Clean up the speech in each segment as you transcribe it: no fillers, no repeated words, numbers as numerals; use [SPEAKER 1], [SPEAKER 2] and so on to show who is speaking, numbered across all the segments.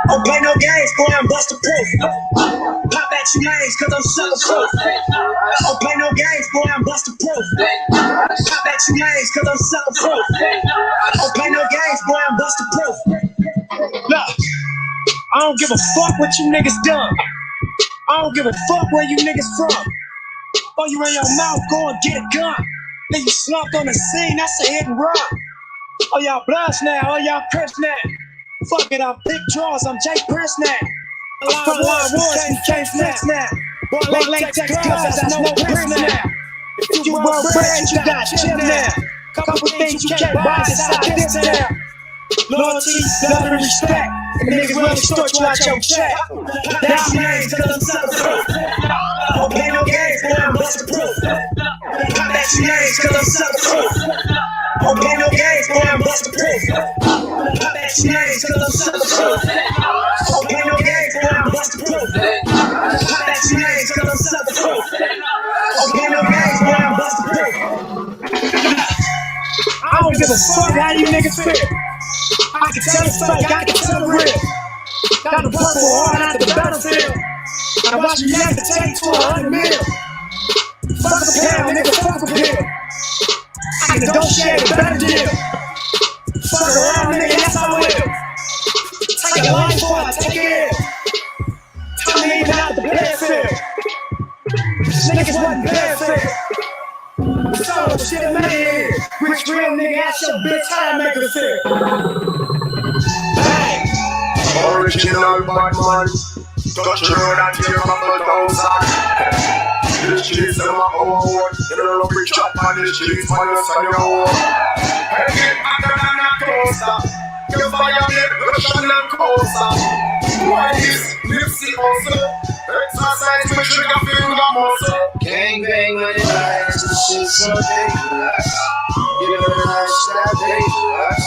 [SPEAKER 1] Don't play no games, boy, I'm busted proof. Pop at you lanes, cause I'm sucker proof. Don't play no games, boy, I'm busted proof. Pop at you lanes, cause I'm sucker proof. Don't play no games, boy, I'm busted proof. Look, I don't give a fuck what you niggas done. I don't give a fuck where you niggas from. Oh, you in your mouth, go and get a gun. Then you slumped on the scene, that's a hit and run. Oh, y'all bloods now, oh, y'all Crips now. Fuck it, I'm Big Draws, I'm Jake Prince now. Frontline wars, we can't flex now. Boy, latex gloves, that's no Prince now. If you want bread, you got chip now. Couple things you can't buy inside this town. Loyalty, love, and respect. And niggas will extort you out your check. That's names, cause I'm sucker proof. Don't play no games, boy, I'm busted proof. Pop at you names, cause I'm sucker proof. Don't play no games, boy, I'm busted proof. Pop at you names, cause I'm sucker proof. Don't play no games, boy, I'm busted proof. Pop at you names, cause I'm sucker proof. Don't play no games, boy, I'm busted proof. I don't give a fuck how you niggas feel. I can tell it's fake, I can tell it's real. Got the purple heart out the battlefield. Now watch me have to take to 100 mil. Fuck a pound, nigga, fuck a pill. I can negotiate a better deal. Fuck around, nigga, yes I will. Take a life before I take it in. Tell me even out the bed field. Niggas wasn't bad fit. So shit made it. Rich real nigga, ask your bitch how to make her feel. Bang!
[SPEAKER 2] Original bad man. Touch the road and tear up the thousand. The streets of my own. You don't know we chop on the streets, man, you send your own. Hey, get under than a toaster. You violate Russian and Costa. Why is Nipsey also? Exercise with trigger finger muscle.
[SPEAKER 3] Gang bang when it lies, this shit so dangerous. You don't realize that dangerous.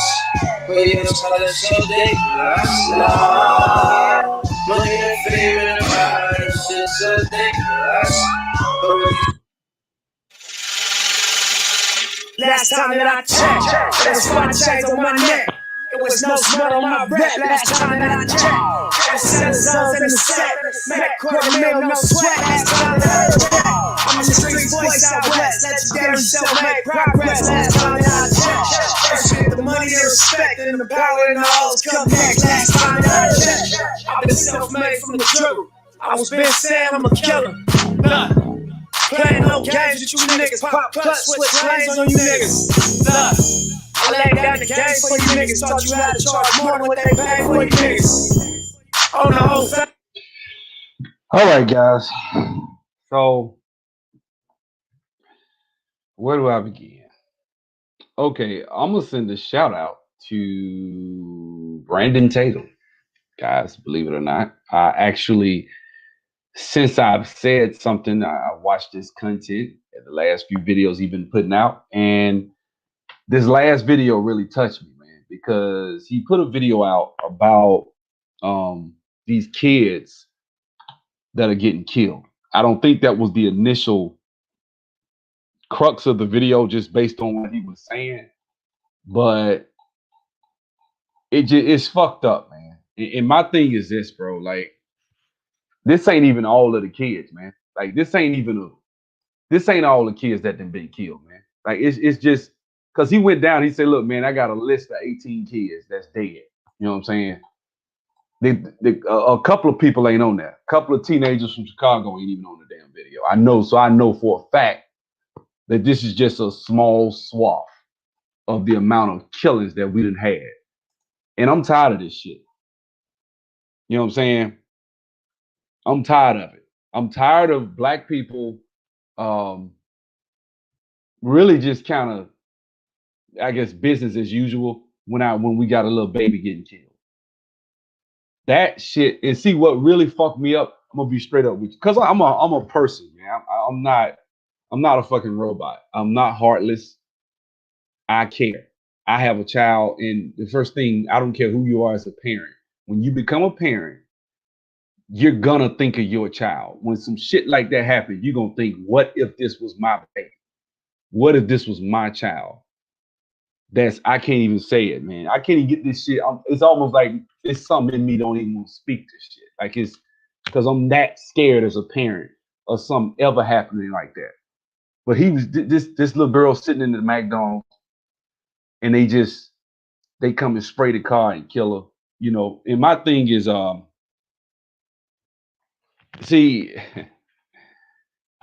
[SPEAKER 3] But you don't call it so dangerous. No. Money and fame and power, this shit so dangerous.
[SPEAKER 1] Last time that I checked, there was 5 chains on my neck. There was no smell on my breath. Last time that I checked, there was 7 zones in the set. Met quarter mil, no sweat. Last time that I checked, I'm in the streets, voice out west. Legendary self-made progress. Last time that I checked, first shit, the money, the respect, and the power and the halls come next. Last time that I checked, I've been self-made from the dribble. I was been saying I'm a killer. Look. Playing no games with you niggas, pop cuts, switch lanes on you niggas. Look, I laid down the game for you niggas, taught you how to charge more than what they pay for you niggas. On the whole thing.
[SPEAKER 4] All right, guys. So, where do I begin? Okay, I'm gonna send a shout out to Brandon Tatum, guys. Believe it or not, I actually. Since I've said something, I watched this content, the last few videos he's been putting out, and this last video really touched me, man, because he put a video out about these kids that are getting killed. I don't think that was the initial crux of the video, just based on what he was saying, but it's fucked up, man. And my thing is this, bro, like, this ain't even all of the kids, man. Like, this ain't all the kids that done been killed, man. Like, it's just because he went down. He said, "Look, man, I got a list of 18 kids that's dead." You know what I'm saying? A couple of people ain't on there. A couple of teenagers from Chicago ain't even on the damn video. I know for a fact that this is just a small swath of the amount of killings that we done had, and I'm tired of this shit. You know what I'm saying? I'm tired of it. I'm tired of black people really just kind of, I guess, business as usual when we got a little baby getting killed. That shit, and see what really fucked me up, I'm gonna be straight up with you. Cause I'm a person, man. I'm not a fucking robot. I'm not heartless. I care. I have a child, and the first thing, I don't care who you are as a parent. When you become a parent, you're gonna think of your child. When some shit like that happens, you're gonna think, what if this was my baby? What if this was my child? that's I can't even say it, man. I can't even get this shit. It's almost like it's something in me don't even want to speak this shit. Like it's because I'm that scared as a parent of something ever happening like that. But he was this little girl sitting in the McDonald's, and they come and spray the car and kill her. You know, and my thing is see,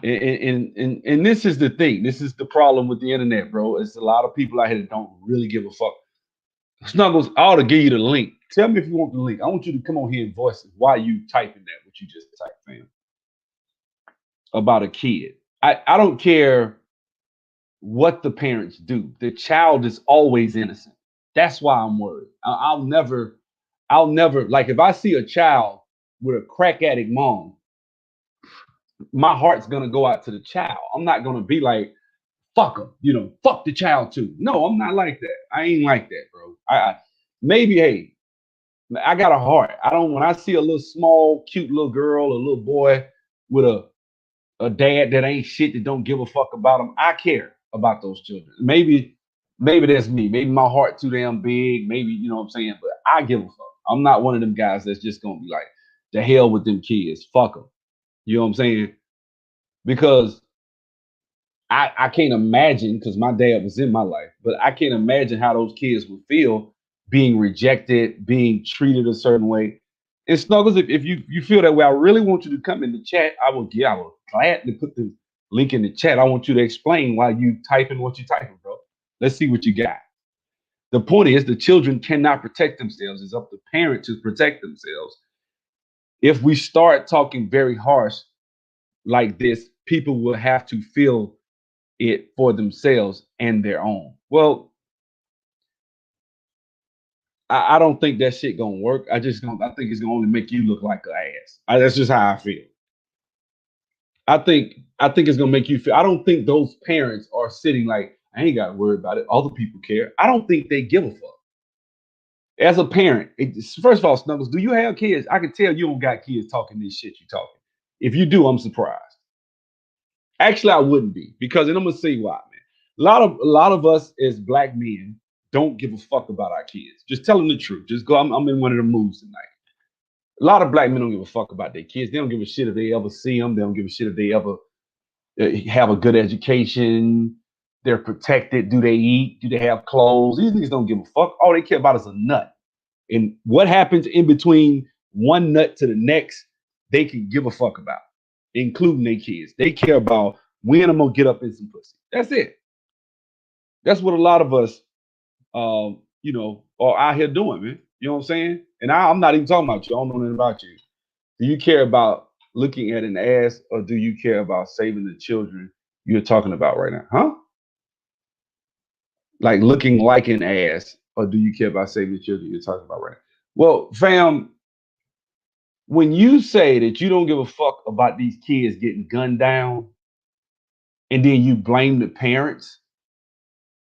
[SPEAKER 4] and this is the thing. This is the problem with the internet, bro. It's a lot of people out here that don't really give a fuck. Snuggles, I ought to give you the link. Tell me if you want the link. I want you to come on here and voice it while you typing that, what you just typed, fam, about a kid. I don't care what the parents do. The child is always innocent. That's why I'm worried. I'll never, like if I see a child with a crack addict mom, my heart's gonna go out to the child. I'm not gonna be like, fuck them, you know, fuck the child too. No, I'm not like that. I ain't like that, bro. Maybe, hey, I got a heart. I don't, when I see a little small, cute little girl, a little boy with a dad that ain't shit, that don't give a fuck about them, I care about those children. Maybe that's me. Maybe my heart too damn big. Maybe, you know what I'm saying? But I give a fuck. I'm not one of them guys that's just gonna be like, the hell with them kids. Fuck them. You know what I'm saying? Because I can't imagine, because my dad was in my life, but I can't imagine how those kids would feel being rejected, being treated a certain way. And Snuggles, if you feel that way, I really want you to come in the chat. I will gladly put the link in the chat. I want you to explain why you typing what you typing, bro. Let's see what you got. The point is, the children cannot protect themselves. It's up to parents to protect themselves. If we start talking very harsh like this, people will have to feel it for themselves and their own. Well, I don't think that shit gonna work. I think it's gonna only make you look like an ass. That's just how I feel. I think it's gonna make you feel. I don't think those parents are sitting like, I ain't gotta worry about it. Other people care. I don't think they give a fuck. As a parent, first of all, Snuggles, do you have kids? I can tell you don't got kids talking this shit you talking. If you do, I'm surprised. Actually, I wouldn't be, because, and I'm gonna say why, man. A lot of us as black men don't give a fuck about our kids. Just tell them the truth. Just go. I'm in one of the moods tonight. A lot of black men don't give a fuck about their kids. They don't give a shit if they ever see them. They don't give a shit if they ever have a good education. They're protected. Do they eat? Do they have clothes? These niggas don't give a fuck. All they care about is a nut. And what happens in between one nut to the next, they can give a fuck about, including their kids. They care about when I'm gonna get up in some pussy. That's it. That's what a lot of us, you know, are out here doing, man. You know what I'm saying? And I'm not even talking about you. I don't know anything about you. Do you care about looking at an ass, or do you care about saving the children you're talking about right now? Huh? Like looking like an ass, or do you care about saving the children you're talking about right now? Well, fam, when you say that you don't give a fuck about these kids getting gunned down, and then you blame the parents,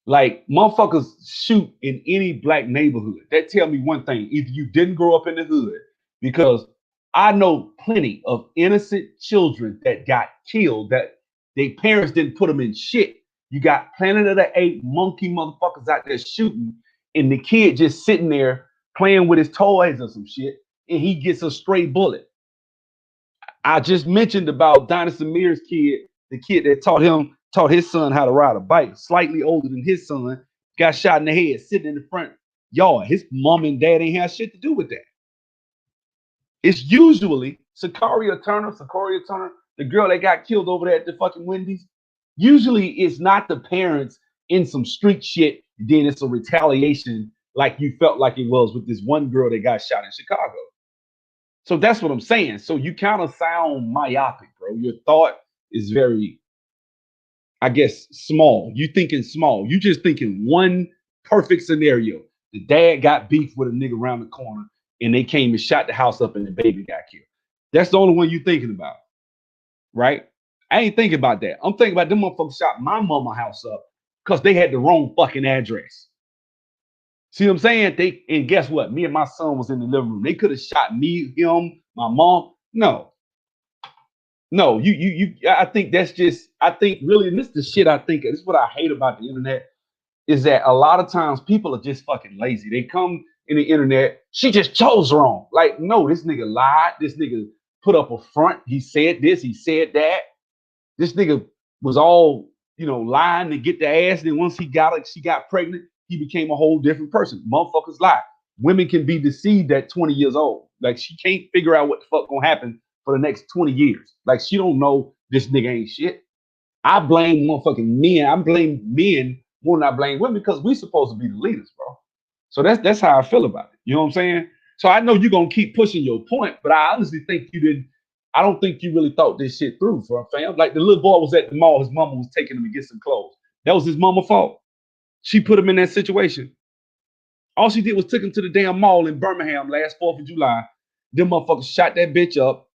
[SPEAKER 4] like motherfuckers shoot in any black neighborhood. That tell me one thing: either you didn't grow up in the hood, because I know plenty of innocent children that got killed that their parents didn't put them in shit. You got Planet of the Apes monkey motherfuckers out there shooting, and the kid just sitting there playing with his toys or some shit, and he gets a stray bullet. I just mentioned about Donnie Samir's kid, the kid that taught his son how to ride a bike, slightly older than his son, got shot in the head, sitting in the front yard. His mom and dad ain't have shit to do with that. It's usually Sakaria Turner, the girl that got killed over there at the fucking Wendy's. Usually it's not the parents in some street shit, then it's a retaliation like you felt like it was with this one girl that got shot in Chicago. So that's what I'm saying. So you kind of sound myopic, bro. Your thought is very, I guess, small. You thinking small. You just thinking one perfect scenario. The dad got beef with a nigga around the corner, and they came and shot the house up, and the baby got killed. That's the only one you thinking about, right? I ain't thinking about that. I'm thinking about them motherfuckers shot my mama house up because they had the wrong fucking address. See what I'm saying? And guess what? Me and my son was in the living room. They could have shot me, him, my mom. No, you. I think that's just. I think really, and this is the shit I think. This is what I hate about the internet. is that a lot of times people are just fucking lazy. They come in the internet, she just chose wrong. Like, no, this nigga lied. This nigga put up a front. He said this, he said that. This nigga was all, lying to get the ass. Then once she got pregnant, he became a whole different person. Motherfuckers lie. Women can be deceived at 20 years old. Like, she can't figure out what the fuck gonna happen for the next 20 years. Like, she don't know this nigga ain't shit. I blame motherfucking men. I blame men more than I blame women because we supposed to be the leaders, bro. So that's how I feel about it. You know what I'm saying? So I know you're gonna keep pushing your point, but I honestly think you didn't. I don't think you really thought this shit through for a fam. Like, the little boy was at the mall, his mama was taking him to get some clothes. That was his mama's fault. She put him in that situation. All she did was took him to the damn mall in Birmingham last 4th of July. Them motherfuckers shot that bitch up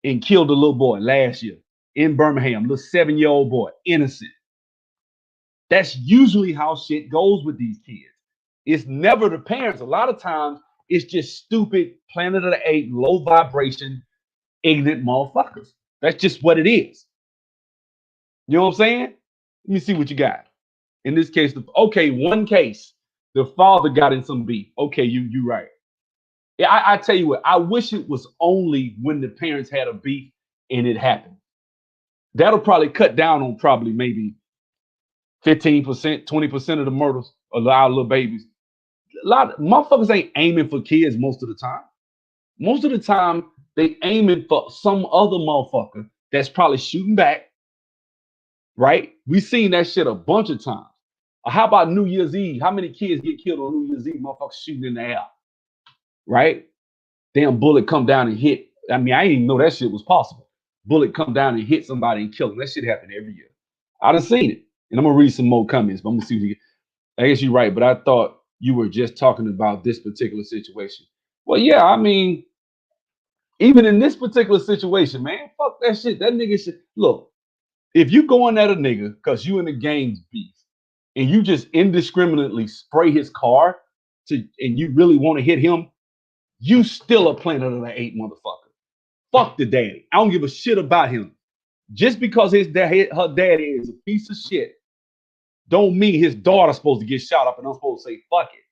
[SPEAKER 4] and killed the little boy last year in Birmingham. Little 7-year-old boy, innocent. That's usually how shit goes with these kids. It's never the parents. A lot of times, it's just stupid, Planet of the Apes, low vibration, ignorant motherfuckers. That's just what it is. You know what I'm saying? Let me see what you got. In this case, one case, the father got in some beef. Okay, you right. Yeah, I tell you what, I wish it was only when the parents had a beef and it happened. That'll probably cut down on probably maybe 15%, 20% of the murders of our little babies. A lot of motherfuckers ain't aiming for kids most of the time. Most of the time, they aiming for some other motherfucker that's probably shooting back, right? We seen that shit a bunch of times. How about New Year's Eve? How many kids get killed on New Year's Eve? Motherfuckers shooting in the air, right? Damn bullet come down and hit. I mean, I didn't even know that shit was possible. Bullet come down and hit somebody and kill them. That shit happen every year. I done seen it. And I'm gonna read some more comments, but I'm gonna see what you get. I guess you're right, but I thought you were just talking about this particular situation. Well, yeah, I mean, even in this particular situation, man, fuck that shit. That nigga should look. If you going at a nigga because you in the game's beef and you just indiscriminately spray his car and you really want to hit him, you still a Planet of the Apes motherfucker. Fuck the daddy. I don't give a shit about him. Just because her daddy is a piece of shit, don't mean his daughter's supposed to get shot up and I'm supposed to say fuck it.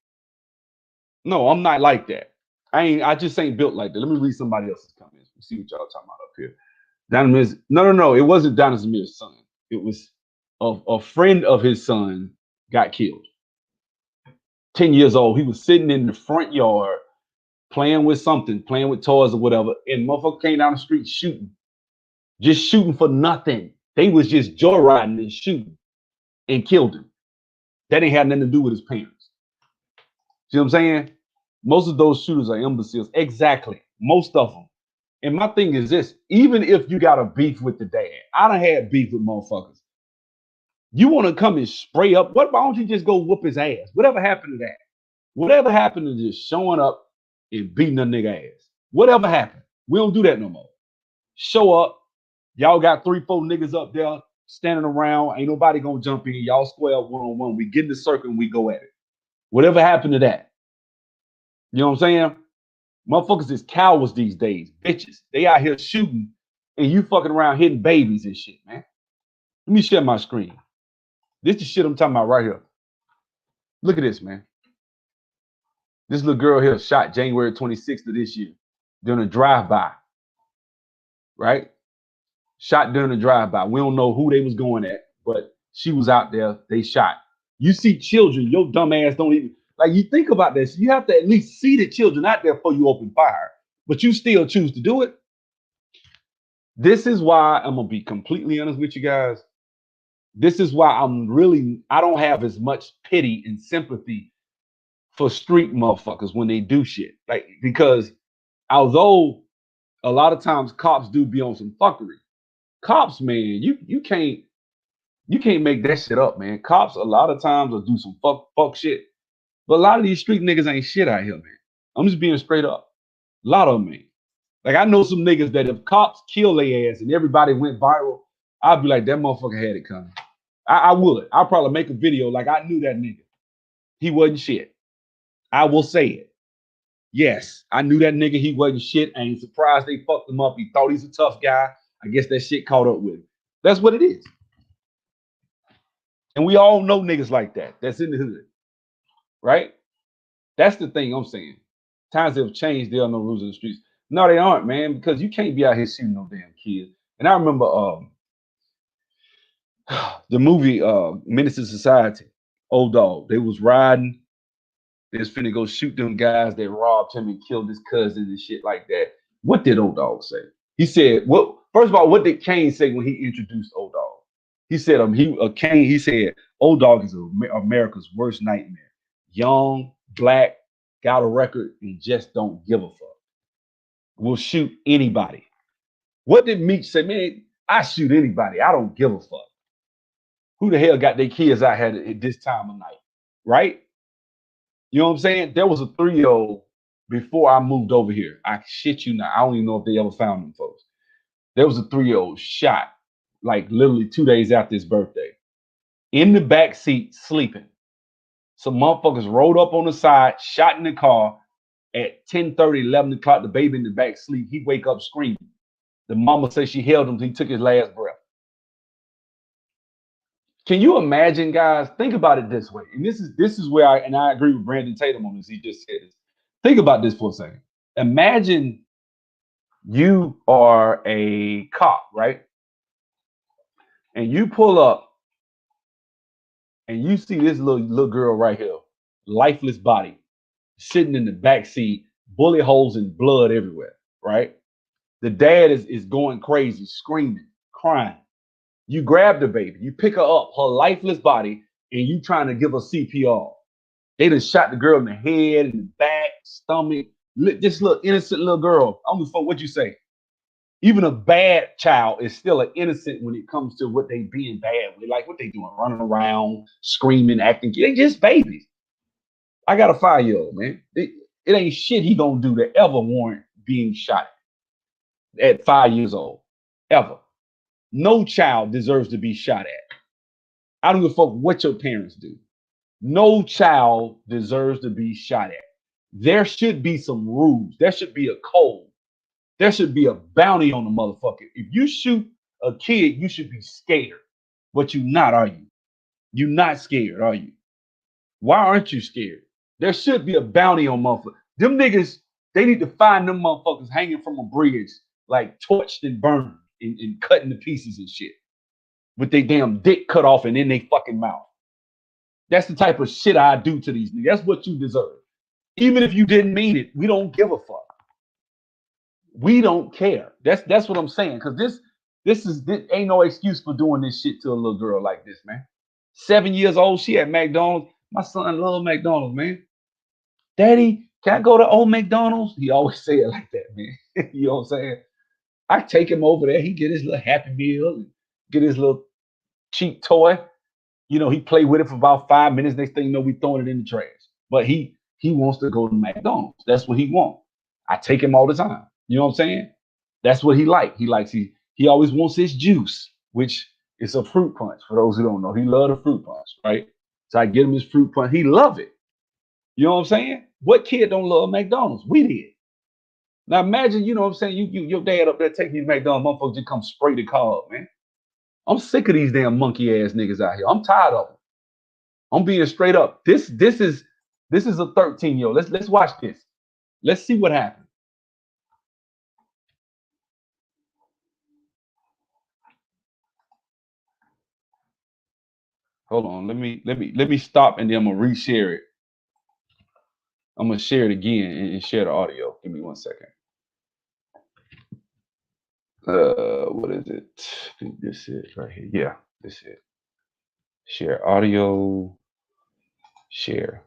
[SPEAKER 4] No, I'm not like that. I just ain't built like that. Let me read somebody else's comments. See what y'all talking about up here. No. It wasn't Danamir's son. It was a friend of his son got killed. 10 years old. He was sitting in the front yard playing with something, playing with toys or whatever, and motherfucker came down the street shooting. Just shooting for nothing. They was just joyriding and shooting and killed him. That ain't had nothing to do with his parents. See what I'm saying? Most of those shooters are imbeciles. Exactly. Most of them. And my thing is this, even if you got a beef with the dad, I done had beef with motherfuckers. You want to come and spray up, why don't you just go whoop his ass? Whatever happened to that? Whatever happened to just showing up and beating a nigga ass? Whatever happened? We don't do that no more. Show up. Y'all got 3-4 niggas up there standing around. Ain't nobody gonna jump in. Y'all square up one-on-one. We get in the circle and we go at it. Whatever happened to that? You know what I'm saying? Motherfuckers is cowards these days. Bitches. They out here shooting and you fucking around hitting babies and shit, man. Let me share my screen. This is the shit I'm talking about right here. Look at this, man. This little girl here shot January 26th of this year during a drive-by. Right? Shot during a drive-by. We don't know who they was going at, but she was out there. They shot. You see children, your dumb ass don't even, like, you think about this. You have to at least see the children out there before you open fire, but you still choose to do it. This is why I'm going to be completely honest with you guys. This is why I don't have as much pity and sympathy for street motherfuckers when they do shit. Like, because although a lot of times cops do be on some fuckery, cops, man, you can't make that shit up, man. Cops a lot of times will do some fuck shit. But a lot of these street niggas ain't shit out here, man. I'm just being straight up. A lot of them ain't. Like, I know some niggas that if cops kill their ass and everybody went viral, I'd be like, that motherfucker had it coming. I would. I'll probably make a video like I knew that nigga. He wasn't shit. I will say it. Yes, I knew that nigga. He wasn't shit. I ain't surprised they fucked him up. He thought he's a tough guy. I guess that shit caught up with him. That's what it is. And we all know niggas like that. That's in the hood. Right? That's the thing I'm saying. Times have changed. There are no rules in the streets. No, they aren't, man, because you can't be out here shooting no damn kids. And I remember the movie Menace to Society, Old Dog. They was riding. They was finna go shoot them guys that robbed him and killed his cousin and shit like that. What did Old Dog say? He said, "What? First of all, what did Kane say when he introduced Old Dog? He said, Kane. He said, Old Dog is America's worst nightmare. Young, black, got a record, and just don't give a fuck. Will shoot anybody." What did Meech say? Man, I shoot anybody. I don't give a fuck. Who the hell got their kids out here at this time of night, right? You know what I'm saying? There was a 3-year-old before I moved over here. I shit you not. I don't even know if they ever found them folks. There was a 3-year-old shot, like literally 2 days after his birthday, in the back seat sleeping. Some motherfuckers rolled up on the side, shot in the car at 10:30, 11 o'clock. The baby in the back sleep. He wake up screaming. The mama says she held him till he took his last breath. Can you imagine, guys? Think about it this way. And this is where I agree with Brandon Tatum on this. He just said this. Think about this for a second. Imagine you are a cop, right? And you pull up and you see this little girl right here, lifeless body, sitting in the back seat, bullet holes and blood everywhere, right? The dad is going crazy, screaming, crying. You grab the baby, you pick her up, her lifeless body, and you trying to give her CPR. They done shot the girl in the head, in the back, stomach. This little innocent little girl. I don't know what you say. Even a bad child is still an innocent when it comes to what they being bad with. Like what they doing, running around, screaming, acting. They just babies. I got a 5-year-old, man. It ain't shit he gonna do to ever warrant being shot at 5 years old. Ever. No child deserves to be shot at. I don't give a fuck what your parents do. No child deserves to be shot at. There should be some rules. There should be a code. There should be a bounty on the motherfucker. If you shoot a kid, you should be scared. But you're not, are you? You're not scared, are you? Why aren't you scared? There should be a bounty on motherfuckers. Them niggas, they need to find them motherfuckers hanging from a bridge, like torched and burned and cut into pieces and shit. With their damn dick cut off and in their fucking mouth. That's the type of shit I do to these niggas. That's what you deserve. Even if you didn't mean it, we don't give a fuck. We don't care. That's what I'm saying. Because this ain't no excuse for doing this shit to a little girl like this, man. 7 years old, she at McDonald's. My son loves McDonald's, man. Daddy, can I go to old McDonald's? He always say it like that, man. You know what I'm saying? I take him over there. He get his little Happy Meal, get his little cheap toy. You know, he play with it for about 5 minutes. Next thing you know, we throwing it in the trash. But he wants to go to McDonald's. That's what he wants. I take him all the time. You know what I'm saying? That's what he like. He always wants his juice, which is a fruit punch. For those who don't know, he love the fruit punch, right? So I get him his fruit punch. He love it. You know what I'm saying? What kid don't love McDonald's? We did. Now imagine, you know what I'm saying? Your dad up there taking you to McDonald's, motherfuckers just come spray the car up, man. I'm sick of these damn monkey ass niggas out here. I'm tired of them. I'm being straight up. This is a 13-year-old. Let's watch this. Let's see what happens. Hold on. Let me stop and then I'm gonna reshare it. I'm gonna share it again and share the audio. Give me 1 second. What is it? I think this is right here. Yeah, this is it. Share audio. Share.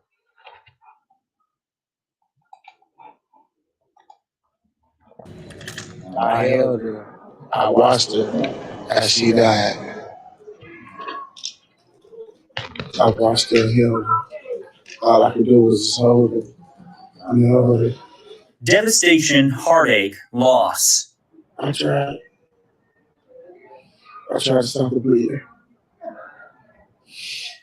[SPEAKER 3] I held her. I watched her as she died. I watched her and held her. All I could do was hold her. I held her.
[SPEAKER 1] Devastation, heartache, loss.
[SPEAKER 3] I tried to stop the bleeding.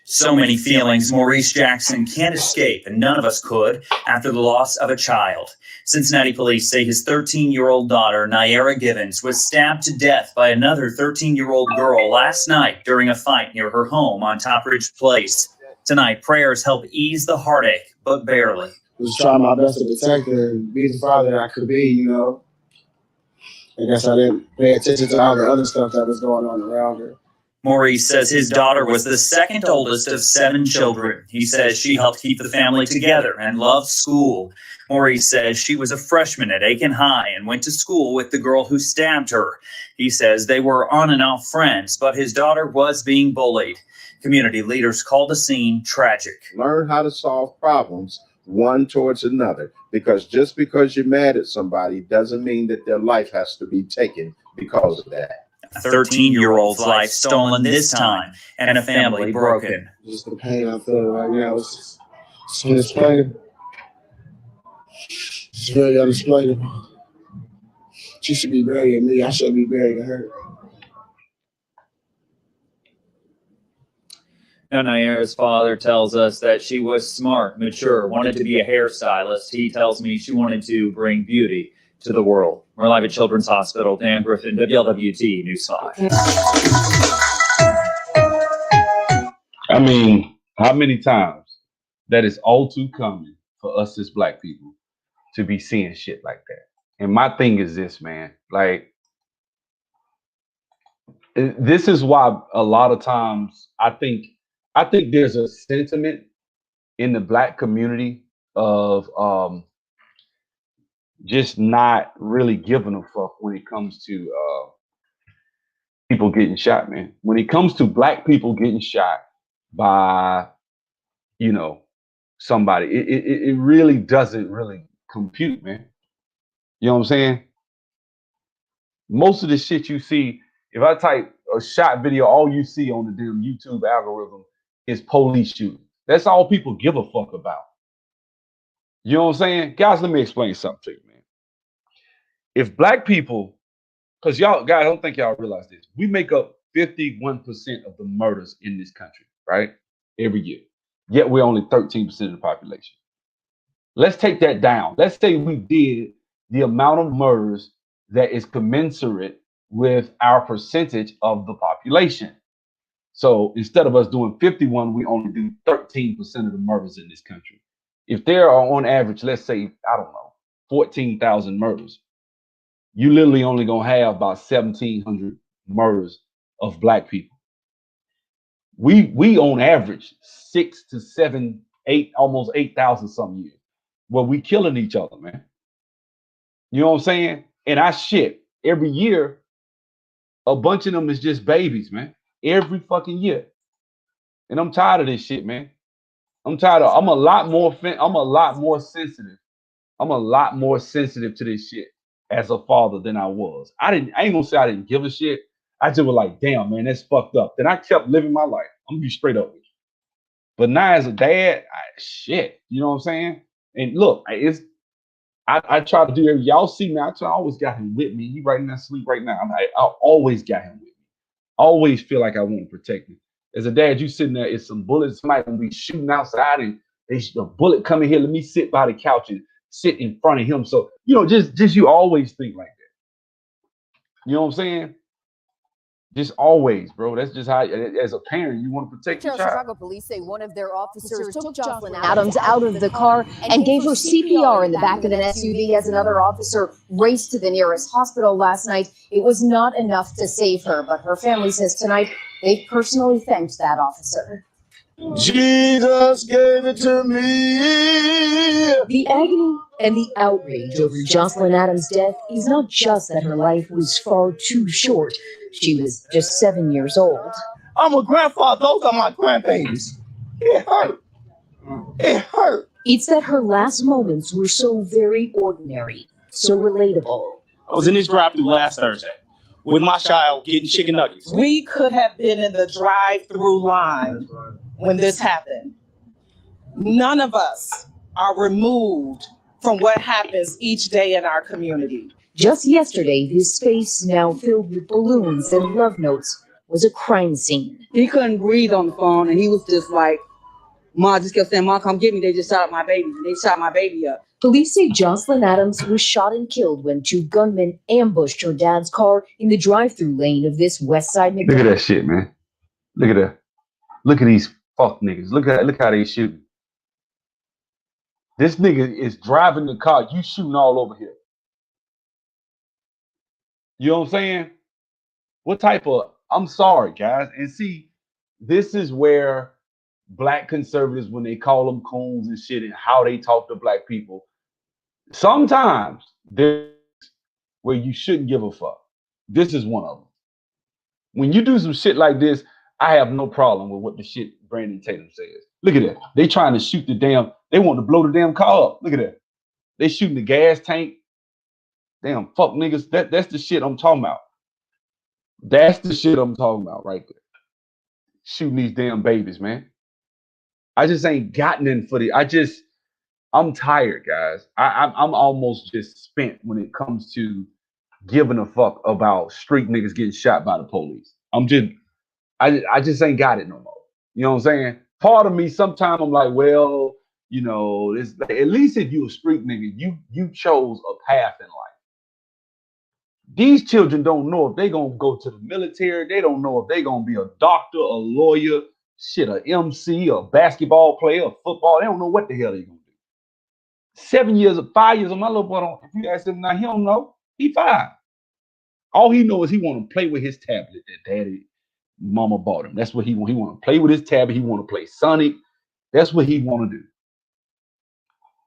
[SPEAKER 1] So many feelings Maurice Jackson can't escape, and none of us could, after the loss of a child. Cincinnati police say his 13-year-old daughter, Naira Givens, was stabbed to death by another 13-year-old girl last night during a fight near her home on Top Ridge Place. Tonight, prayers help ease the heartache, but barely.
[SPEAKER 3] Just trying my best to protect her and be the father that I could be, you know. I guess I didn't pay attention to all the other stuff that was going on around her.
[SPEAKER 1] Maurice says his daughter was the second oldest of 7 children. He says she helped keep the family together and loved school. Maurice says she was a freshman at Aiken High and went to school with the girl who stabbed her. He says they were on and off friends, but his daughter was being bullied. Community leaders called the scene tragic.
[SPEAKER 5] Learn how to solve problems one towards another, because just because you're mad at somebody doesn't mean that their life has to be taken because of that.
[SPEAKER 1] A 13-year-old's life stolen this time and a family broken.
[SPEAKER 3] Just the pain I feel right now is unexplainable. It's very unexplainable. She should be burying me. I should be burying her.
[SPEAKER 1] Now, Naira's father tells us that she was smart, mature, wanted to be a hairstylist. He tells me she wanted to bring beauty to the world. We're live at Children's Hospital. Dan Griffin, WLWT News 5.
[SPEAKER 4] I mean, how many times that is all too common for us as Black people to be seeing shit like that. And my thing is this, man, like, this is why a lot of times I think there's a sentiment in the Black community of just not really giving a fuck when it comes to people getting shot, man. When it comes to Black people getting shot by, you know, somebody, it really doesn't really compute, man. You know what I'm saying? Most of the shit you see, if I type a shot video, all you see on the damn YouTube algorithm is police shooting. That's all people give a fuck about. You know what I'm saying? Guys, let me explain something to you, man. If Black people, because y'all, guys, I don't think y'all realize this, we make up 51% of the murders in this country, right? Every year. Yet we're only 13% of the population. Let's take that down. Let's say we did the amount of murders that is commensurate with our percentage of the population. So instead of us doing 51, we only do 13% of the murders in this country. If there are on average, let's say, I don't know, 14,000 murders, you literally only gonna have about 1,700 murders of Black people. We on average 6 to 7, 8, almost 8,000 some years, where we killing each other, man. You know what I'm saying? And I shit every year, a bunch of them is just babies, man. Every fucking year. And I'm tired of this shit, man. I'm a lot more sensitive. I'm a lot more sensitive to this shit as a father than I was. I ain't gonna say I didn't give a shit. I just was like, damn, man, that's fucked up. Then I kept living my life. I'm gonna be straight up with you. But now as a dad, shit, you know what I'm saying? And look, I try to do everything. Y'all see me, I always got him with me. He right in that sleep right now. I always got him with me. Always feel like I want to protect him. As a dad, you sitting there, it's some bullets, somebody gonna be shooting outside and a bullet coming here. Let me sit by the couch and sit in front of him. So, you know, just you always think like that. You know what I'm saying? Just always, bro. That's just how, as a parent, you want to protect your child.
[SPEAKER 6] Chicago police say one of their officers took Jocelyn Adams out of the car and gave her CPR in the back of an SUV as another officer raced to the nearest hospital last night. It was not enough to save her, but her family says tonight they personally thanked that officer.
[SPEAKER 3] Jesus gave it to me.
[SPEAKER 6] The agony and the outrage over Jocelyn Adams' death is not just that her life was far too short. She was just 7 years old.
[SPEAKER 3] I'm a grandfather. Those are my grandbabies. It hurt. It hurt.
[SPEAKER 6] It's that her last moments were so very ordinary, so relatable.
[SPEAKER 7] I was in this drive-thru last Thursday with my child getting chicken nuggets.
[SPEAKER 8] We could have been in the drive-thru line when this happened. None of us are removed from what happens each day in our community.
[SPEAKER 6] Just yesterday, this space, now filled with balloons and love notes, was a crime scene.
[SPEAKER 9] He couldn't breathe on the phone, and he was just like, Ma just kept saying, "Mom, come get me. They just shot my baby. They shot my baby up."
[SPEAKER 6] Police say Jocelyn Adams was shot and killed when two gunmen ambushed her dad's car in the drive-through lane of this West Side
[SPEAKER 4] Look at
[SPEAKER 6] McDonald's.
[SPEAKER 4] that shit, man. Look at that. Look at these fuck niggas. Look how they shoot. This nigga is driving the car. You shooting all over here. You know what I'm saying? What type of, I'm sorry, guys. And see, this is where black conservatives, when they call them coons and shit and how they talk to black people, sometimes there's where you shouldn't give a fuck. This is one of them. When you do some shit like this, I have no problem with what the shit Brandon Tatum says. Look at that. They trying to shoot the damn, they want to blow the damn car up. Look at that. They shooting the gas tank. Damn, fuck niggas. That's the shit I'm talking about. That's the shit I'm talking about right there. Shooting these damn babies, man. I just ain't got nothing for the. I'm tired, guys. I'm almost just spent when it comes to giving a fuck about street niggas getting shot by the police. I just ain't got it no more. You know what I'm saying? Part of me, sometimes I'm like, well, you know, it's, at least if you a street nigga, you chose a path in life. These children don't know if they gonna go to the military. They don't know if they gonna be a doctor, a lawyer, shit, a MC, a basketball player, a football. They don't know what the hell they gonna do. 5 years of my little boy, if you ask him now, he don't know. He 5. All he knows is he want to play with his tablet that daddy, mama bought him. That's what he want. He want to play with his tablet. He want to play Sonic. That's what he want to do.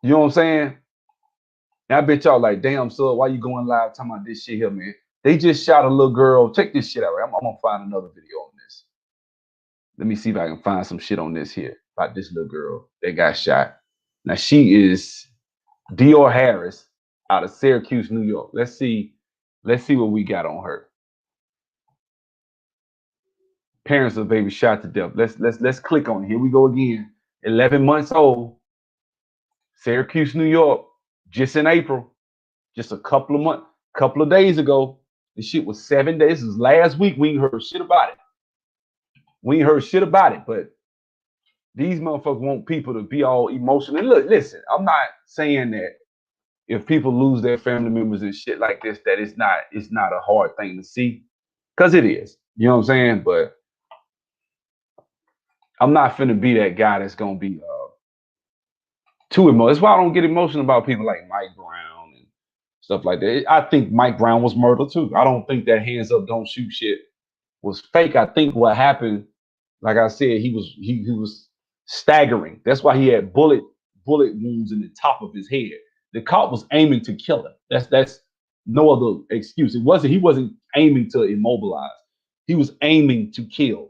[SPEAKER 4] You know what I'm saying? And I bet y'all like, damn, son, why you going live talking about this shit here, man? They just shot a little girl. Check this shit out, right? I'm gonna find another video on this. Let me see if I can find some shit on this here about this little girl that got shot. Now she is Dior Harris out of Syracuse, New York. Let's see what we got on her. Parents of baby shot to death. Let's click on it. Here we go again. 11 months old. Syracuse, New York. Just in April. Just a couple of days ago. This shit was 7 days. This is last week. We ain't heard shit about it. But these motherfuckers want people to be all emotional. And look, listen, I'm not saying that if people lose their family members and shit like this, that it's not a hard thing to see. Because it is. You know what I'm saying? But I'm not finna be that guy that's gonna be too emotional. That's why I don't get emotional about people like Mike Brown and stuff like that. I think Mike Brown was murdered too. I don't think that hands up, don't shoot shit was fake. I think what happened, like I said, he was staggering. That's why he had bullet wounds in the top of his head. The cop was aiming to kill him. That's no other excuse. He wasn't aiming to immobilize. He was aiming to kill.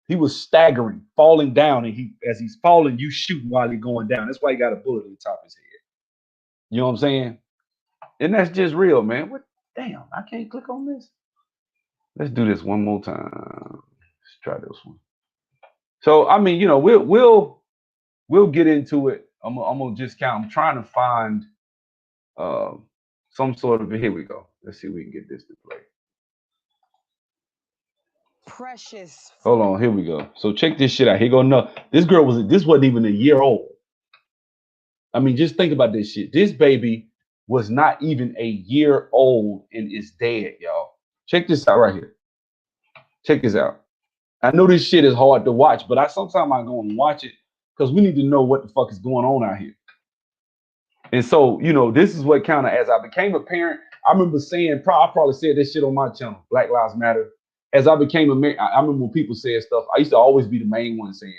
[SPEAKER 4] He was staggering, falling down, and as he's falling, you shoot while he's going down. That's why he got a bullet in the top of his head. You know what I'm saying? And that's just real, man. What? Damn, I can't click on this. Let's do this one more time. Let's try this one. So I mean, you know, we'll get into it. I'm gonna just count. I'm trying to find some sort of. Here we go. Let's see if we can get this to play.
[SPEAKER 9] Precious.
[SPEAKER 4] Hold on, here we go. So check this shit out. Here go. No, this wasn't even a year old. I mean, just think about this shit. This baby was not even a year old and is dead, y'all. Check this out right here. Check this out. I know this shit is hard to watch, but sometimes I go and watch it because we need to know what the fuck is going on out here. And so, you know, this is what kind of, as I became a parent, I remember saying, I probably said this shit on my channel, Black Lives Matter. As I became a man, I remember when people said stuff, I used to always be the main one saying,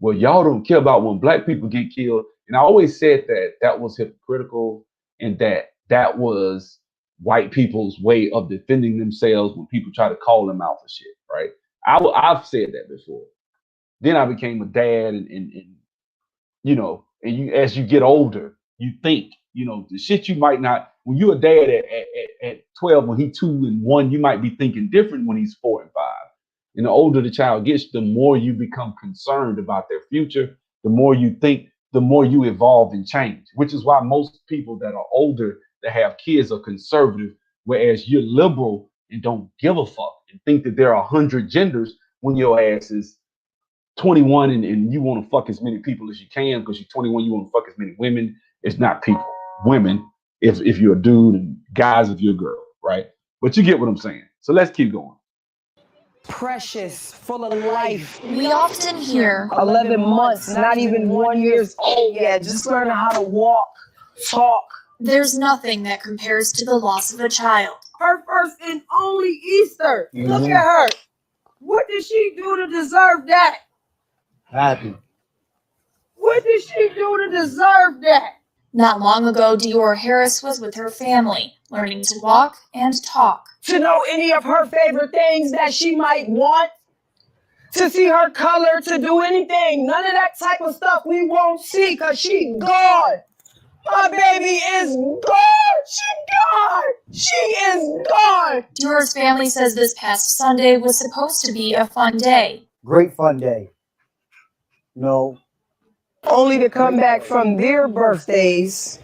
[SPEAKER 4] well, y'all don't care about when black people get killed. And I always said that was hypocritical and that was white people's way of defending themselves when people try to call them out for shit, right? I've said that before. Then I became a dad and you know, and as you get older, you think, you know, the shit you might not, when you're a dad at 12, when he's 2 and 1, you might be thinking different when he's 4 and 5. And the older the child gets, the more you become concerned about their future, the more you think, the more you evolve and change, which is why most people that are older that have kids are conservative, whereas you're liberal and don't give a fuck and think that there are 100 genders when your ass is 21 and you want to fuck as many people as you can because you're 21, you want to fuck as many women. It's not people. women if you're a dude, and guys if you're a girl, right? But you get what I'm saying. So let's keep going.
[SPEAKER 9] Precious, full of life.
[SPEAKER 10] We often hear
[SPEAKER 9] 11 months, not even 1 year old yet, just learning how to walk, talk.
[SPEAKER 10] there's nothing that compares to the loss of a child.
[SPEAKER 9] Her first and only Easter. Look at her. What did she do to deserve that?
[SPEAKER 3] Happy.
[SPEAKER 9] What did she do to deserve that?
[SPEAKER 10] Not long ago, Dior Harris was with her family, learning to walk and talk.
[SPEAKER 9] To know any of her favorite things that she might want, to see her color, to do anything. None of that type of stuff we won't see because she gone. My baby is gone. She gone. She is gone.
[SPEAKER 10] Dior's family says this past Sunday was supposed to be a fun day.
[SPEAKER 11] Great fun day. No.
[SPEAKER 9] Only to come back from their birthdays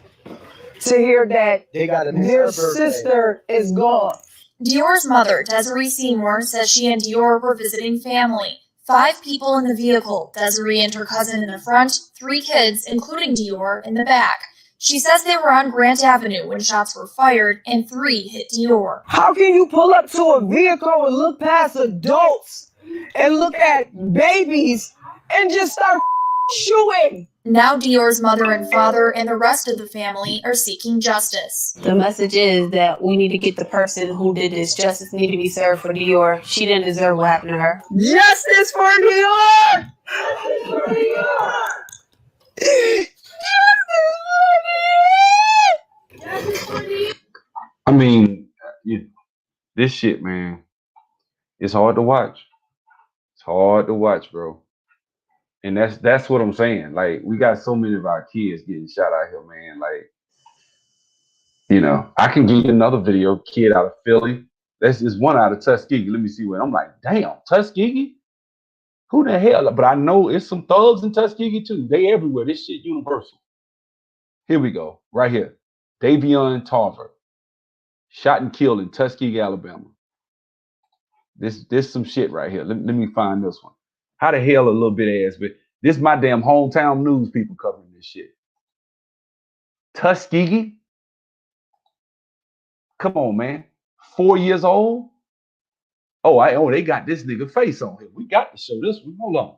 [SPEAKER 9] to hear that
[SPEAKER 11] They got to miss
[SPEAKER 9] their
[SPEAKER 11] her birthday.
[SPEAKER 9] sister is gone.
[SPEAKER 10] Dior's mother, Desiree Seymour, says she and Dior were visiting family. 5 people in the vehicle, Desiree and her cousin in the front, 3 kids, including Dior, in the back. She says they were on Grant Avenue when shots were fired and 3 hit Dior.
[SPEAKER 9] How can you pull up to a vehicle and look past adults and look at babies and just start shooting?
[SPEAKER 10] Now Dior's mother and father and the rest of the family are seeking justice.
[SPEAKER 12] The message is that we need to get the person who did this. Justice need to be served for Dior. She didn't deserve what happened to her.
[SPEAKER 9] Justice for Dior! Justice for Dior! Justice for Dior!
[SPEAKER 4] I mean, this shit, man, it's hard to watch. It's hard to watch, bro. And that's what I'm saying. Like, we got so many of our kids getting shot out here, man. Like, I can give you another video, kid out of Philly. That's just one out of Tuskegee. Let me see what I'm like. Damn, Tuskegee? Who the hell? But I know it's some thugs in Tuskegee too. They everywhere. This shit universal. Here we go. Right here. Davion Tarver. Shot and killed in Tuskegee, Alabama. This some shit right here. Let me find this one. How the hell a little bit ass, but this is my damn hometown news people covering this shit. Tuskegee? Come on, man. 4 years old? Oh, they got this nigga face on here. We got to show this one. Hold on.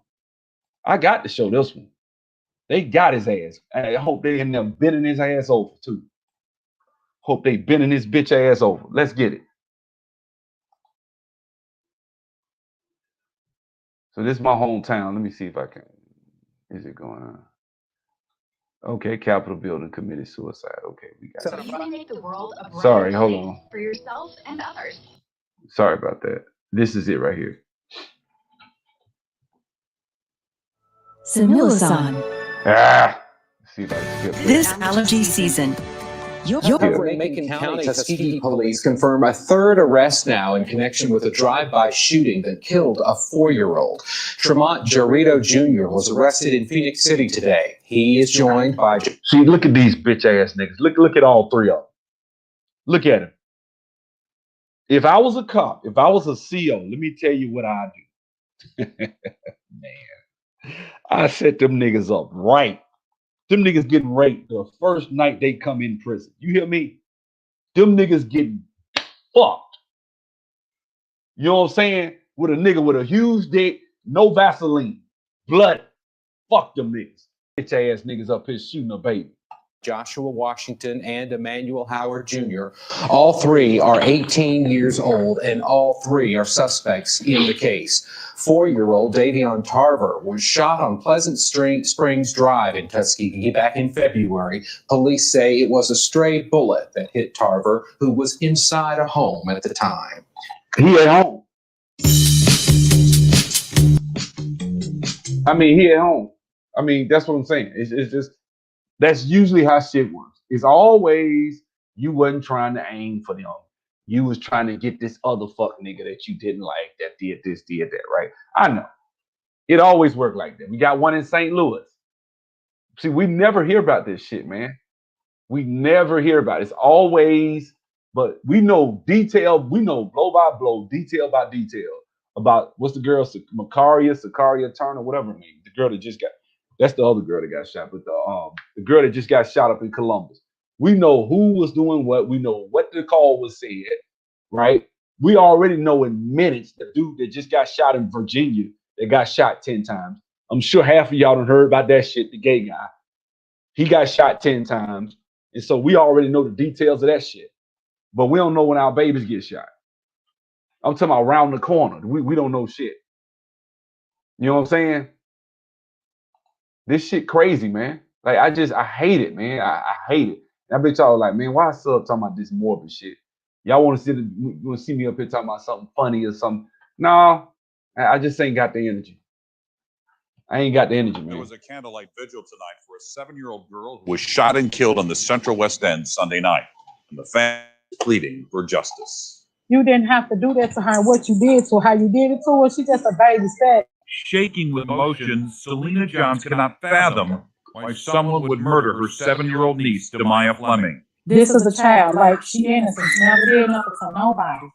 [SPEAKER 4] I got to show this one. They got his ass. I hope they in there bending his ass over too. Hope they bending his bitch ass over. Let's get it. So this is my hometown. Let me see if I can. Is it going on? Okay, Capitol building committed suicide. Okay, we got it.
[SPEAKER 13] You can make the world a brighter
[SPEAKER 4] Sorry, hold
[SPEAKER 13] place
[SPEAKER 4] on.
[SPEAKER 13] for yourself and others.
[SPEAKER 4] Sorry about that. This is it right here.
[SPEAKER 14] Similasan.
[SPEAKER 4] Let's see if I can skip this.
[SPEAKER 14] This allergy season.
[SPEAKER 15] Macon County Tuskegee police confirm a 3rd arrest now in connection with a drive-by shooting that killed a 4-year-old. Tremont Jarrito Jr. was arrested in Phoenix City today. He is joined by...
[SPEAKER 4] See, look at these bitch ass niggas. Look at all 3 of them. Look at them. If I was a cop, if I was a CO, let me tell you what I do. Man, I set them niggas up right. Them niggas getting raped the first night they come in prison. You hear me? Them niggas getting fucked. You know what I'm saying? With a nigga with a huge dick, no Vaseline, blood. Fuck them niggas. Bitch ass niggas up here shooting a baby.
[SPEAKER 15] Joshua Washington and Emmanuel Howard Jr. All 3 are 18 years old, and all 3 are suspects in the case. 4-year-old Davion Tarver was shot on Pleasant Springs Drive in Tuskegee back in February. Police say it was a stray bullet that hit Tarver, who was inside a home at the time.
[SPEAKER 4] He at home. I mean, he at home. I mean, that's what I'm saying. It's just, that's usually how shit works. It's always you wasn't trying to aim for them. You was trying to get this other fuck nigga that you didn't like that did this, did that, right? I know. It always worked like that. We got one in St. Louis. See, we never hear about this shit, man. We never hear about it. It's always, but we know detail, we know blow by blow, detail by detail about what's the girl, Sakaria Turner, whatever her name. The girl that just got, that's the other girl that got shot, but the girl that just got shot up in Columbus. We know who was doing what. We know what the call was said, right? We already know in minutes the dude that just got shot in Virginia that got shot 10 times. I'm sure half of y'all done heard about that shit, the gay guy. He got shot 10 times. And so we already know the details of that shit. But we don't know when our babies get shot. I'm talking about around the corner. We don't know shit. You know what I'm saying? This shit crazy, man. Like, I hate it, man. I hate it. And I bet y'all like, man, why sub talking about this morbid shit? Y'all want to see me up here talking about something funny or something? No, I just ain't got the energy. I ain't got the energy, man.
[SPEAKER 14] There was a candlelight vigil tonight for a 7-year-old girl who was shot and killed on the Central West End Sunday night, and the family is pleading for justice.
[SPEAKER 16] You didn't have to do that to her. What you did to her, how you did it to her, she just a baby step.
[SPEAKER 14] Shaking with emotion, Selena Johns cannot fathom why someone would murder her 7-year-old niece, Demaya Fleming.
[SPEAKER 16] This is a child, like she innocent, she never did nothing to nobody.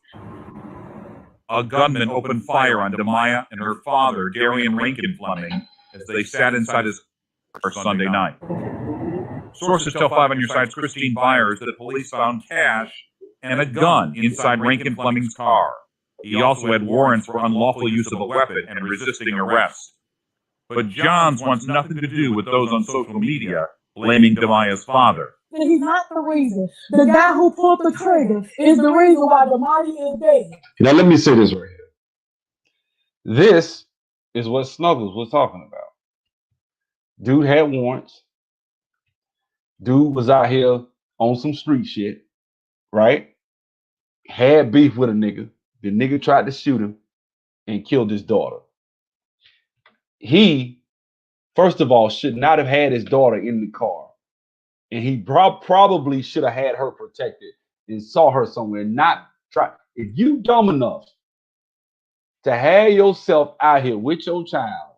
[SPEAKER 14] A gunman opened fire on Demaya and her father, Darian Rankin Fleming, as they sat inside his car Sunday night. Sources tell 5 on Your Side's Christine Byers that police found cash and a gun inside Rankin Fleming's car. He also had warrants for unlawful use of a weapon and resisting arrest. But Johns wants nothing to do with those on social media blaming Demaya's father.
[SPEAKER 16] He's not the reason. The guy who pulled the trigger is the reason why Demaya is dead.
[SPEAKER 4] Now, let me say this right here. This is what Snuggles was talking about. Dude had warrants. Dude was out here on some street shit, right? Had beef with a nigga. The nigga tried to shoot him and killed his daughter. He, first of all, should not have had his daughter in the car. And he probably should have had her protected and saw her somewhere. Not try. If you dumb enough to have yourself out here with your child,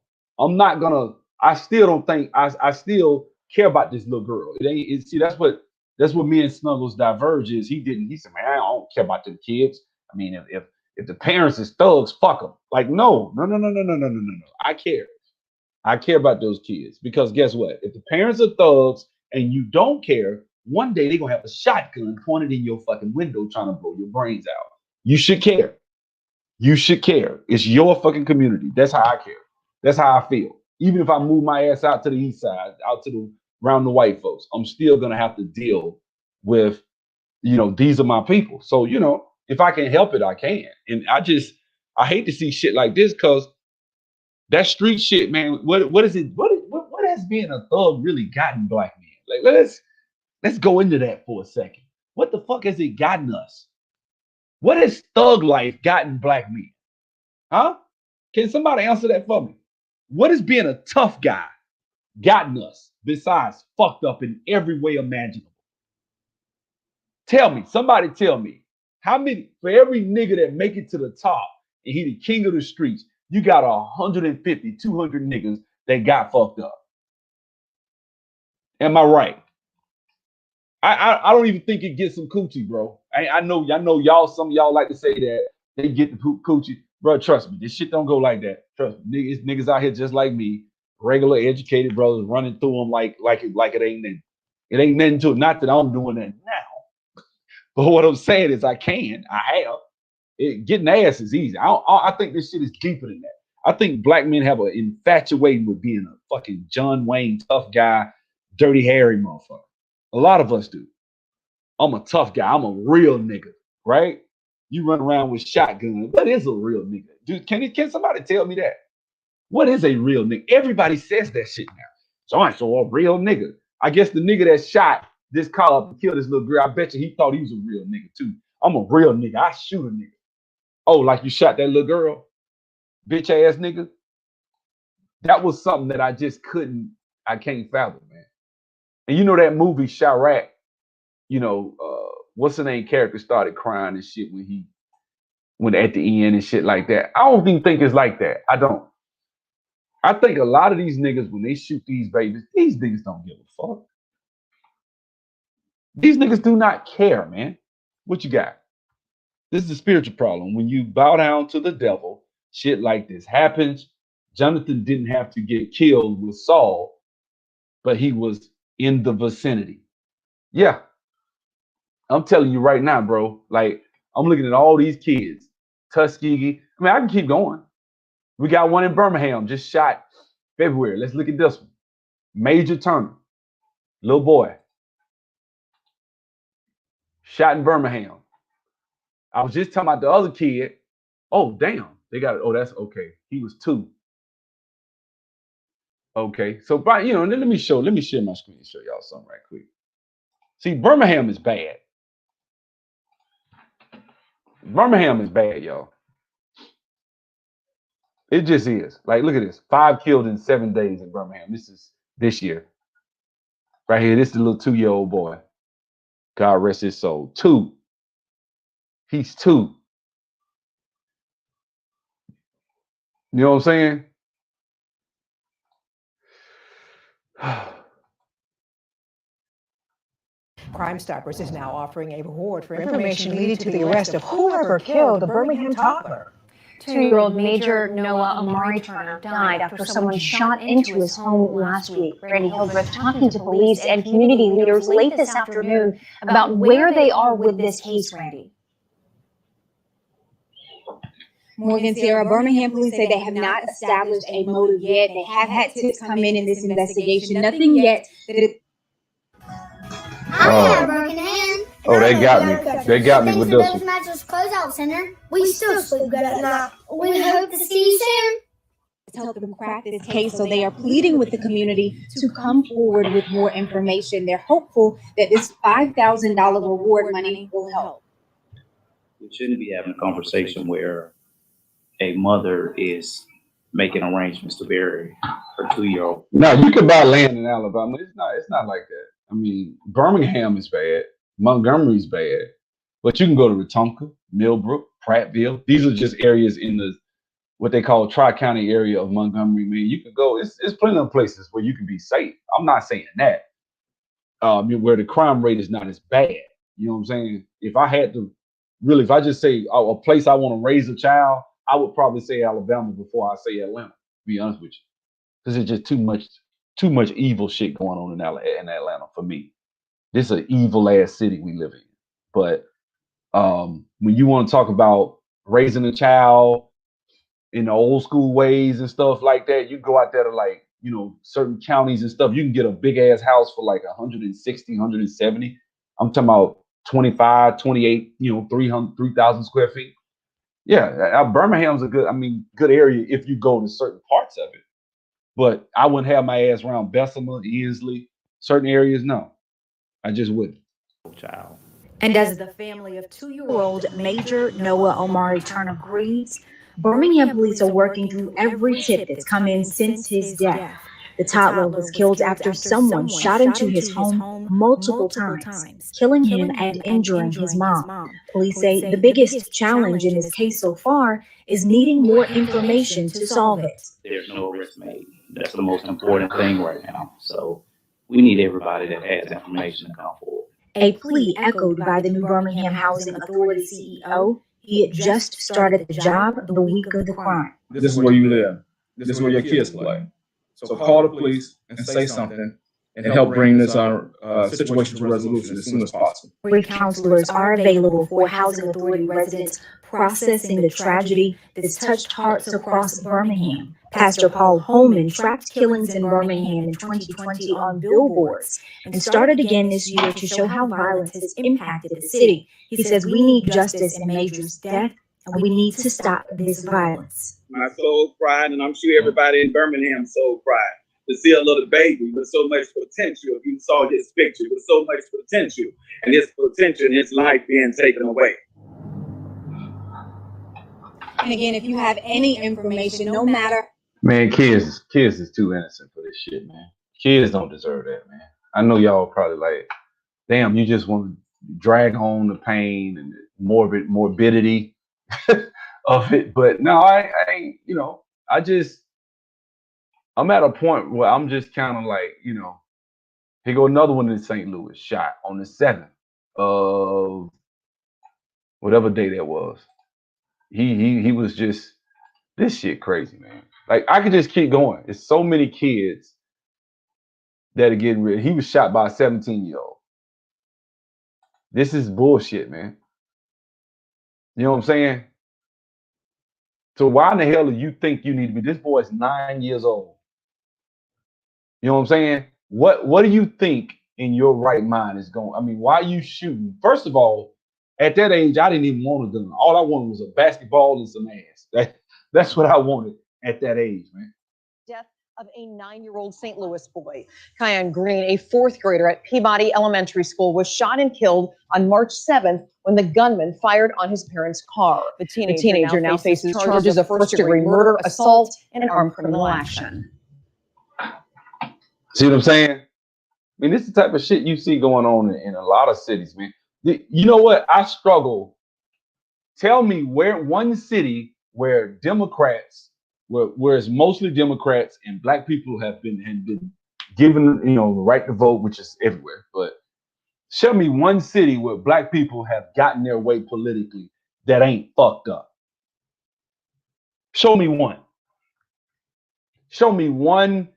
[SPEAKER 4] I still don't think, I still care about this little girl. See, that's what me and Snuggles diverge is. He said, man, I don't care about them kids. I mean, if the parents is thugs, fuck them. Like, no. I care. I care about those kids because guess what? If the parents are thugs and you don't care, one day they're going to have a shotgun pointed in your fucking window trying to blow your brains out. You should care. You should care. It's your fucking community. That's how I care. That's how I feel. Even if I move my ass out to the east side, around the white folks, I'm still going to have to deal with, these are my people. So, if I can help it, I can. And I hate to see shit like this because that street shit, man, what is it? What has being a thug really gotten black men? Like, let's go into that for a second. What the fuck has it gotten us? What has thug life gotten black men? Huh? Can somebody answer that for me? What has being a tough guy gotten us besides fucked up in every way imaginable? Somebody tell me, how many, for every nigga that make it to the top and he the king of the streets, you got 150, 200 niggas that got fucked up. Am I right? I don't even think it gets some coochie, bro. I know y'all, some of y'all like to say that they get the coochie. Bro, trust me, this shit don't go like that. Trust me, niggas out here just like me, regular educated brothers running through them like it ain't nothing. It ain't nothing to it. Not that I'm doing that now. But what I'm saying is I have. Getting ass is easy. I think this shit is deeper than that. I think black men have an infatuation with being a fucking John Wayne tough guy, dirty Harry motherfucker. A lot of us do. I'm a tough guy. I'm a real nigga, right? You run around with shotgun. What is a real nigga? Dude, can somebody tell me that? What is a real nigga? Everybody says that shit now. So a real nigga. I guess the nigga that shot this car up and killed this little girl, I bet you he thought he was a real nigga too. I'm a real nigga. I shoot a nigga. Oh, like you shot that little girl? Bitch ass nigga? That was something that I can't fathom, man. And you know that movie Chirac, what's the name character started crying and shit when at the end and shit like that. I don't even think it's like that. I don't. I think a lot of these niggas, when they shoot these babies, these niggas don't give a fuck. These niggas do not care, man. What you got? This is a spiritual problem. When you bow down to the devil, shit like this happens. Jonathan didn't have to get killed with Saul, but he was in the vicinity. Yeah, I'm telling you right now, bro. Like, I'm looking at all these kids. Tuskegee. I mean, I can keep going. We got one in Birmingham, just shot February. Let's look at this one. Major Turner, little boy, shot in Birmingham. I was just talking about the other kid. Oh, damn. They got it. Oh, that's okay. He was 2. Okay. So, but you know, let me share my screen and show y'all something right quick. See, Birmingham is bad. Birmingham is bad, y'all. It just is. Like, look at this. 5 killed in 7 days in Birmingham. This is this year. Right here. This is the little 2-year-old boy. God rest his soul. 2. He's 2. You know what I'm saying?
[SPEAKER 17] Crime Stoppers is now offering a reward for information leading to the arrest of whoever killed the Birmingham toddler.
[SPEAKER 6] 2-year-old Major Noah Amari Turner died after someone shot into his home last week. Randy Hildreth talking to police and community leaders late this afternoon about where they are with this case, Randy.
[SPEAKER 18] Morgan, Sierra, Birmingham police say they have not established a motive yet. They have had tips come in this investigation. Nothing yet that it.
[SPEAKER 4] Oh, they got me. They got me with this one.
[SPEAKER 19] Mattress Closeout Center. We still sleep good at night. We hope to see you soon.
[SPEAKER 18] To help them crack this case, so they are pleading with the community to come forward with more information. They're hopeful that this $5,000 reward money will help.
[SPEAKER 7] We shouldn't be having a conversation where a mother is making arrangements to bury her 2-year-old.
[SPEAKER 4] No, you could buy land in Alabama. It's not like that. I mean, Birmingham is bad. Montgomery's bad. But you can go to Wetumpka, Millbrook, Prattville. These are just areas in the what they call Tri-County area of Montgomery. Man, you can go. It's plenty of places where you can be safe. I'm not saying that. Where the crime rate is not as bad. You know what I'm saying? If I had to really, if I just say a place I want to raise a child, I would probably say Alabama before I say Atlanta, to be honest with you. Because it's just too much evil shit going on in Atlanta for me. This is an evil ass city we live in. But when you want to talk about raising a child in the old school ways and stuff like that, you go out there to like, you know, certain counties and stuff. You can get a big ass house for like 160, 170. I'm talking about 25, 28, 3,000 square feet. Yeah, Birmingham's a good area if you go to certain parts of it. But I wouldn't have my ass around Bessemer, Ensley, certain areas. No, I just wouldn't.
[SPEAKER 7] Child.
[SPEAKER 6] And as the family of 2-year-old Major Noah Amari Turner grieves, Birmingham police are working through every tip that's come in since his death. The toddler was killed after someone shot into his home multiple times, killing him and injuring his mom. Police say the biggest challenge in this case so far is needing more information to solve it.
[SPEAKER 7] There's no arrest made. That's the most important thing right now. So we need everybody that has information to come forward.
[SPEAKER 6] A plea echoed by the New Birmingham Housing Authority CEO. He had just started the job the week of the crime.
[SPEAKER 20] This is where you live. This is where your kids play. So call the police and say something and help bring this situation to resolution as soon as possible.
[SPEAKER 6] Free counselors are available for Housing Authority residents processing the tragedy that's touched hearts across Birmingham. Pastor Paul Holman tracked killings in Birmingham in 2020 on billboards and started again this year to show how violence has impacted the city. He says we need justice in Major's death and we need to stop this violence.
[SPEAKER 21] My soul cried, and I'm sure everybody in Birmingham soul cried to see a little baby with so much potential. If you saw his picture, with so much potential, and his potential in his life being taken away.
[SPEAKER 18] And again, if you have any information, no matter.
[SPEAKER 4] Man, kids is too innocent for this shit, man. Kids don't deserve that, man. I know y'all probably like, damn, you just want to drag home the pain and the morbidity of it. But no, I ain't, I'm at a point where I'm just kind of like, here go another one in St. Louis, shot on the 7th of whatever day that was. He was just, this shit crazy, man. Like, I could just keep going. There's so many kids that are getting rid. He was shot by a 17-year-old. This is bullshit, man. You know what I'm saying? So why in the hell do you think you need to be? This boy is 9 years old. You know what I'm saying? What do you think in your right mind is going? I mean, why are you shooting? First of all, at that age, I didn't even want a gun. All I wanted was a basketball and some ass. That's what I wanted at that age, man.
[SPEAKER 17] Death of a 9-year-old St. Louis boy. Kyan Green, a 4th grader at Peabody Elementary School, was shot and killed on March 7th when the gunman fired on his parents' car. The teenager now faces charges of first-degree murder, assault, and armed criminal action.
[SPEAKER 4] See what I'm saying? I mean, this is the type of shit you see going on in a lot of cities, man. You know what? I struggle. Tell me where one city where Democrats, where it's mostly Democrats and black people have been given, the right to vote, which is everywhere. But show me one city where black people have gotten their way politically that ain't fucked up. Show me one. Show me one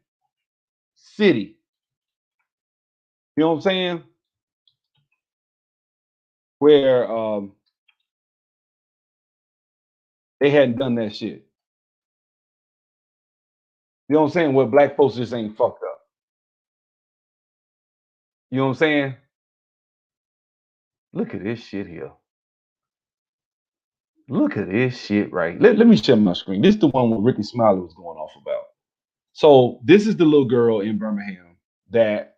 [SPEAKER 4] city. You know what I'm saying? Where they hadn't done that shit. You know what I'm saying? Where black folks just ain't fucked up. You know what I'm saying? Look at this shit here. Look at this shit right. Let me share my screen. This is the one where Ricky Smiley was going off about. So this is the little girl in Birmingham that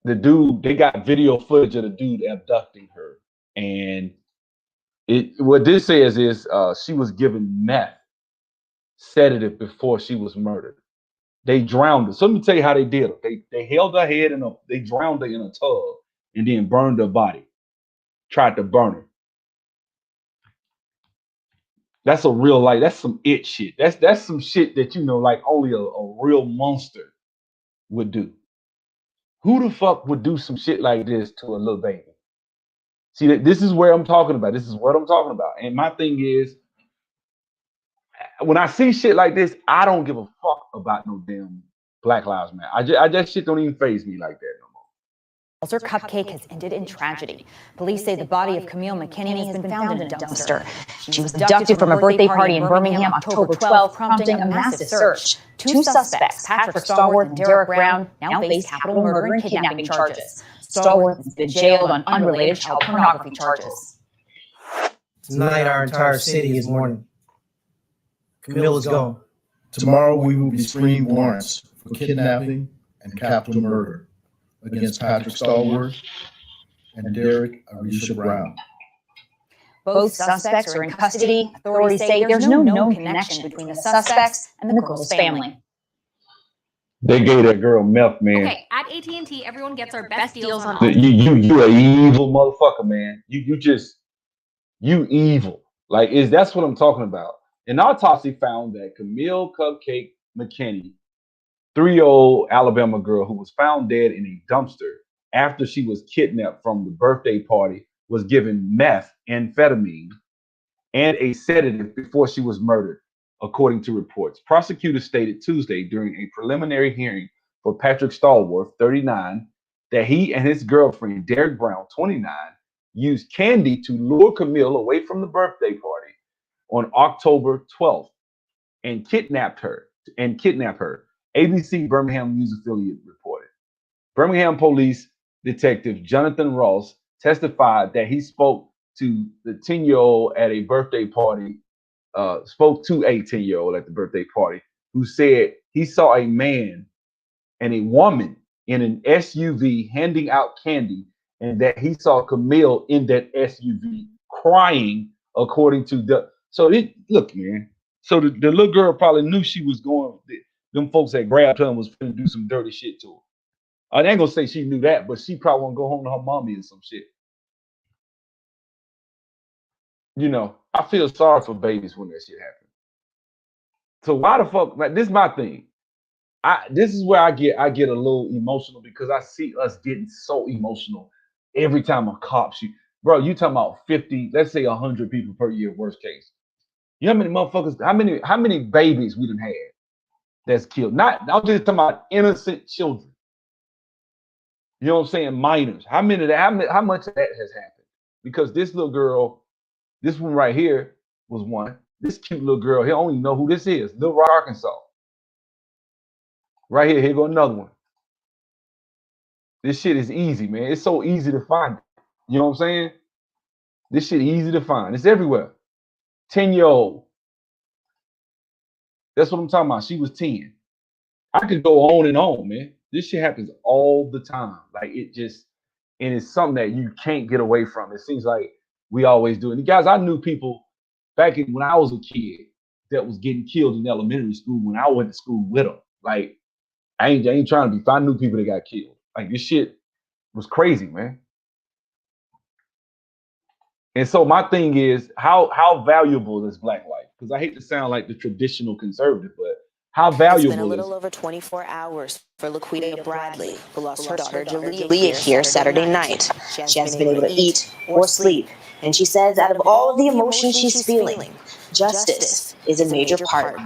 [SPEAKER 4] the dude, they got video footage of the dude abducting her. And what this says is she was given meth sedative before she was murdered. They drowned her. So let me tell you how they did it. They held her head they drowned her in a tub and then burned her body. Tried to burn her. That's a real life. That's some it shit. That's some shit that like only a real monster would do. Who the fuck would do some shit like this to a little baby? See, this is where I'm talking about. This is what I'm talking about. And my thing is, when I see shit like this, I don't give a fuck about no damn Black Lives Matter. I just shit don't even faze me like that no more.
[SPEAKER 2] Her cupcake has ended in tragedy. Police say the body of Camille McKinney has been found in a dumpster. She was abducted from a birthday party in Birmingham October 12th, prompting a massive search. 2 suspects, Patrick Stallworth and Derek Brown, now face capital murder and kidnapping charges. Stallworth has been jailed on unrelated child pornography charges.
[SPEAKER 22] Tonight, our entire city is mourning. Camille is gone. Tomorrow, we will be screening warrants for kidnapping and capital murder against Patrick Stallworth and Derek Arisha Brown.
[SPEAKER 2] Both suspects are in custody. Authorities say there's no known connection between the suspects and the girl's family.
[SPEAKER 4] They gave that girl meth, man.
[SPEAKER 13] Okay, at AT&T, everyone gets our best deals on.
[SPEAKER 4] You an evil motherfucker, man. You evil. Like that's what I'm talking about. An autopsy found that Camille Cupcake McKinney, 3-year-old Alabama girl who was found dead in a dumpster after she was kidnapped from the birthday party, was given meth, amphetamine, and a sedative before she was murdered, according to reports. Prosecutors stated Tuesday during a preliminary hearing for Patrick Stallworth, 39, that he and his girlfriend, Derek Brown, 29, used candy to lure Camille away from the birthday party on October 12th and kidnap her. ABC Birmingham News affiliate reported. Birmingham police detective Jonathan Ross testified that he spoke to the 10-year-old at a birthday party, spoke to a 10-year-old at the birthday party, who said he saw a man and a woman in an SUV handing out candy, and that he saw Camille in that SUV crying, according to look, man. So the little girl probably knew she was going. Them folks that grabbed her and was going to do some dirty shit to her. I ain't gonna say she knew that, but she probably want to go home to her mommy or some shit. I feel sorry for babies when that shit happens. So why the fuck? Like, this is my thing. This is where I get a little emotional, because I see us getting so emotional every time a cop shoot. Bro, you talking about 50, let's say 100 people per year, worst case. You know how many motherfuckers, how many babies we done had that's killed? I'm just talking about innocent children. You know what I'm saying? Minors. How much of that has happened? Because this little girl, this one right here was one. This cute little girl, he don't even know who this is. Little Rock, Arkansas. Right here go another one. This shit is easy, man. It's so easy to find. You know what I'm saying? This shit easy to find. It's everywhere. 10-year-old. That's what I'm talking about. She was 10. I could go on and on, man. This shit happens all the time. Like it just, and it's something that you can't get away from. It seems like we always do it. And guys, I knew people back when I was a kid that was getting killed in elementary school when I went to school with them. Like, I ain't trying to be. I knew people that got killed. Like this shit was crazy, man. And so my thing is, how valuable is Black life? Because I hate to sound like the traditional conservative, but how valuable
[SPEAKER 1] It's been a little over 24 hours for Laquita Bradley, who lost her daughter Jalea here Saturday night. She hasn't been able to eat or sleep, and she says out of all of the emotions she's feeling, justice is a major part.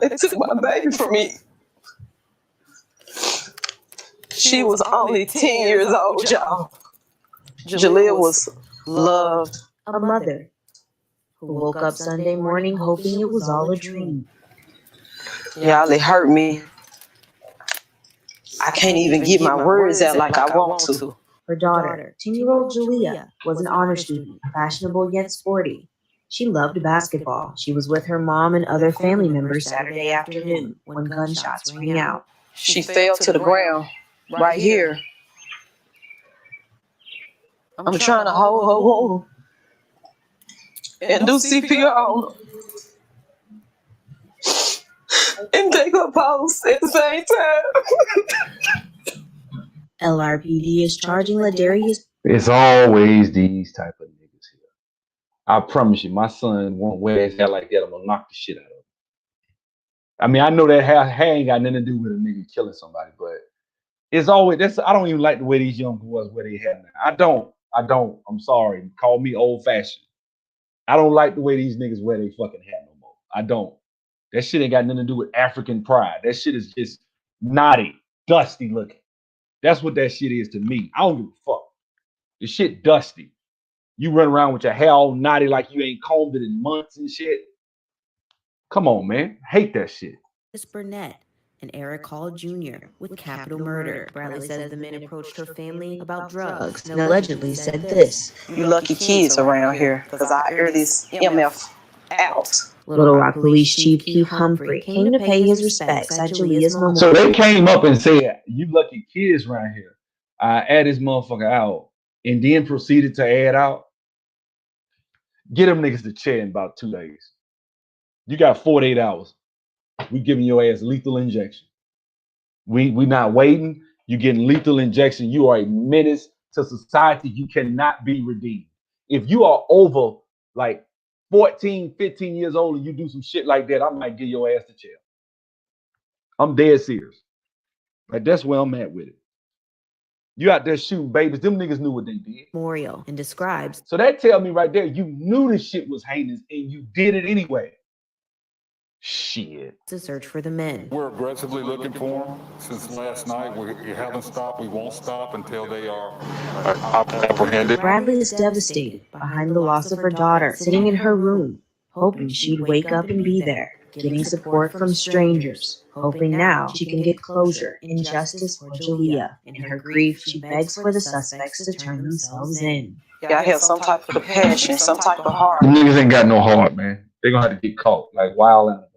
[SPEAKER 8] They took my baby from me. She was only 10 years old, y'all. Jalea was loved.
[SPEAKER 1] A mother who woke up Sunday morning hoping it was all a dream.
[SPEAKER 8] Y'all, it hurt me. I can't even get my words out like I want to.
[SPEAKER 1] Her daughter, 10-year-old Jalea, was an honor student, fashionable yet sporty. She loved basketball. She was with her mom and other family members Saturday afternoon when gunshots rang out.
[SPEAKER 8] She fell to the ground right here. I'm trying to hold her and do CPR on her. And take her pulse at the same time.
[SPEAKER 1] LRPD is charging Ladarius.
[SPEAKER 4] It's always these type of niggas here. I promise you, my son won't wear his hair like that. I'm gonna knock the shit out of him. I mean, I know that hair ain't got nothing to do with a nigga killing somebody, but it's always I don't even like the way these young boys wear their hair now. I don't. I'm sorry. Call me old fashioned. I don't like the way these niggas wear their fucking hair no more. I don't. That shit ain't got nothing to do with African pride. That shit is just knotty, dusty looking. That's what that shit is to me. I don't give a fuck. The shit dusty. You run around with your hair all knotty like you ain't combed it in months and shit. Come on, man. Hate that shit.
[SPEAKER 1] Burnett and Eric Hall Jr. with capital murder. Bradley said the men approached her family about drugs and allegedly said this.
[SPEAKER 8] You lucky kids around here, because I air this MF out.
[SPEAKER 1] Little Rock Police Chief Keith Humphrey came to pay his respects at Jalea's memorial.
[SPEAKER 4] So they came up and said, you lucky kids around here. I add this motherfucker out and then proceeded to add out. Get them niggas to chair in about 2 days. You got 48 hours. We giving your ass lethal injection. We not waiting. You getting lethal injection. You are a menace to society. You cannot be redeemed. If you are over like 14, 15 years old and you do some shit like that, I might get your ass to jail. I'm dead serious. Like that's where I'm at with it. You out there shooting babies. Them niggas knew what they did.
[SPEAKER 1] Memorial and describes.
[SPEAKER 4] So that tell me right there, you knew this shit was heinous and you did it anyway. Shit.
[SPEAKER 1] To search for the men.
[SPEAKER 5] We're aggressively looking for them. Since last night, we haven't stopped. We won't stop until they are apprehended.
[SPEAKER 1] Bradley is devastated behind the loss of her daughter, sitting in her room, hoping she'd wake up and be there, getting support from strangers, hoping now she can get closure and justice for Jalea. In her grief, she begs for the suspects to turn themselves in.
[SPEAKER 8] Gotta have some type of passion, some type of heart.
[SPEAKER 4] Them niggas ain't got no heart, man. They're gonna have to get caught like wild animals.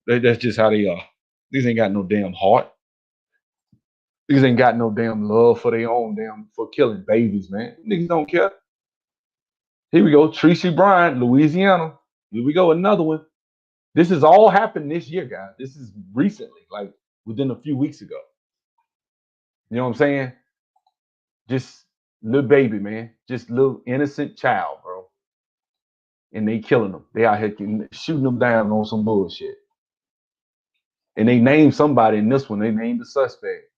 [SPEAKER 4] That's just how they are. These ain't got no damn heart. These ain't got no damn love for their own for killing babies, man. Niggas don't care. Here we go. Tracy Bryant, Louisiana. Here we go. Another one. This has all happened this year, guys. This is recently, like within a few weeks ago. You know what I'm saying? Just little baby, man. Just little innocent child, bro. And they killing them. They out here shooting them down on some bullshit. And they named somebody in this one. They named the suspect.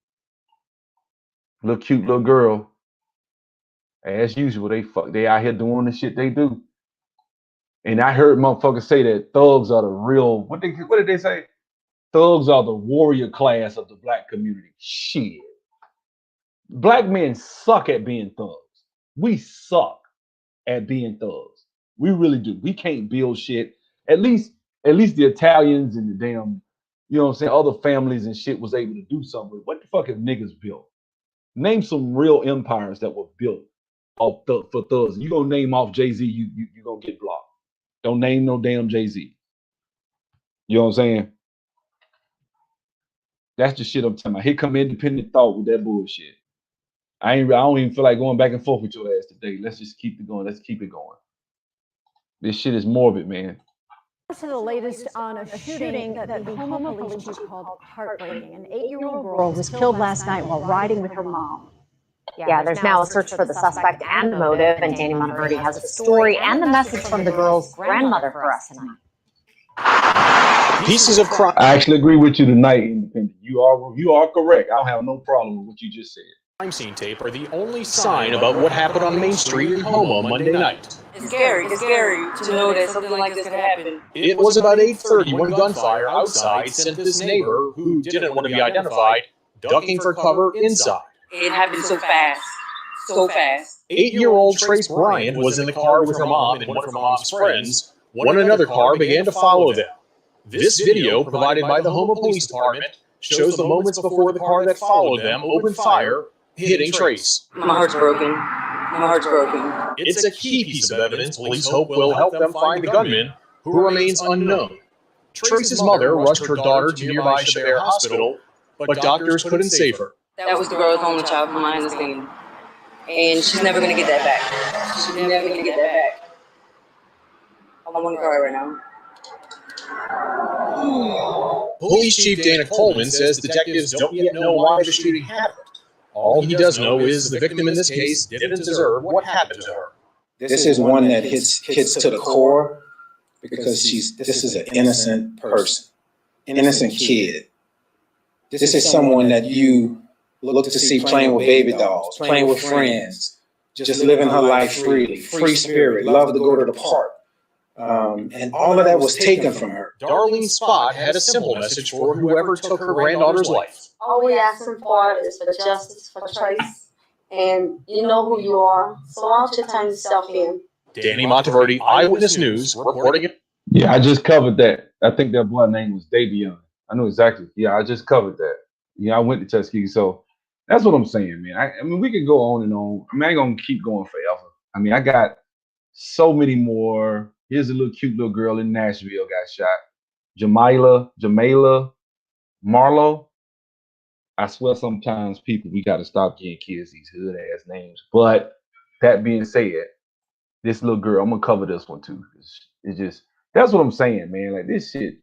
[SPEAKER 4] Little cute little girl. As usual, they out here doing the shit they do. And I heard motherfuckers say that thugs are the real, what did they say? Thugs are the warrior class of the black community. Shit. Black men suck at being thugs. We suck at being thugs. We really do. We can't build shit. At least the Italians and the damn, you know what I'm saying, other families and shit was able to do something. What the fuck have niggas built? Name some real empires that were built off for thugs. You gonna name off Jay-Z, you gonna get blocked. Don't name no damn Jay-Z. You know what I'm saying? That's the shit I'm talking about. Here come independent thought with that bullshit. I don't even feel like going back and forth with your ass today. Let's just keep it going. Let's keep it going. This shit is morbid, man.
[SPEAKER 3] To the latest on a shooting that the Houma police chief called heartbreaking. An 8-year-old girl was killed last night while riding with her mom.
[SPEAKER 2] Yeah, there's now a search for the suspect and the motive, and Danny Monteverdi has the story and the message from the girl's grandmother for us tonight.
[SPEAKER 15] Pieces of crime.
[SPEAKER 4] I actually agree with you tonight, Independent. You are correct. I don't have no problem with what you just said.
[SPEAKER 15] Crime scene tape are the only sign about what happened on Main Street in Houma Monday night.
[SPEAKER 11] It's scary to know that something like this could happen.
[SPEAKER 15] It was about 8:30 when gunfire outside sent this neighbor, who didn't want to be identified, ducking for cover inside.
[SPEAKER 11] It happened so fast, so fast.
[SPEAKER 15] 8-year-old Trace Bryant was in the car with her mom and one of her mom's friends when another car began to follow them. This video, provided by the Houma Police Department, shows the moments before the car that followed them opened fire, hitting Trace.
[SPEAKER 11] My heart's broken. My heart's broken.
[SPEAKER 15] It's a key piece of evidence police hope will help them find the gunman, who remains unknown. Trace's mother rushed her daughter to nearby Chabert Hospital, but doctors couldn't save her.
[SPEAKER 11] That was the girl's only child, from my understanding. And she's never going to get that back. She's never going to get that back. I want to cry right now.
[SPEAKER 15] Police Chief Dana Coleman says detectives don't yet know why the shooting happened. All he does know is the victim in this case didn't deserve what happened to her.
[SPEAKER 22] This is one that hits to the core because this is an innocent person, innocent kid. This is someone that you look to see playing with baby dolls, playing with friends, just living her life freely, free spirit, love to go to the park. And all of that was taken from her.
[SPEAKER 15] Darlene Spot had a simple message for whoever took her granddaughter's life.
[SPEAKER 11] All we asking for is for justice for Trace. And you know who you are, so why don't you turn yourself in?
[SPEAKER 15] Danny Monteverdi, Eyewitness News, reporting it.
[SPEAKER 4] Yeah, I just covered that. I think that boy's name was Davion. I know exactly. Yeah, I just covered that. Yeah, I went to Tuskegee. So that's what I'm saying, man. I mean, we could go on and on. I mean, I ain't going to keep going forever. I mean, I got so many more. Here's a little cute little girl in Nashville got shot. Jamala Marlowe. I swear sometimes people, we got to stop giving kids these hood ass names. But that being said, this little girl, I'm going to cover this one too. It's just, that's what I'm saying, man. Like this shit,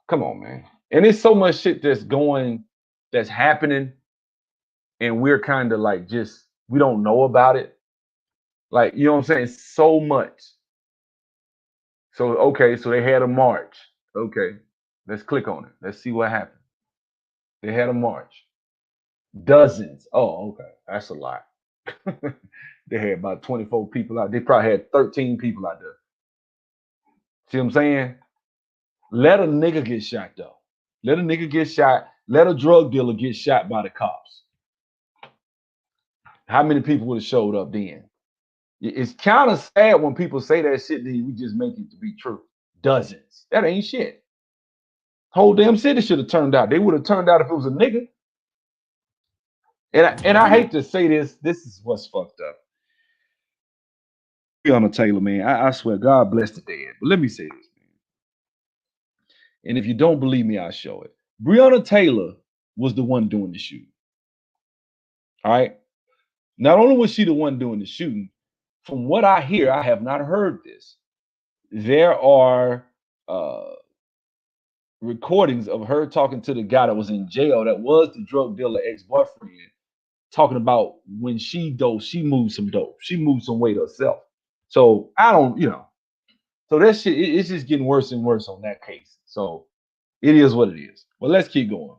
[SPEAKER 4] come on, man. And there's so much shit that's happening. And we're kind of like we don't know about it. Like, you know what I'm saying? So much. So, okay, so they had a march. Okay, let's click on it. Let's see what happened. They had a march. Dozens. Oh, okay, that's a lot. They had about 24 people out. They probably had 13 people out there. See what I'm saying? Let a nigga get shot, though. Let a nigga get shot. Let a drug dealer get shot by the cops. How many people would have showed up then? It's kind of sad when people say that shit, then we just make it to be true. Dozens. That ain't shit. Whole damn city should have turned out. They would have turned out if it was a nigga. And I hate to say this. This is what's fucked up. Breonna Taylor, man. I swear, God bless the dead. But let me say this, man. And if you don't believe me, I'll show it. Breonna Taylor was the one doing the shooting. All right. Not only was she the one doing the shooting, from what I hear, I have not heard this. There are recordings of her talking to the guy that was in jail that was the drug dealer ex-boyfriend, talking about when she moved some dope. She moved some weight herself. So I don't, so that shit, it's just getting worse and worse on that case. So it is what it is. But let's keep going.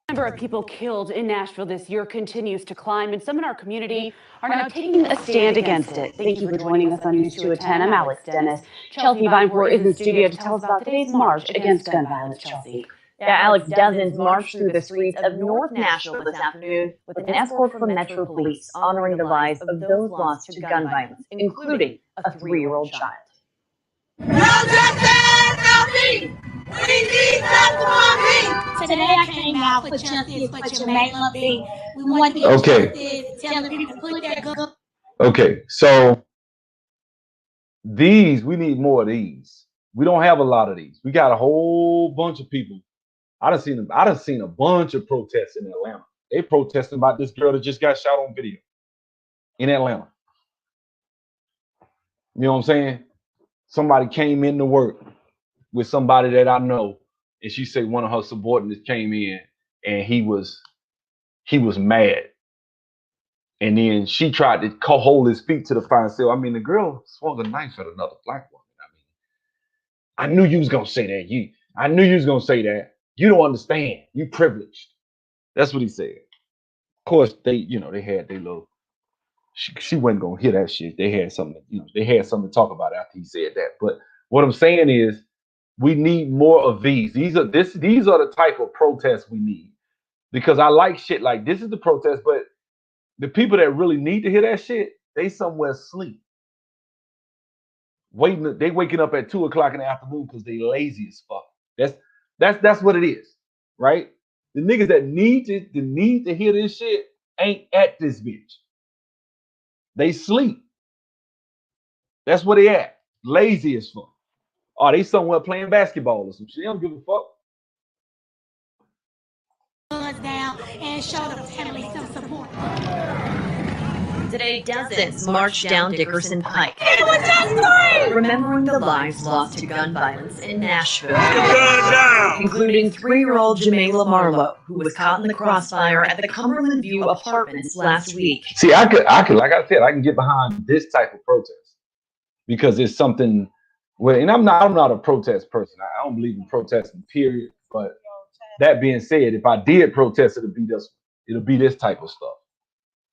[SPEAKER 3] The number of people killed in Nashville this year continues to climb, and some in our community are now taking a stand against it. Thank you for joining us on News 210. I'm Alex Dennis. Chelsea Vineport is in studio to tell us about today's march against gun violence. Chelsea.
[SPEAKER 2] Yeah, Alex, dozens marched through the streets of North Nashville this afternoon with an escort from Metro Police, honoring the lives of those lost to gun violence, including a 3-year-old child.
[SPEAKER 19] Today I came out for justice for Jamela B. We want to get
[SPEAKER 4] Okay.
[SPEAKER 19] justice, telling people to put their gun.
[SPEAKER 4] Okay, so we need more of these. We don't have a lot of these. We got a whole bunch of people. I done seen a bunch of protests in Atlanta. They protesting about this girl that just got shot on video in Atlanta. You know what I'm saying? Somebody came into work with somebody that I know, and she said one of her subordinates came in and he was mad. And then she tried to hold his feet to the fire and say, I mean, the girl swung a knife at another black woman. I knew you was gonna say that. I knew you was gonna say that. You don't understand. You privileged. That's what he said. Of course, they had their little. She wasn't gonna hear that shit. They had something, they had something to talk about after he said that. But what I'm saying is, we need more of these. These are the type of protests we need. Because I like shit like this is the protest, but the people that really need to hear that shit, they somewhere asleep. They waking up at 2:00 in the afternoon because they lazy as fuck. That's what it is, right? The niggas that need to hear this shit ain't at this bitch. They sleep. That's where they at. Lazy as fuck. Or they somewhere playing basketball or some shit. They don't give a fuck.
[SPEAKER 19] Down and show the family some support.
[SPEAKER 1] Today, dozens marched down Dickerson Pike,
[SPEAKER 19] It was just great!
[SPEAKER 1] remembering the lives lost to gun violence in Nashville, including 3-year-old Jamela Marlowe, who was caught in the crossfire at the Cumberland View Apartments last week.
[SPEAKER 4] See, I could, like I said, I can get behind this type of protest because it's something where, and I'm not a protest person. I don't believe in protesting, period. But that being said, if I did protest, it'll be this type of stuff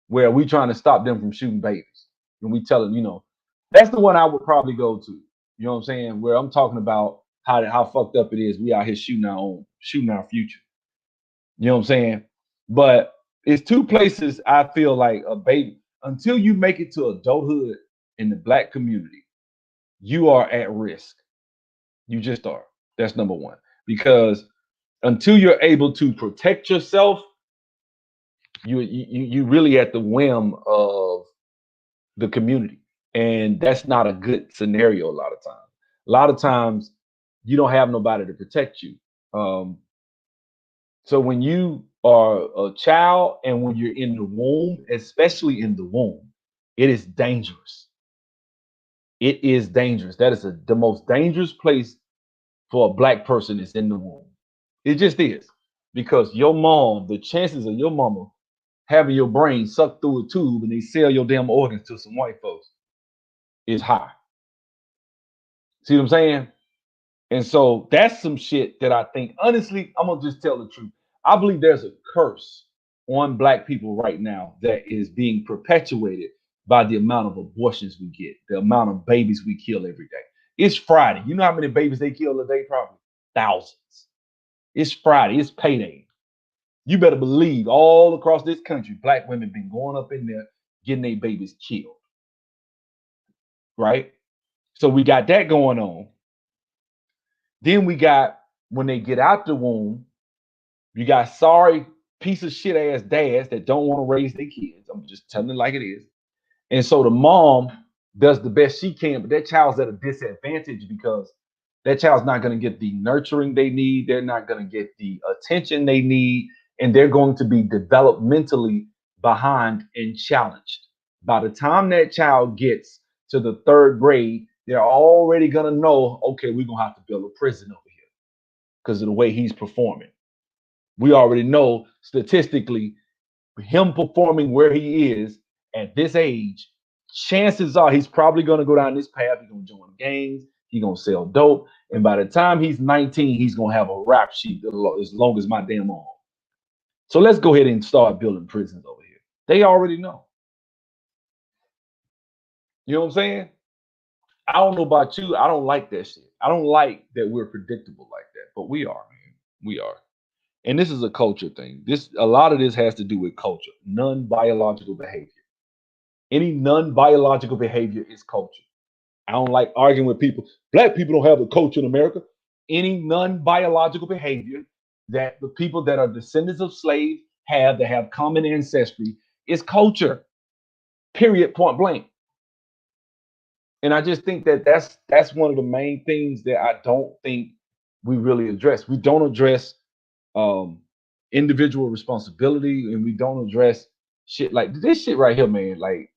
[SPEAKER 4] where we trying to stop them from shooting babies. And we tell them, that's the one I would probably go to. You know what I'm saying? Where I'm talking about how fucked up it is. We out here shooting our future. You know what I'm saying? But it's two places I feel like a baby, until you make it to adulthood in the black community, you are at risk. You just are. That's number one. Because until you're able to protect yourself, you really at the whim of the community. And that's not a good scenario a lot of times. A lot of times you don't have nobody to protect you. So when you are a child and when you're in the womb, especially in the womb, it is dangerous. It is dangerous. That is the most dangerous place for a black person is in the womb. It just is. Because your mom, the chances of your mama having your brain sucked through a tube and they sell your damn organs to some white folks is high. See what I'm saying? And so that's some shit that I think, honestly, I'm going to just tell the truth. I believe there's a curse on black people right now that is being perpetuated by the amount of abortions we get, the amount of babies we kill every day. It's Friday. You know how many babies they kill a day? Probably thousands. It's Friday. It's payday. You better believe all across this country, black women been going up in there getting their babies killed. Right? So we got that going on. Then we got, when they get out the womb, you got sorry piece of shit ass dads that don't want to raise their kids. I'm just telling it like it is. And so the mom does the best she can, but that child's at a disadvantage because that child's not going to get the nurturing they need. They're not going to get the attention they need. And they're going to be developmentally behind and challenged. By the time that child gets to the 3rd grade, they're already going to know, okay, we're going to have to build a prison over here because of the way he's performing. We already know statistically, him performing where he is at this age, chances are he's probably going to go down this path. He's going to join gangs. He's going to sell dope. And by the time he's 19, he's going to have a rap sheet as long as my damn arm. So let's go ahead and start building prisons over here. They already know. You know what I'm saying? I don't know about you. I don't like that shit. I don't like that we're predictable like that, but we are, man. We are. And this is a culture thing. A lot of this has to do with culture, non-biological behavior. Any non-biological behavior is culture. I don't like arguing with people. Black people don't have a culture in America. Any non-biological behavior that the people that are descendants of slaves have, that have common ancestry, is culture. Period. Point blank. And I just think that that's one of the main things that I don't think we really address. We don't address individual responsibility, and we don't address shit like this shit right here, man. Like,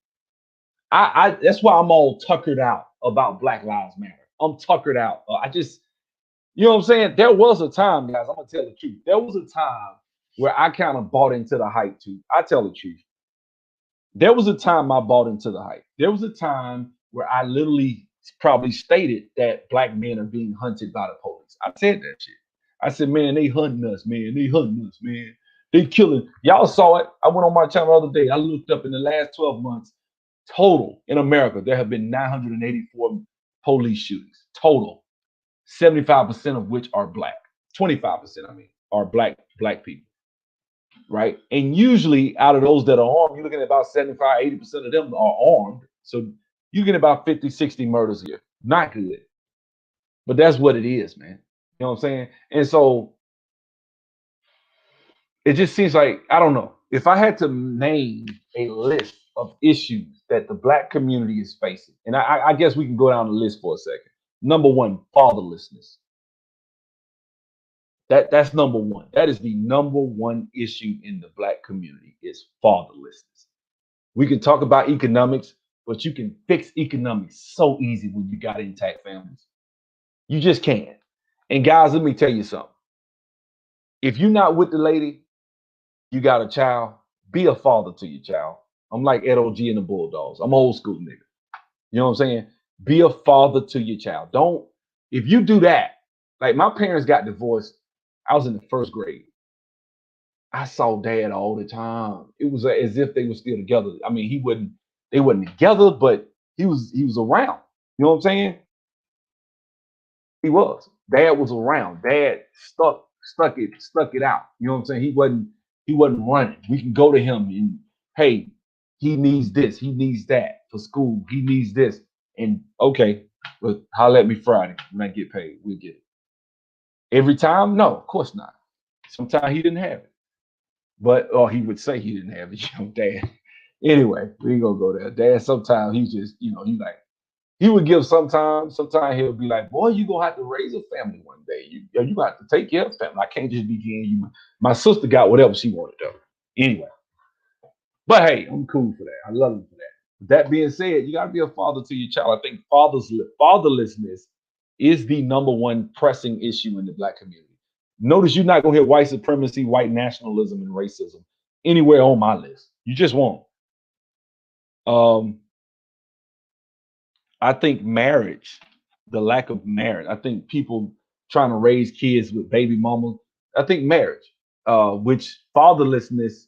[SPEAKER 4] I that's why I'm all tuckered out about Black Lives Matter. I'm tuckered out. I just, you know what I'm saying? There was a time, guys, I'm gonna tell the truth. There was a time where I kind of bought into the hype too. I tell the truth. There was a time I bought into the hype. There was a time where I literally probably stated that black men are being hunted by the police. I said that shit. I said, man, they hunting us, man. They hunting us, man. They killing. Y'all saw it. I went on my channel the other day. I looked up in the last 12 months, total in America, there have been 984 police shootings. Total. 75% of which are black. 25%, I mean, are black people. Right? And usually out of those that are armed, you're looking at about 75, 80% of them are armed. So you get about 50, 60 murders a year. Not good. But that's what it is, man. You know what I'm saying? And so it just seems like, I don't know. If I had to name a list of issues that the black community is facing, and I guess we can go down the list for a second. Number one, fatherlessness. That's number one. That is the number one issue in the black community is fatherlessness. We can talk about economics, but you can fix economics so easy when you got intact families. You just can't. And guys, let me tell you something. If you're not with the lady, you got a child, be a father to your child. I'm like Ed O.G. and the Bulldogs. I'm old school nigga. You know what I'm saying? Be a father to your child. If you do that, like my parents got divorced, I was in the first grade. I saw dad all the time. It was as if they were still together. I mean, they wasn't together, but he was around. You know what I'm saying? He was. Dad was around. Dad stuck it out. You know what I'm saying? He wasn't running. We can go to him and, hey, he needs this, he needs that for school, he needs this. And okay, but holler at me Friday when I get paid. We'll get it. Every time? No, of course not. Sometimes he didn't have it. But he would say he didn't have it, you know, Dad. Anyway, we ain't gonna go there. Dad, sometimes he just, you know, he would give sometimes he'll be like, boy, you gonna have to raise a family one day. You got to take care of family. I can't just be giving you my sister got whatever she wanted though. Anyway. But hey, I'm cool for that. I love him for that. That being said, you gotta be a father to your child. I think fatherlessness is the number one pressing issue in the black community. Notice you're not gonna hear white supremacy, white nationalism, and racism anywhere on my list. You just won't. I think marriage, the lack of marriage. I think people trying to raise kids with baby mama. I think marriage, which fatherlessness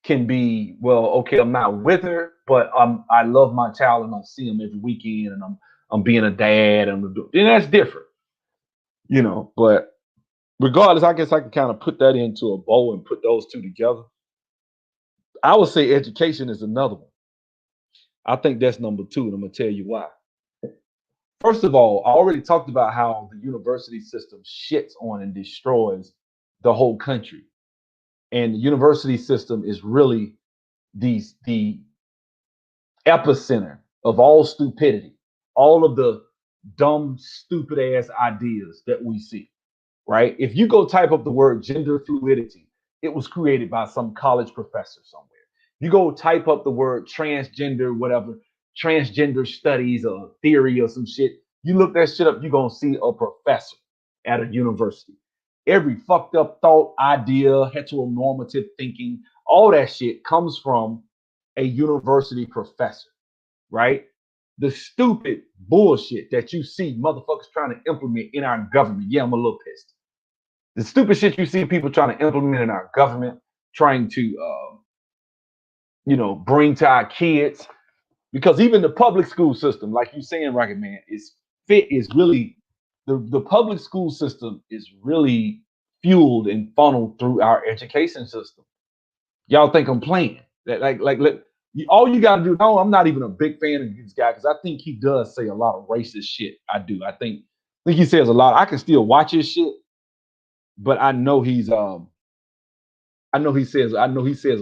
[SPEAKER 4] can be, well, okay, I'm not with her, but I love my child and I see him every weekend and I'm being a dad and that's different, you know. But regardless, I guess I can kind of put that into a bowl and put those two together. I would say education is another one. I think that's number two, and I'm gonna tell you why. First of all, I already talked about how the university system shits on and destroys the whole country. And the university system is really the epicenter of all stupidity, all of the dumb, stupid ass ideas that we see, right? If you go type up the word gender fluidity, it was created by some college professor somewhere. You go type up the word transgender, whatever, transgender studies or theory or some shit, you look that shit up, you're going to see a professor at a university. Every fucked up thought, idea, heteronormative thinking, all that shit comes from a university professor, right? The stupid bullshit that you see motherfuckers trying to implement in our government. Yeah, I'm a little pissed. The stupid shit you see people trying to implement in our government, trying to, bring to our kids, because even the public school system, like you saying, Rocket Man, is really the public school system is really fueled and funneled through our education system. Y'all think I'm playing? All you gotta do. No, I'm not even a big fan of this guy because I think he does say a lot of racist shit. I do. I think he says a lot. I can still watch his shit, but I know he says a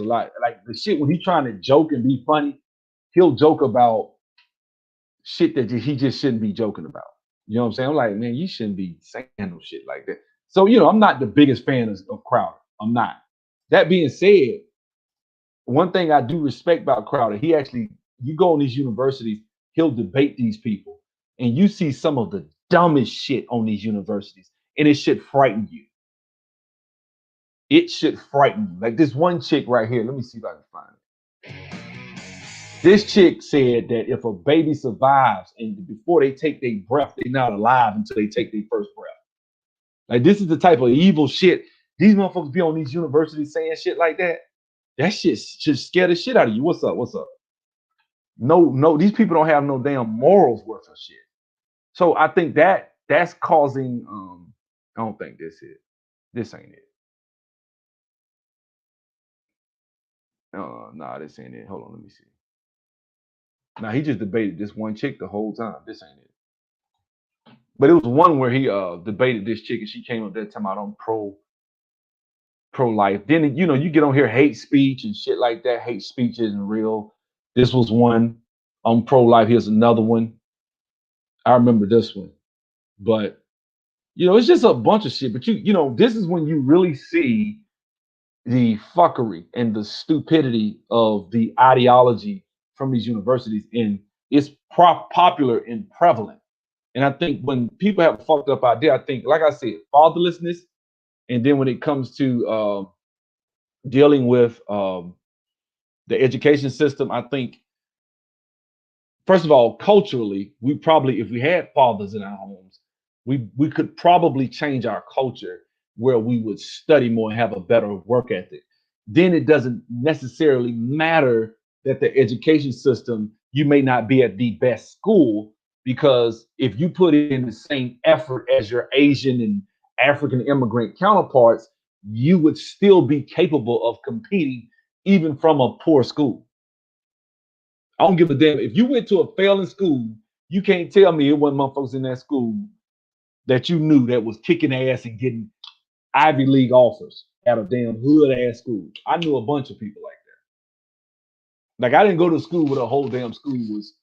[SPEAKER 4] lot. Like the shit when he's trying to joke and be funny, he'll joke about shit that he just shouldn't be joking about. You know what I'm saying? I'm like, man, you shouldn't be saying no shit like that. So, I'm not the biggest fan of Crowder. I'm not. That being said, one thing I do respect about Crowder, you go on these universities, he'll debate these people, and you see some of the dumbest shit on these universities, and it should frighten you. It should frighten you. Like this one chick right here, let me see if I can find it. This chick said that if a baby survives and before they take their breath, they're not alive until they take their first breath. Like this is the type of evil shit. These motherfuckers be on these universities saying shit like that. That shit should scare the shit out of you. What's up? What's up? No, these people don't have no damn morals worth of shit. So I think that's causing, I don't think this ain't it. Nah, this ain't it. Hold on, let me see. Now he just debated this one chick the whole time. This ain't it. But it was one where he debated this chick and she came up there talking about I'm pro-life. Then you get on here hate speech and shit like that. Hate speech isn't real. This was one. I'm pro-life. Here's another one. I remember this one. But it's just a bunch of shit. But this is when you really see the fuckery and the stupidity of the ideology from these universities, and it's popular and prevalent. And I think when people have a fucked up idea, I think, like I said, fatherlessness, and then when it comes to dealing with the education system, I think, first of all, culturally, we probably, if we had fathers in our homes, we could probably change our culture where we would study more and have a better work ethic. Then it doesn't necessarily matter that the education system, you may not be at the best school, because if you put in the same effort as your Asian and African immigrant counterparts, you would still be capable of competing even from a poor school. I don't give a damn. If you went to a failing school, you can't tell me it wasn't motherfuckers in that school that you knew that was kicking ass and getting Ivy League offers at a damn hood ass school. I knew a bunch of people like that. Like I didn't go to school where the whole damn school was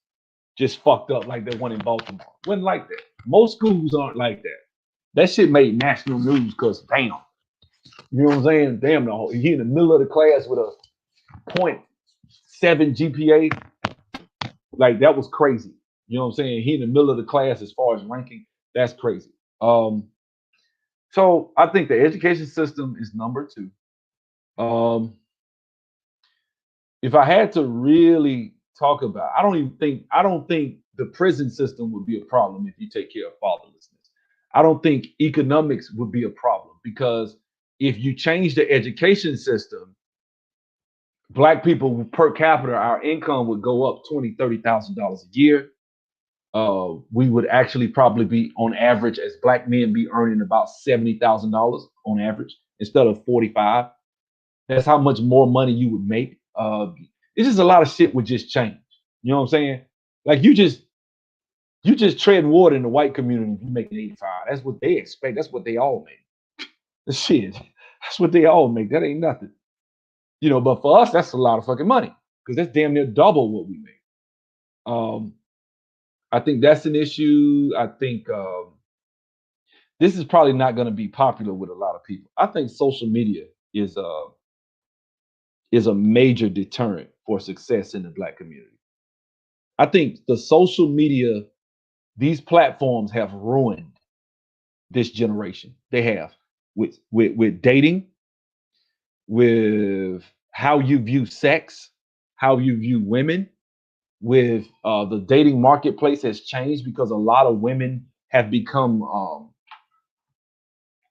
[SPEAKER 4] just fucked up like that one in Baltimore. Wasn't like that. Most schools aren't like that. That shit made national news because damn. You know what I'm saying? Damn, he in the middle of the class with a 0.7 GPA. Like that was crazy. You know what I'm saying? He in the middle of the class as far as ranking. That's crazy. So I think the education system is number 2. If I had to really talk about, I don't think the prison system would be a problem if you take care of fatherlessness. I don't think economics would be a problem, because if you change the education system, Black people per capita, our income would go up $20,000-$30,000 a year. We would actually probably be on average as Black men be earning about $70,000 on average instead of 45. That's how much more money you would make. It's just a lot of shit would just change. You know what I'm saying? Like you just tread water in the white community if you making 85. That's what they expect. That's what they all make. The shit. That's what they all make. That ain't nothing. But for us, that's a lot of fucking money, because that's damn near double what we make. I think that's an issue. I think this is probably not going to be popular with a lot of people. I think social media is a major deterrent for success in the Black community. I think the social media, these platforms have ruined this generation. They have with dating, with how you view sex, how you view women, with the dating marketplace has changed because a lot of women have become,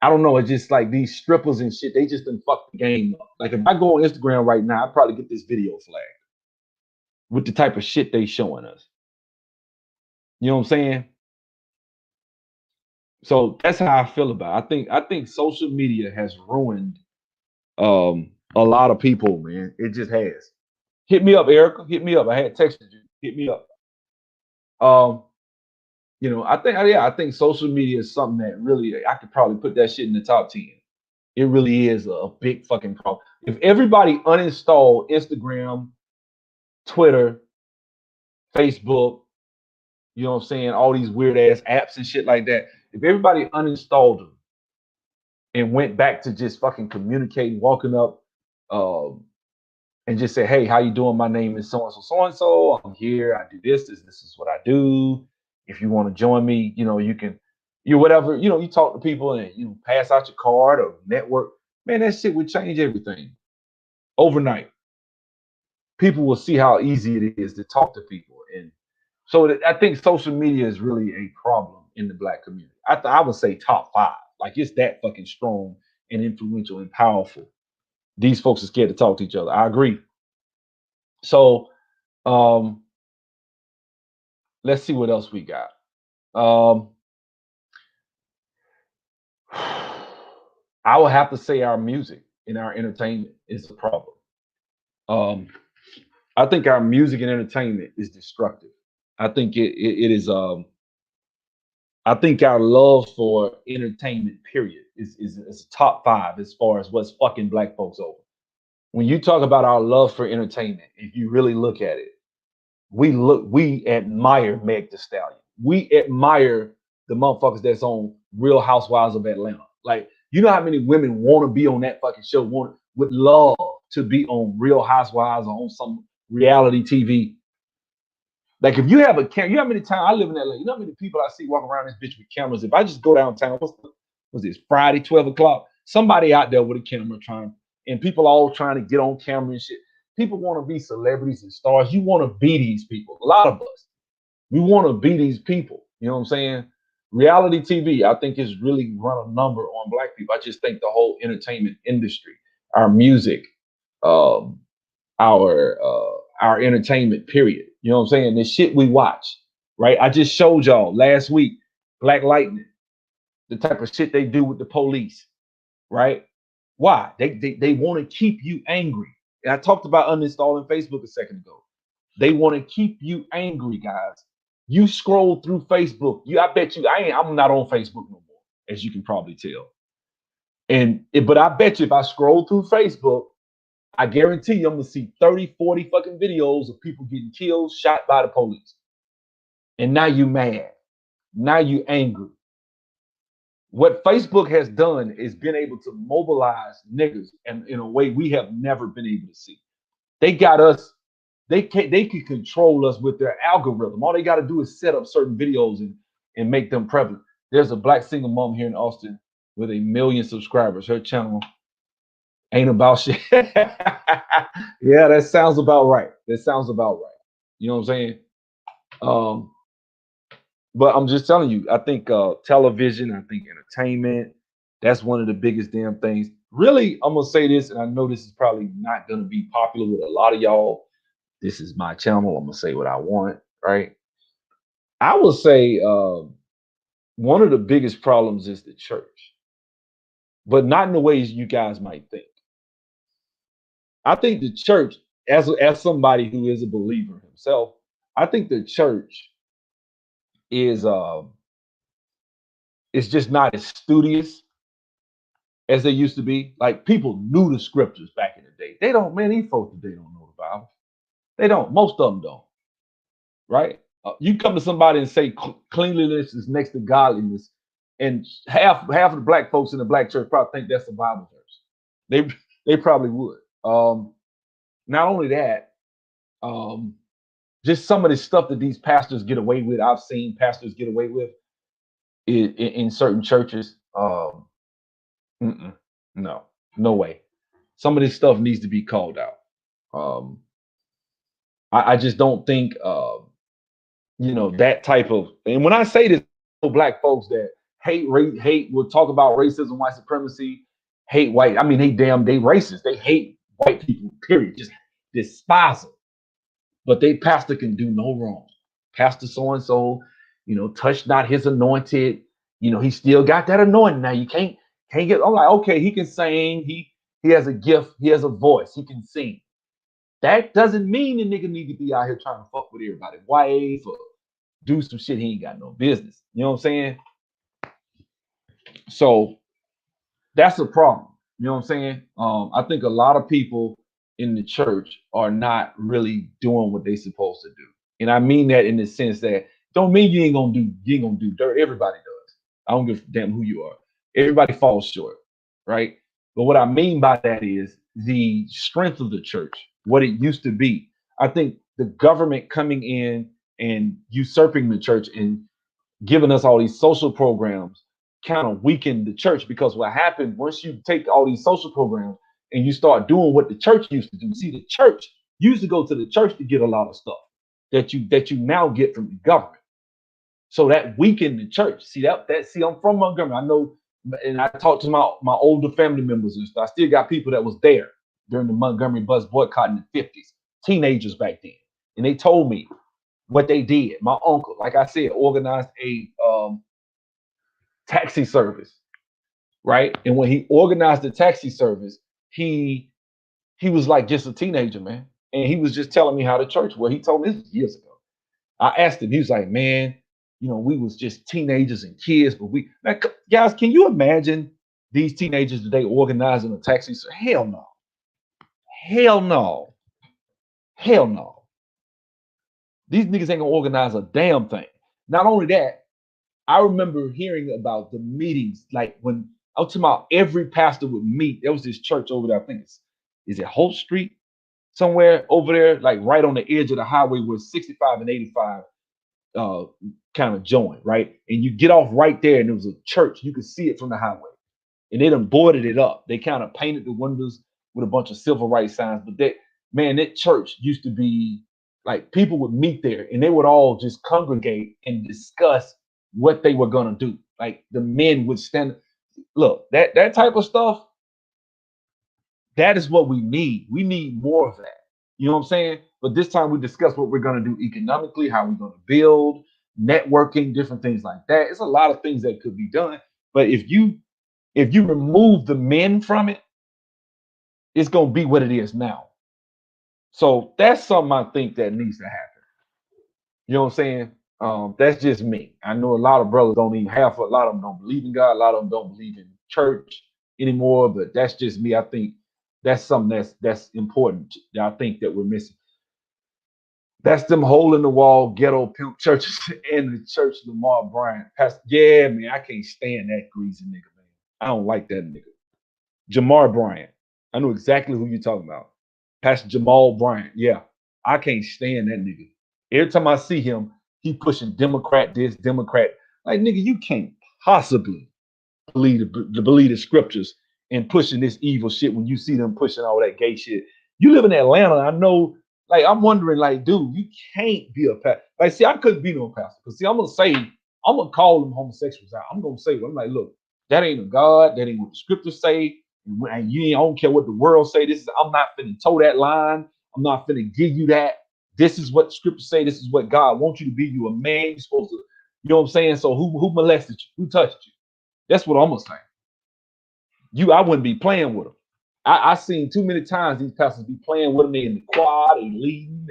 [SPEAKER 4] I don't know, it's just like these strippers and shit, they just done fuck the game up. Like if I go on Instagram right now, I'd probably get this video flagged with the type of shit they showing us. You know what I'm saying? So that's how I feel about it. I think social media has ruined a lot of people, man. It just has. Hit me up, Erica. Hit me up. I had texted you. Hit me up. Um, I think social media is something that really I could probably put that shit in the top 10. It really is a big fucking problem. If everybody uninstalled Instagram, Twitter, Facebook, you know what I'm saying, all these weird ass apps and shit like that, if everybody uninstalled them and went back to just fucking communicating, walking up, and just say, "Hey, how you doing? My name is so and so, so and so. I'm here. I do this. This is what I do. If you want to join me, you can, whatever. You talk to people and you pass out your card or network. Man, that shit would change everything overnight. People will see how easy it is to talk to people, and so I think social media is really a problem in the Black community. I would say top 5. Like it's that fucking strong and influential and powerful. These folks are scared to talk to each other. I agree. So let's see what else we got. I would have to say our music and our entertainment is a problem. I think our music and entertainment is destructive. I think it is. I think our love for entertainment, period, is top 5 as far as what's fucking Black folks over. When you talk about our love for entertainment, if you really look at it, we admire Meg Thee Stallion. We admire the motherfuckers that's on Real Housewives of Atlanta. Like, you know how many women want to be on that fucking show, would love to be on Real Housewives or on some reality TV. Like, if you have a camera, you know how many times I live in LA, you know how many people I see walking around this bitch with cameras. If I just go downtown, what's this, Friday, 12 o'clock, somebody out there with a camera and people all trying to get on camera and shit. People want to be celebrities and stars. You want to be these people. A lot of us, we want to be these people. You know what I'm saying? Reality TV, I think, has really run a number on Black people. I just think the whole entertainment industry, our music, our entertainment, period. You know what I'm saying? The shit we watch, right? I just showed y'all last week, Black Lightning, the type of shit they do with the police, right? Why? They want to keep you angry. And I talked about uninstalling Facebook a second ago. They want to keep you angry, guys. You scroll through Facebook. I bet you I'm not on Facebook no more, as you can probably tell. But I bet you if I scroll through Facebook, I guarantee you I'm gonna see 30, 40 fucking videos of people getting killed, shot by the police. And now you mad. Now you angry. What Facebook has done is been able to mobilize niggas in a way we have never been able to see. They got us. They can control us with their algorithm. All they got to do is set up certain videos and make them prevalent. There's a Black single mom here in Austin with 1 million subscribers. Her channel ain't about shit. Yeah, that sounds about right. You know what I'm saying? But I'm just telling you, I think television, I think entertainment, that's one of the biggest damn things. Really, I'm going to say this, and I know this is probably not going to be popular with a lot of y'all. This is my channel. I'm going to say what I want, right? I will say one of the biggest problems is the church, but not in the ways you guys might think. I think the church, as somebody who is a believer himself, I think the church is just not as studious as they used to be. Like, people knew the scriptures back in the day. They don't, man, these folks today don't know the Bible. They don't. Most of them don't. Right? You come to somebody and say cleanliness is next to godliness, and half of the Black folks in the Black church probably think that's a Bible verse. They probably would. Not only that, just some of the stuff that these pastors get away with, I've seen pastors get away with in certain churches. No way. Some of this stuff needs to be called out. I just don't think, that type of, and when I say this, Black folks that hate, will talk about racism, white supremacy, hate white. I mean, they racist. They hate white people, period. Just despise them. But they pastor can do no wrong. Pastor so-and-so, touch not his anointed. You know, he still got that anointing. Now you can't get. I'm like, okay, he can sing. He has a gift. He has a voice. He can sing. That doesn't mean the nigga need to be out here trying to fuck with everybody, wife, or do some shit he ain't got no business. You know what I'm saying? So that's a problem. You know what I'm saying? I think a lot of people in the church are not really doing what they supposed to do. And I mean that in the sense that don't mean you ain't gonna do dirt. Everybody does. I don't give a damn who you are. Everybody falls short, right? But what I mean by that is the strength of the church, what it used to be. I think the government coming in and usurping the church and giving us all these social programs kind of weakened the church, because what happened once you take all these social programs and you start doing what the church used to do. See, the church used to go to the church to get a lot of stuff that you now get from the government. So that weakened the church. See see, I'm from Montgomery. I know, and I talked to my older family members and stuff. I still got people that was there during the Montgomery bus boycott in the 50s, teenagers back then. And they told me what they did. My uncle, like I said, organized a taxi service, right? And when he organized the taxi service, he was like just a teenager, man. And he was just telling me how the church was. He told me this years ago. I asked him, he was like, man, you know, we was just teenagers and kids, but guys, can you imagine these teenagers today organizing a taxi service? Hell no. Hell no. Hell no. These niggas ain't gonna organize a damn thing. Not only that, I remember hearing about the meetings, like when I'm talking about every pastor would meet. There was this church over there, I think is it Holt Street? Somewhere over there, like right on the edge of the highway where 65 and 85 kind of join, right? And you get off right there, and there was a church. You could see it from the highway. And they done boarded it up. They kind of painted the windows with a bunch of civil rights signs. But that church used to be like people would meet there and they would all just congregate and discuss what they were gonna do. Like the men would stand. Look, that type of stuff, that is what we need. We need more of that. You know what I'm saying? But this time we discuss what we're gonna do economically, how we're gonna build, networking, different things like that. It's a lot of things that could be done. But if you remove the men from it, it's gonna be what it is now. So that's something I think that needs to happen. You know what I'm saying? That's just me. I know a lot of brothers don't even have, a lot of them don't believe in God, a lot of them don't believe in church anymore, but that's just me. I think that's something that's important that I think that we're missing. That's them hole in the wall ghetto pimp churches and the church of Lamar Bryant. Yeah, man, I can't stand that greasy nigga, man. I don't like that nigga. Jamar Bryant. I know exactly who you're talking about. Pastor Jamal Bryant. Yeah, I can't stand that nigga. Every time I see him, he pushing Democrat this, Democrat. Like, nigga, you can't possibly believe the scriptures and pushing this evil shit when you see them pushing all that gay shit. You live in Atlanta. I know, like, I'm wondering, like, dude, you can't be a pastor. Like, see, I couldn't be no pastor. Because, see, I'm going to call them homosexuals out. I'm going to say, well, I'm like, look, that ain't a God. That ain't what the scriptures say. And I don't care what the world say. I'm not finna toe that line. I'm not finna give you that. This is what the scriptures say. This is what God wants you to be. You a man. You're supposed to, you know what I'm saying? So who molested you? Who touched you? That's what I'm gonna say. I wouldn't be playing with them. I seen too many times these pastors be playing with them. They in the choir, they leading,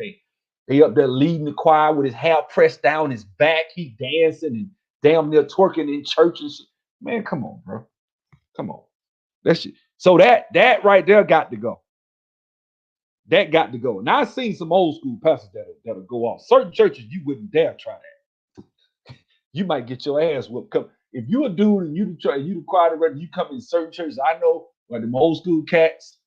[SPEAKER 4] they up there leading the choir with his hair pressed down his back. He dancing and damn near twerking in church and shit. Man, come on, bro. Come on. That shit. So that right there got to go. That got to go. And I've seen some old school pastors that'll go off. Certain churches you wouldn't dare try that. You might get your ass whooped. If you a dude and you the choir director, you come in certain churches. I know like them old school cats.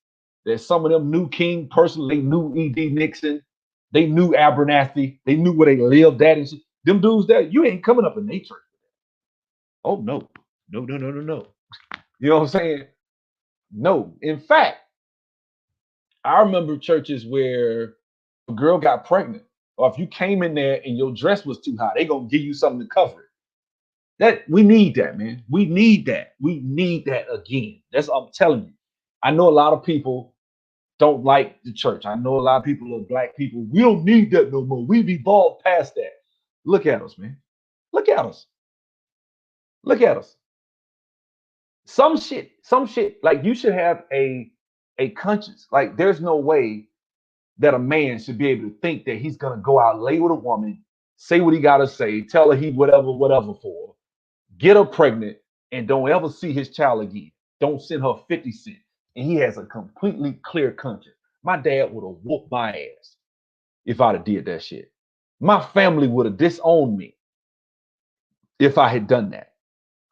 [SPEAKER 4] There's some of them knew King personally. They knew E.D. Nixon. They knew Abernathy. They knew where they lived at and shit. Them dudes that you ain't coming up in their church. Oh no. No. You know what I'm saying? No. In fact, I remember churches where a girl got pregnant, or if you came in there and your dress was too high, they gonna give you something to cover it. That we need that, man. We need that. We need that again. That's what I'm telling you. I know a lot of people don't like the church. I know a lot of people are black people. We don't need that no more. We've evolved past that. Look at us, man. Look at us. Look at us. Some shit, like you should have a conscience. Like there's no way that a man should be able to think that he's gonna go out, lay with a woman, say what he gotta say, tell her he whatever for her, get her pregnant, and don't ever see his child again. Don't send her 50 cents. And he has a completely clear conscience. My dad would have whooped my ass if I'd have did that shit. My family would have disowned me if I had done that.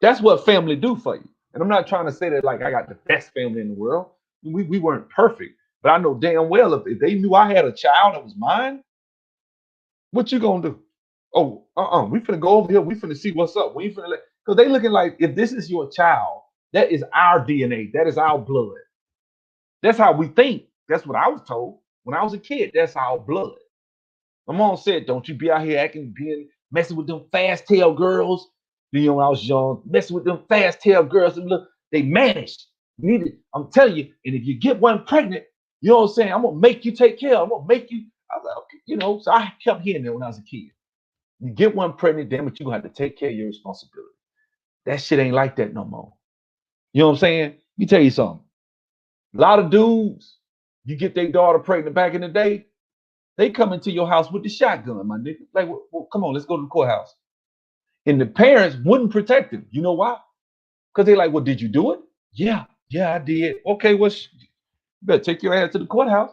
[SPEAKER 4] That's what family do for you. And I'm not trying to say that like I got the best family in the world. We weren't perfect, but I know damn well if they knew I had a child that was mine, what you gonna do? Oh, we finna go over here. We finna see what's up. We finna because they looking like if this is your child, that is our DNA. That is our blood. That's how we think. That's what I was told when I was a kid. That's our blood. My mom said, "Don't you be out here messing with them fast tail girls." You know, when I was young, messing with them fast tail girls, and look, they managed. I'm telling you, and if you get one pregnant, you know what I'm saying? I'm gonna make you take care. I'm gonna make you. I was like, okay, you know. So I kept hearing that when I was a kid. You get one pregnant, damn it, you gonna have to take care of your responsibility. That shit ain't like that no more. You know what I'm saying? Let me tell you something. A lot of dudes, you get their daughter pregnant back in the day, they come into your house with the shotgun, my nigga. Like, well, come on, let's go to the courthouse. And the parents wouldn't protect them. You know why? Because they're like, well, did you do it? Yeah, I did. Okay, well, you better take your ass to the courthouse.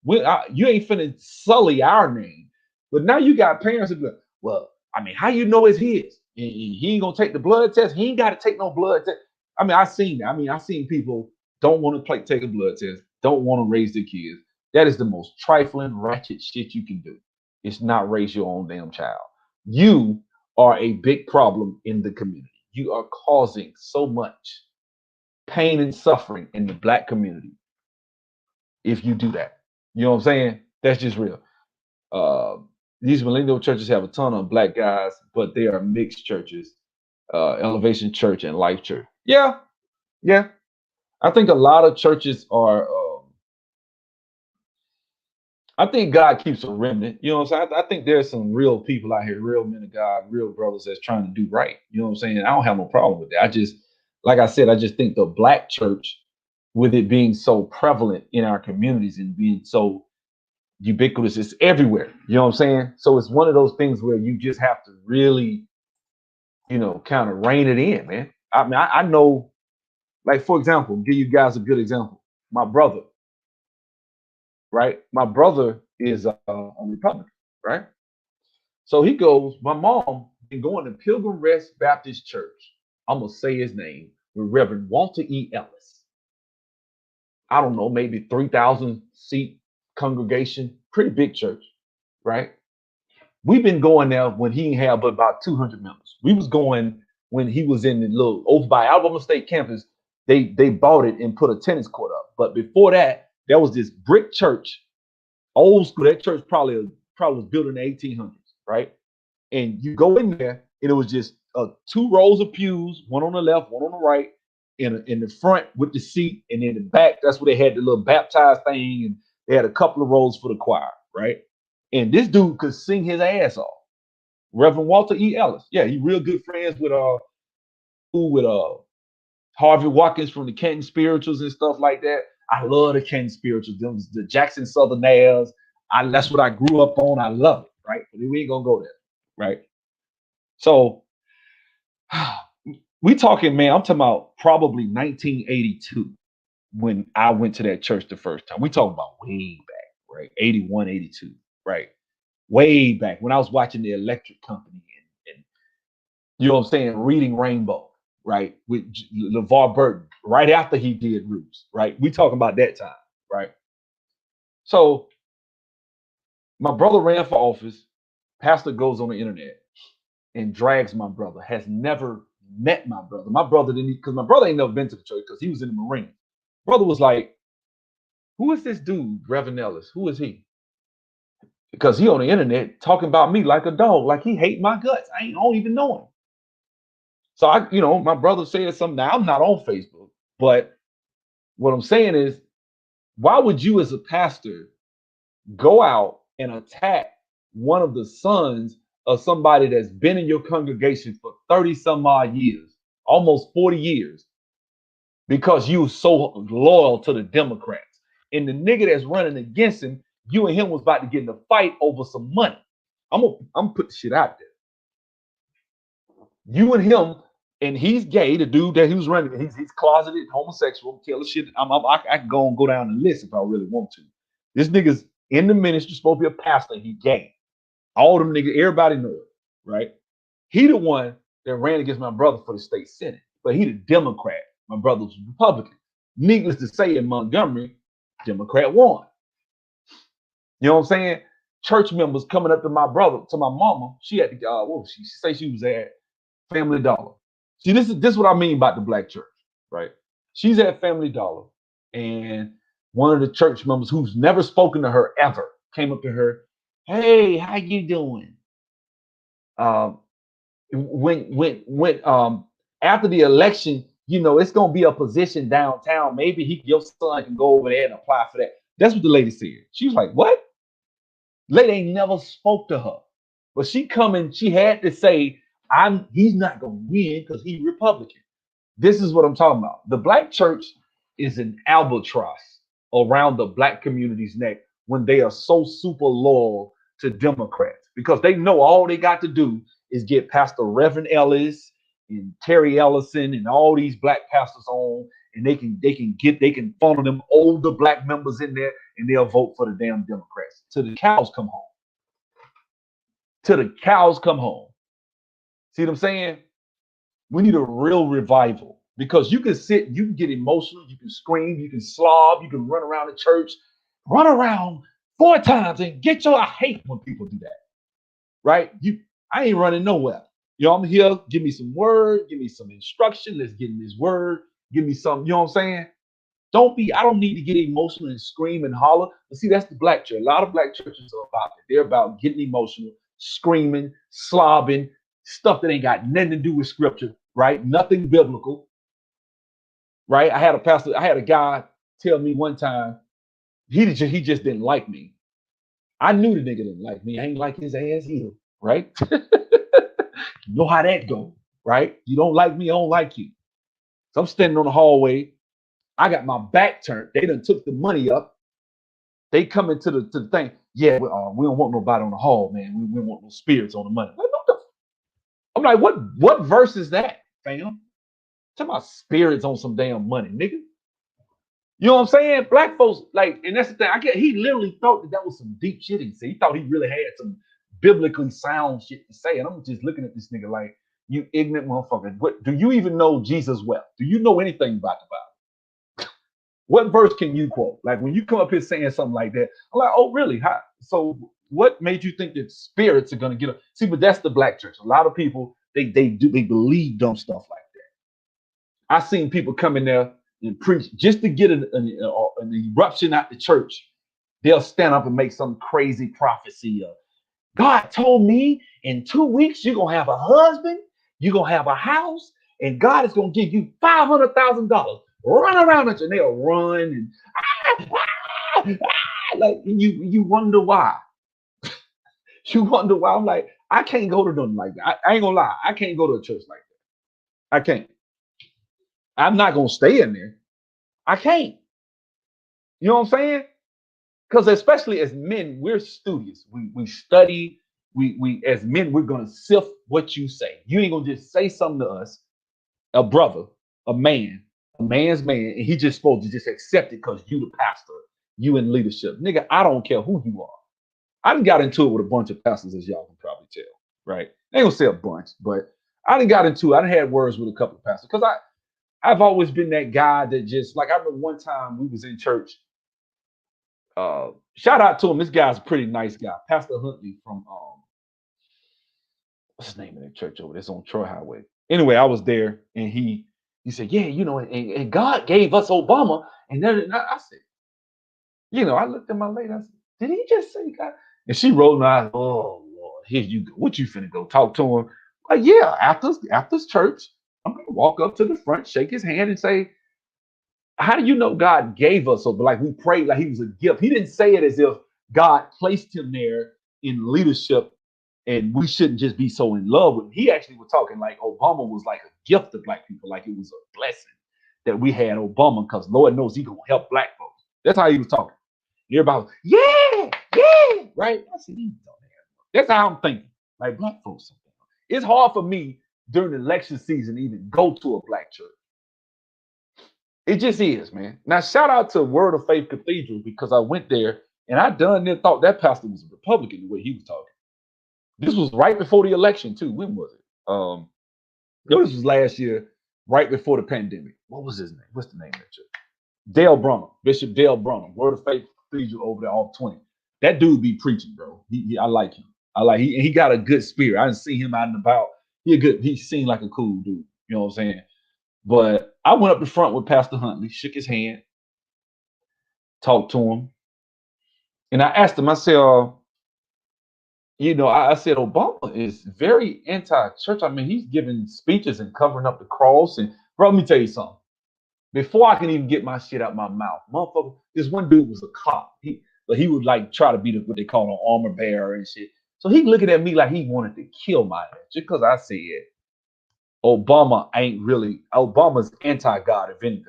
[SPEAKER 4] You ain't finna sully our name. But now you got parents that be like, well, I mean, how you know it's his? He ain't gonna take the blood test. He ain't got to take no blood test. I mean, I seen that. I mean, I seen people don't want to take a blood test, don't want to raise their kids. That is the most trifling, ratchet shit you can do. It's not raise your own damn child. You are a big problem in the community. You are causing so much pain and suffering in the Black community if you do that. You know what I'm saying? That's just real. These millennial churches have a ton of Black guys, but they are mixed churches, Elevation Church and Life Church. Yeah. I think a lot of churches are. I think God keeps a remnant. You know what I'm saying? I think there's some real people out here, real men of God, real brothers that's trying to do right. You know what I'm saying? I don't have no problem with that. I just, like I said, I just think the Black church, with it being so prevalent in our communities and being so ubiquitous, it's everywhere. You know what I'm saying? So it's one of those things where you just have to really, you know, kind of rein it in, man. I mean, I know, like, for example, give you guys a good example. My brother, right? My brother is a Republican, right? So he goes, my mom been going to Pilgrim Rest Baptist Church. I'm going to say his name, with Reverend Walter E. Ellis. I don't know, maybe 3,000 seat congregation, pretty big church, right? We've been going there when he had but about 200 members. We was going when he was in the little, over by Alabama State campus. They bought it and put a tennis court up. But before that, there was this brick church, old school. That church probably was built in the 1800s, right? And you go in there, and it was just 2 rows of pews, one on the left, one on the right, in the front with the seat, and in the back, that's where they had the little baptized thing, and they had a couple of rows for the choir, right? And this dude could sing his ass off. Reverend Walter E. Ellis. Yeah, he real good friends with Harvey Watkins from the Canton Spirituals and stuff like that. I love the Canton Spirituals, them, the Jackson Southern Airs. That's what I grew up on. I love it, right? But we ain't gonna go there, right? So we talking, man, I'm talking about probably 1982 when I went to that church the first time. We talking about way back, right? 81, 82, right? Way back when I was watching the Electric Company and you know what I'm saying, Reading Rainbow, right? With LeVar Burton, right after he did Roots, right? We talking about that time, right? So my brother ran for office. Pastor goes on the internet and drags my brother, has never met my brother. My brother didn't, because my brother ain't never been to the church because he was in the Marines. Brother was like, who is this dude, Reverend Ellis? Who is he? Because he on the internet talking about me like a dog, like he hate my guts. I don't even know him. So my brother said something. Now I'm not on Facebook, but what I'm saying is, why would you as a pastor go out and attack one of the sons of somebody that's been in your congregation for 30 some odd years almost 40 years, because you was so loyal to the Democrats. And the nigga that's running against him, you and him was about to get in a fight over some money. I'm gonna put the shit out there. You and him, and he's gay. The dude that he was running, he's closeted, homosexual, killer shit. I can go down the list if I really want to. This nigga's in the ministry, supposed to be a pastor. He gay. All them niggas, everybody know it, right? He the one that ran against my brother for the state senate, but he the Democrat. My brother was Republican. Needless to say, in Montgomery, Democrat won. You know what I'm saying? Church members coming up to my brother, to my mama. She had to, she say she was at Family Dollar. See, this is what I mean about the black church, right? She's at Family Dollar, and one of the church members who's never spoken to her ever came up to her. Hey, how you doing? When after the election, you know, it's gonna be a position downtown. Maybe your son can go over there and apply for that. That's what the lady said. She was like, what? Lady ain't never spoke to her. But she had to say, he's not gonna win because he's Republican. This is what I'm talking about. The black church is an albatross around the black community's neck when they are so super loyal to Democrats, because they know all they got to do is get Pastor Reverend Ellis and Terry Ellison and all these black pastors on, and they can funnel them older black members in there, and they'll vote for the damn Democrats till the cows come home. Till the cows come home. See what I'm saying? We need a real revival, because you can get emotional, you can scream, you can slob, you can run around the church, run around 4 times and I hate when people do that, right? I ain't running nowhere. You know, I'm here, give me some word, give me some instruction, let's get in this word, give me some, you know what I'm saying? I don't need to get emotional and scream and holler. But see, that's the black church. A lot of black churches are about it. They're about getting emotional, screaming, slobbing, stuff that ain't got nothing to do with scripture, right? Nothing biblical, right? I had a guy tell me one time, he just didn't like me. I knew the nigga didn't like me. I ain't like his ass either, right? You know how that go, right? You don't like me, I don't like you. So I'm standing on the hallway. I got my back turned. They done took the money up. They come into the thing. Yeah, we don't want nobody on the hall, man. We don't want no spirits on the money. I'm like, what verse is that, fam? Talking about spirits on some damn money, nigga. You know what I'm saying? Black folks, like, and that's the thing. He literally thought that was some deep shit he said. He thought he really had some biblically sound shit to say. And I'm just looking at this nigga like, you ignorant motherfucker. What do you even know Jesus well? Do you know anything about the Bible? What verse can you quote? Like, when you come up here saying something like that, I'm like, oh, really? How? So what made you think that spirits are gonna get up? See, but that's the black church. A lot of people, they believe dumb stuff like that. I seen people come in there and preach just to get an eruption out the church. They'll stand up and make some crazy prophecy of, God told me in 2 weeks you're gonna have a husband, you're gonna have a house, and God is gonna give you $500,000. Run around it, and they'll run and like you wonder why. You wonder why. I'm like, I can't go to them like that. I ain't gonna lie, I can't go to a church like that. I can't. I'm not gonna stay in there. I can't. You know what I'm saying? Because especially as men, we're studious. We study. We as men, we're gonna sift what you say. You ain't gonna just say something to us, a brother, a man's man, and he just supposed to just accept it because you the pastor, you in leadership. Nigga, I don't care who you are. I done got into it with a bunch of pastors, as y'all can probably tell, right? I ain't gonna say a bunch, but I done got into it. I done had words with a couple of pastors, because I've always been that guy that just, like, I remember one time we was in church. Shout out to him. This guy's a pretty nice guy. Pastor Huntley from, what's the name of that church over there? It's on Troy Highway. Anyway, I was there, and he said, yeah, you know, and God gave us Obama. And then I said, you know, I looked at my lady, I said, did he just say God? And she rolled my eyes. Oh, Lord, here you go. What you finna go talk to him? Like, yeah, after church, I'm gonna walk up to the front, shake his hand, and say, how do you know God gave us? So, like, we prayed like he was a gift. He didn't say it as if God placed him there in leadership and we shouldn't just be so in love with him. He actually was talking like Obama was like a gift to black people, like it was a blessing that we had Obama, because Lord knows he gonna help black folks. That's how he was talking. Everybody was, yeah, right? I said, that's how I'm thinking. Like black folks. It's hard for me during the election season to even go to a black church. It just is, man. Now, shout out to Word of Faith Cathedral, because I went there and I done then thought that pastor was a Republican the way he was talking. This was right before the election, too. When was it? This was last year, right before the pandemic. What was his name? What's the name of that church? Dale Brunham, Bishop Dale Brunham, Word of Faith Cathedral over there off 20. That dude be preaching, bro. I like him. He got a good spirit. I didn't see him out and about. He seemed like a cool dude. You know what I'm saying? But I went up the front with Pastor Huntley, shook his hand, talked to him, and I asked him, I said, I said, Obama is very anti-church. I mean, he's giving speeches and covering up the cross. And bro, let me tell you something. Before I can even get my shit out my mouth, motherfucker, this one dude was a cop. He would like try to be what they call an armor bearer and shit. So he looking at me like he wanted to kill my ass just because I said Obama's anti-God, if anything.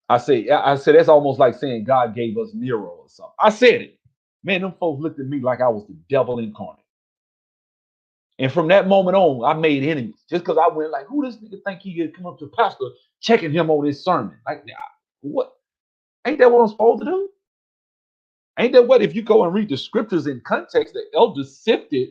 [SPEAKER 4] I said that's almost like saying God gave us Nero or something. I said it. Man, them folks looked at me like I was the devil incarnate. And from that moment on, I made enemies just because I went like, who this nigga think he could come up to the pastor checking him on his sermon? Like, what? Ain't that what I'm supposed to do? Ain't that what, if you go and read the scriptures in context, the elders sifted.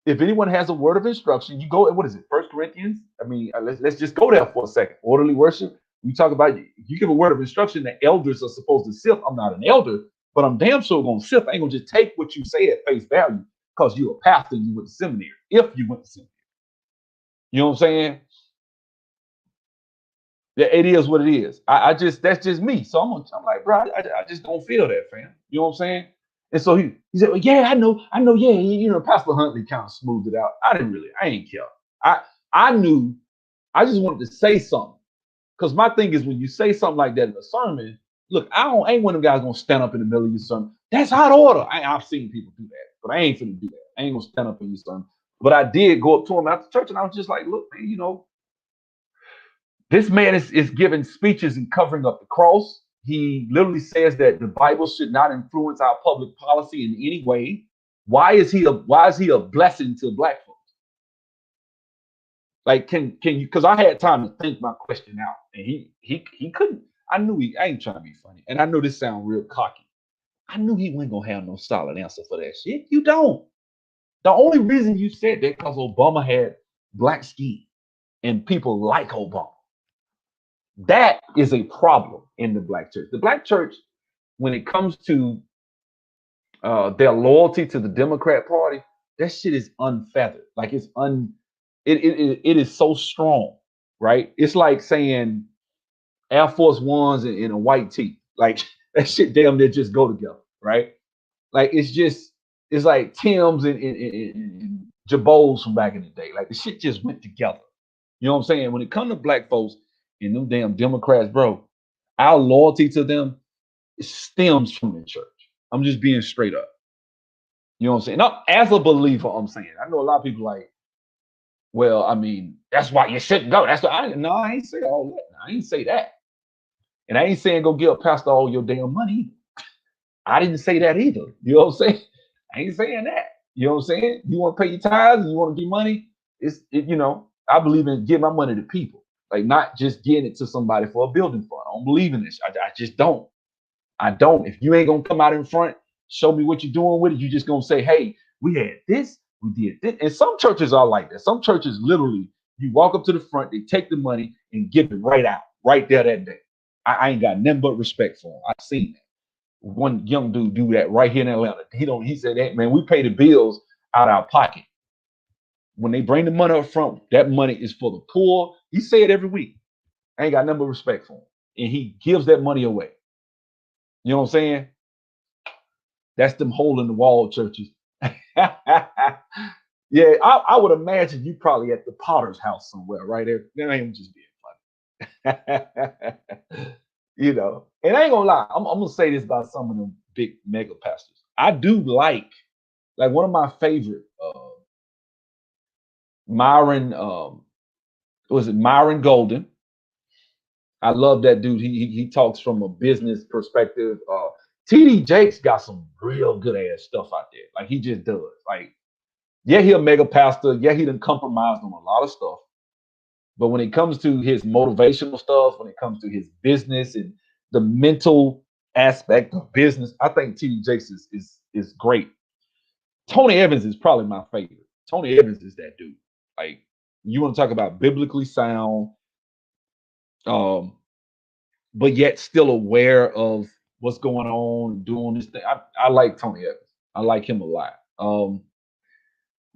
[SPEAKER 4] If anyone has a word of instruction, you go, what is it, 1 Corinthians? I mean, let's just go there for a second. Orderly worship. We talk about, you give a word of instruction, the elders are supposed to sift. I'm not an elder, but I'm damn sure going to sift. I ain't going to just take what you say at face value because you're a pastor and you went to seminary, if you went to seminary. You know what I'm saying? Yeah, it is what it is. That's just me. So I'm like, bro, I just don't feel that, fam. You know what I'm saying? And so he said, well, yeah, I know, yeah. Pastor Huntley kind of smoothed it out. I ain't care. I knew, I just wanted to say something. Because my thing is, when you say something like that in a sermon, look, I ain't one of them guys gonna stand up in the middle of your sermon. That's out of order. I've seen people do that, but I ain't finna do that. I ain't gonna stand up in your sermon. But I did go up to him after church and I was just like, look, man, this man is giving speeches and covering up the cross. He literally says that the Bible should not influence our public policy in any way. Why is he a blessing to black folks? Like, can you? Because I had time to think my question out, and he couldn't. I ain't trying to be funny, and I know this sounds real cocky. I knew he wasn't gonna have no solid answer for that shit. You don't. The only reason you said that because Obama had black skin, and people like Obama. That is a problem in the black church. The black church, when it comes to their loyalty to the Democrat Party, that shit is unfeathered. Like it is so strong, right? It's like saying Air Force Ones and a white tee. Like that shit damn near just go together, right? Like it's like Tim's and Jabos from back in the day. Like the shit just went together. You know what I'm saying? When it comes to black folks and them damn Democrats, bro, our loyalty to them stems from the church. I'm just being straight up. You know what I'm saying? Now, as a believer, I'm saying. I know a lot of people like, well, I mean, that's why you shouldn't go. That's why I ain't say all that. I ain't say that. And I ain't saying go give a pastor all your damn money. I didn't say that either. You know what I'm saying? I ain't saying that. You know what I'm saying? You want to pay your tithes and you want to give money. I believe in giving my money to people, like not just getting it to somebody for a building fund. I don't believe in this. I just don't. I don't. If you ain't gonna come out in front, show me what you're doing with it. You just gonna say, hey, we had this, we did this. And some churches are like that. Some churches literally, you walk up to the front, they take the money and give it right out, right there that day. I ain't got nothing but respect for them. I've seen that. One young dude do that right here in Atlanta. He said, hey, man, we pay the bills out of our pocket. When they bring the money up front, that money is for the poor. He say it every week. I ain't got nothing but respect for him. And he gives that money away. You know what I'm saying? That's them hole in the wall churches. Yeah, I would imagine you probably at the Potter's house somewhere, right there. That ain't just being funny. And I ain't gonna lie. I'm gonna say this about some of them big mega pastors. I do like like one of my favorite, Myron, was it Myron Golden? I love that dude. He talks from a business perspective. TD Jakes got some real good ass stuff out there. Like he just does. Like, yeah, he a mega pastor. Yeah, he done compromised on a lot of stuff. But when it comes to his motivational stuff, when it comes to his business and the mental aspect of business, I think TD Jakes is great. Tony Evans is probably my favorite. Tony Evans is that dude. Like, you want to talk about biblically sound, but yet still aware of what's going on, doing this thing. I like Tony Evans. I like him a lot.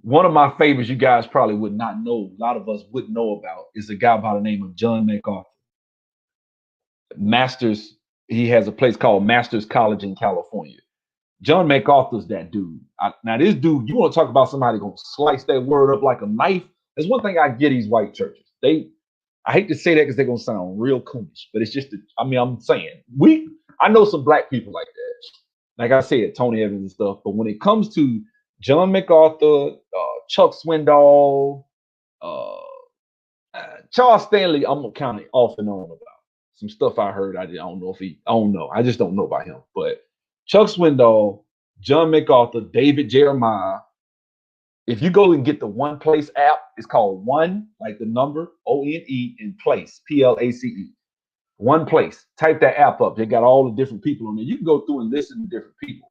[SPEAKER 4] One of my favorites you guys probably would not know, a lot of us wouldn't know about, is a guy by the name of John MacArthur. Masters, he has a place called Masters College in California. John MacArthur's that dude. Now this dude, you want to talk about somebody gonna slice that word up like a knife? There's one thing I get these white churches. I hate to say that because they're gonna sound real coonish, but it's just, I'm saying, I know some black people like that. Like I said, Tony Evans and stuff, but when it comes to John MacArthur, Chuck Swindoll, Charles Stanley, I'm kind of off and on about some stuff I heard. I don't know. I just don't know about him. But Chuck Swindoll, John MacArthur, David Jeremiah. If you go and get the One Place app, it's called One, like the number, ONE, and Place, PLACE. One Place. Type that app up. They got all the different people on there. You can go through and listen to different people.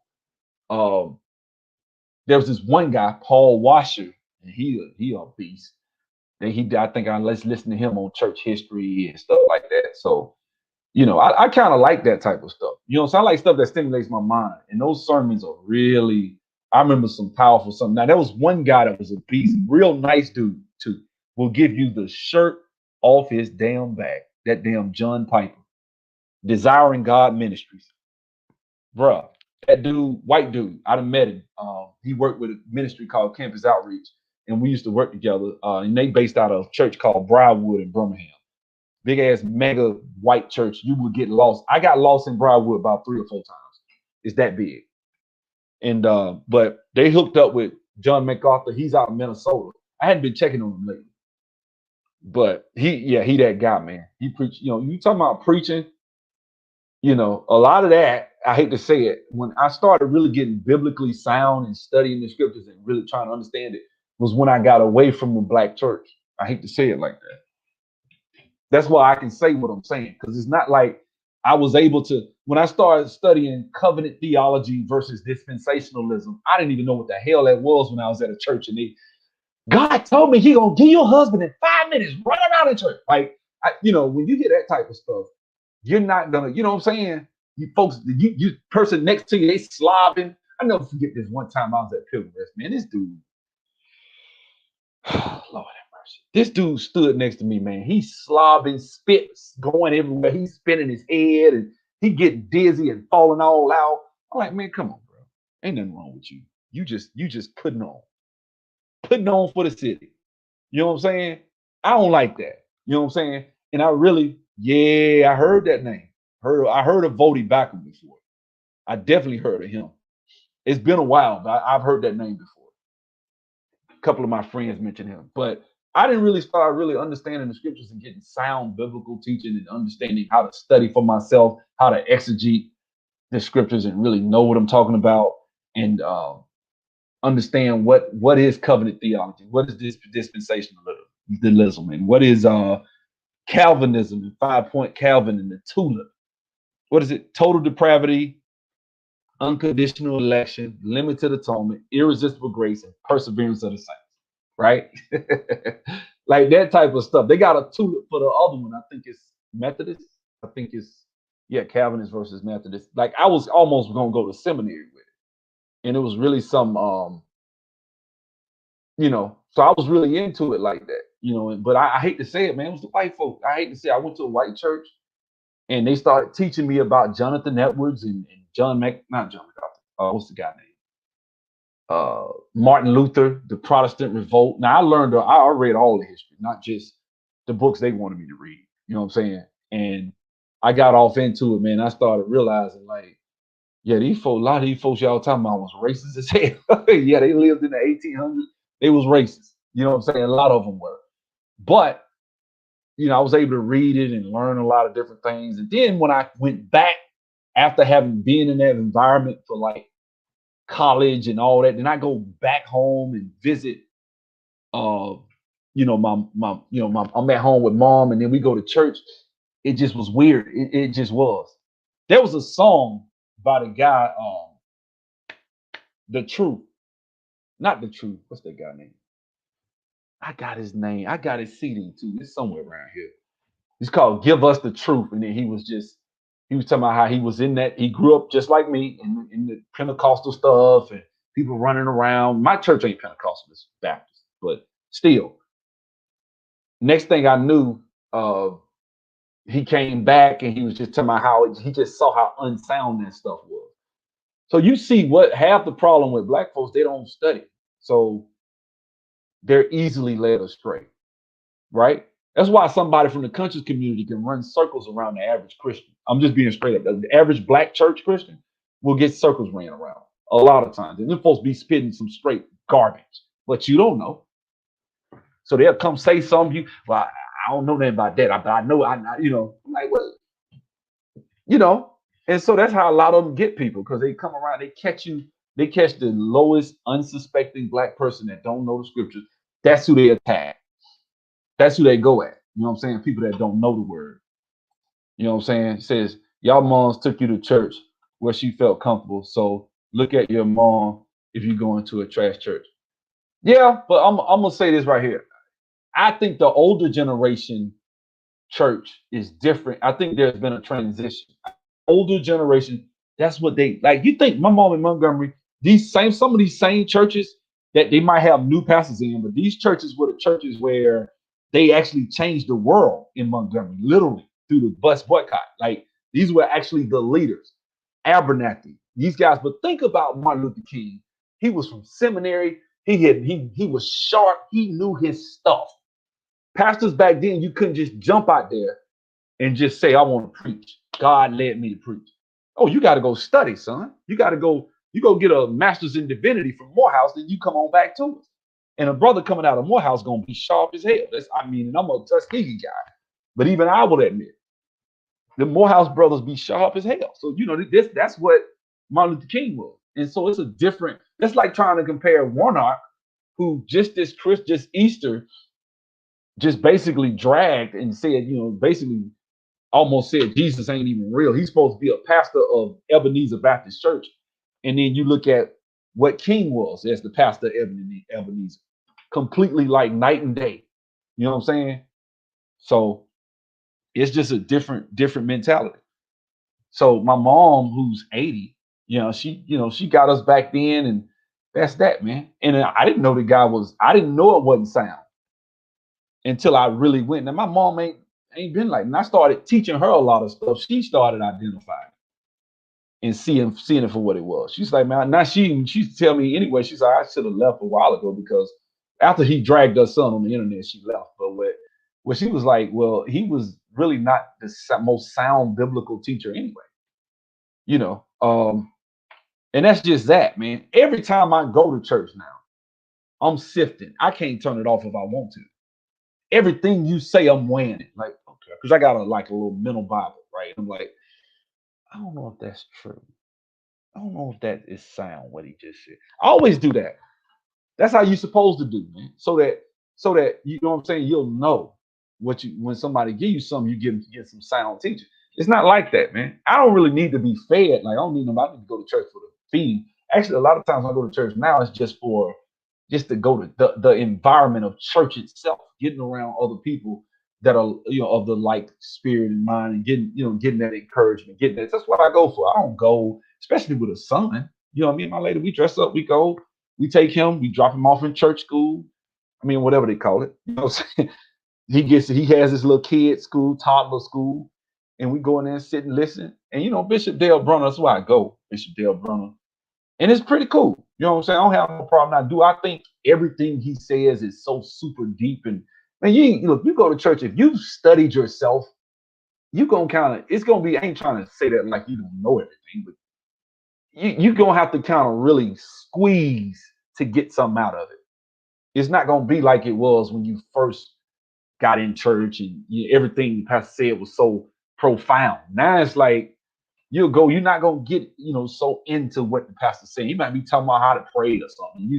[SPEAKER 4] There was this one guy, Paul Washer, and he a beast. And I think I listen to him on church history and stuff like that. So, I kind of like that type of stuff. So I like stuff that stimulates my mind. And those sermons are really, I remember some powerful something. Now, there was one guy that was a beast, real nice dude, too. Will give you the shirt off his damn back. That damn John Piper. Desiring God Ministries. Bruh. That dude, white dude, I done met him. He worked with a ministry called Campus Outreach, and we used to work together. And they based out of a church called Briarwood in Birmingham. Big ass mega white church. You would get lost. I got lost in Briarwood about 3 or 4 times. It's that big. And but they hooked up with John MacArthur. He's out in Minnesota. I hadn't been checking on him lately. But he that guy, man. He preached, you talking about preaching, a lot of that, I hate to say it, when I started really getting biblically sound and studying the scriptures and really trying to understand it, was when I got away from the black church. I hate to say it like that. That's why I can say what I'm saying, because it's not like I was able to, when I started studying covenant theology versus dispensationalism, I didn't even know what the hell that was when I was at a church, and God told me he gonna give you a husband in 5 minutes, run around the church. Like, when you hear that type of stuff, you're not gonna, you know what I'm saying? You folks, you person next to you, they slobbing. I never forget this one time I was at Pilgrim Rest, man. This dude, Lord have mercy. This dude stood next to me, man. He's slobbing, spits going everywhere. He's spinning his head and he getting dizzy and falling all out. I'm like, man, come on, bro. Ain't nothing wrong with you. You just putting on for the city. You know what I'm saying? I don't like that. You know what I'm saying? And I heard that name. I heard of Vody Backham before. I definitely heard of him. It's been a while, but I've heard that name before. A couple of my friends mentioned him, but I didn't really start really understanding the scriptures and getting sound biblical teaching and understanding how to study for myself, how to exegete the scriptures and really know what I'm talking about, and understand what is covenant theology, what is this dispensationalism, and what is Calvinism and 5-point Calvin and the tulip. What is it? Total depravity, unconditional election, limited atonement, irresistible grace, and perseverance of the saints. Right? Like that type of stuff. They got a tulip for the other one. I think it's Methodist. I think it's Calvinist versus Methodist. Like I was almost gonna go to seminary with it. And it was really some so I was really into it like that, but I hate to say it, man. It was the white folk. I hate to say I went to a white church and they started teaching me about Jonathan Edwards and not John MacArthur. What's the guy name? Martin Luther, the Protestant Revolt. Now I read all the history, not just the books they wanted me to read. You know what I'm saying? And I got off into it, man. I started realizing, like, Yeah, a lot of these folks y'all talking about was racist as hell. Yeah, they lived in the 1800s. They was racist. You know what I'm saying? A lot of them were. But, I was able to read it and learn a lot of different things. And then when I went back after having been in that environment for like college and all that, then I go back home and visit I'm at home with mom, and then we go to church. It just was weird. It just was. There was a song by the guy, The Truth. Not The Truth. What's that guy name? I got his name. I got his CD too. It's somewhere around here. It's called Give Us the Truth. And then he was talking about how he was in that. He grew up just like me in the Pentecostal stuff and people running around. My church ain't Pentecostal, it's Baptist, but still. Next thing I knew, he came back and he was just telling me how he just saw how unsound that stuff was. So you see what half the problem with black folks, they don't study. So they're easily led astray, right? That's why somebody from the conscious community can run circles around the average Christian. I'm just being straight up. The average black church Christian will get circles ran around a lot of times. And they're supposed to be spitting some straight garbage, but you don't know. So they'll come say something. I don't know nothing about that. I know, I'm like, what? And so that's how a lot of them get people, because they come around, they catch the lowest unsuspecting black person that don't know the scriptures. That's who they attack. That's who they go at. You know what I'm saying? People that don't know the word. You know what I'm saying? It says, y'all moms took you to church where she felt comfortable. So look at your mom if you go into a trash church. Yeah, but I'm gonna say this right here. I think the older generation church is different. I think there's been a transition. Older generation, that's what they like. You think my mom in Montgomery, some of these same churches that they might have new pastors in, but these churches were the churches where they actually changed the world in Montgomery, literally through the bus boycott. Like these were actually the leaders. Abernathy, these guys. But think about Martin Luther King. He was from seminary. He was sharp. He knew his stuff. Pastors back then, you couldn't just jump out there and just say, I want to preach. God led me to preach. Oh, you got to go study, son. You go get a master's in divinity from Morehouse, then you come on back to us. And a brother coming out of Morehouse going to be sharp as hell. And I'm a Tuskegee guy. But even I will admit, the Morehouse brothers be sharp as hell. So, that's what Martin Luther King was. And so it's that's like trying to compare Warnock, who just Easter, just basically dragged and said, basically almost said Jesus ain't even real. He's supposed to be a pastor of Ebenezer Baptist Church. And then you look at what King was as the pastor of Ebenezer. Completely like night and day. You know what I'm saying? So it's just a different mentality. So my mom, who's 80, she got us back then, and that's that, man. And I didn't know I didn't know it wasn't sound until I really went. Now my mom ain't been like, and I started teaching her a lot of stuff. She started identifying and seeing it for what it was. She's like, man, now she tell me anyway, she's like, I should have left a while ago, because after he dragged her son on the internet, she left. But what she was like, well, he was really not the most sound biblical teacher anyway. And that's just that, man. Every time I go to church now, I'm sifting. I can't turn it off if I want to. Everything you say, I'm weighing it. Like, okay, because I got a little mental Bible, right? I'm like, I don't know if that's true. I don't know if that is sound, what he just said. I always do that. That's how you're supposed to do, man. So that you know what I'm saying, you'll know when somebody give you something, you get some sound teaching. It's not like that, man. I don't really need to be fed. Like, I don't need nobody to go to church for the feed. Actually, a lot of times when I go to church now, it's just to go to the environment of church itself, getting around other people that are, of the like spirit and mind, and getting that encouragement, that's what I go for. I don't go, especially with a son. Me and my lady, we dress up, we go, we take him, we drop him off in church school. I mean, whatever they call it. You know what I'm saying? He has his little kid school, toddler school, and we go in there and sit and listen. And Bishop Dale Brunner, that's why I go, Bishop Dale Brunner. And it's pretty cool. You know what I'm saying? I don't have no problem. Do I think everything he says is so super deep? And man, you go to church, if you studied yourself, you gonna it's gonna be, I ain't trying to say that like you don't know everything, but you're gonna have to kind of really squeeze to get something out of it. It's not gonna be like it was when you first got in church and everything the pastor said was so profound. Now it's like you're not gonna get so into what the pastor's saying. He might be talking about how to pray or something.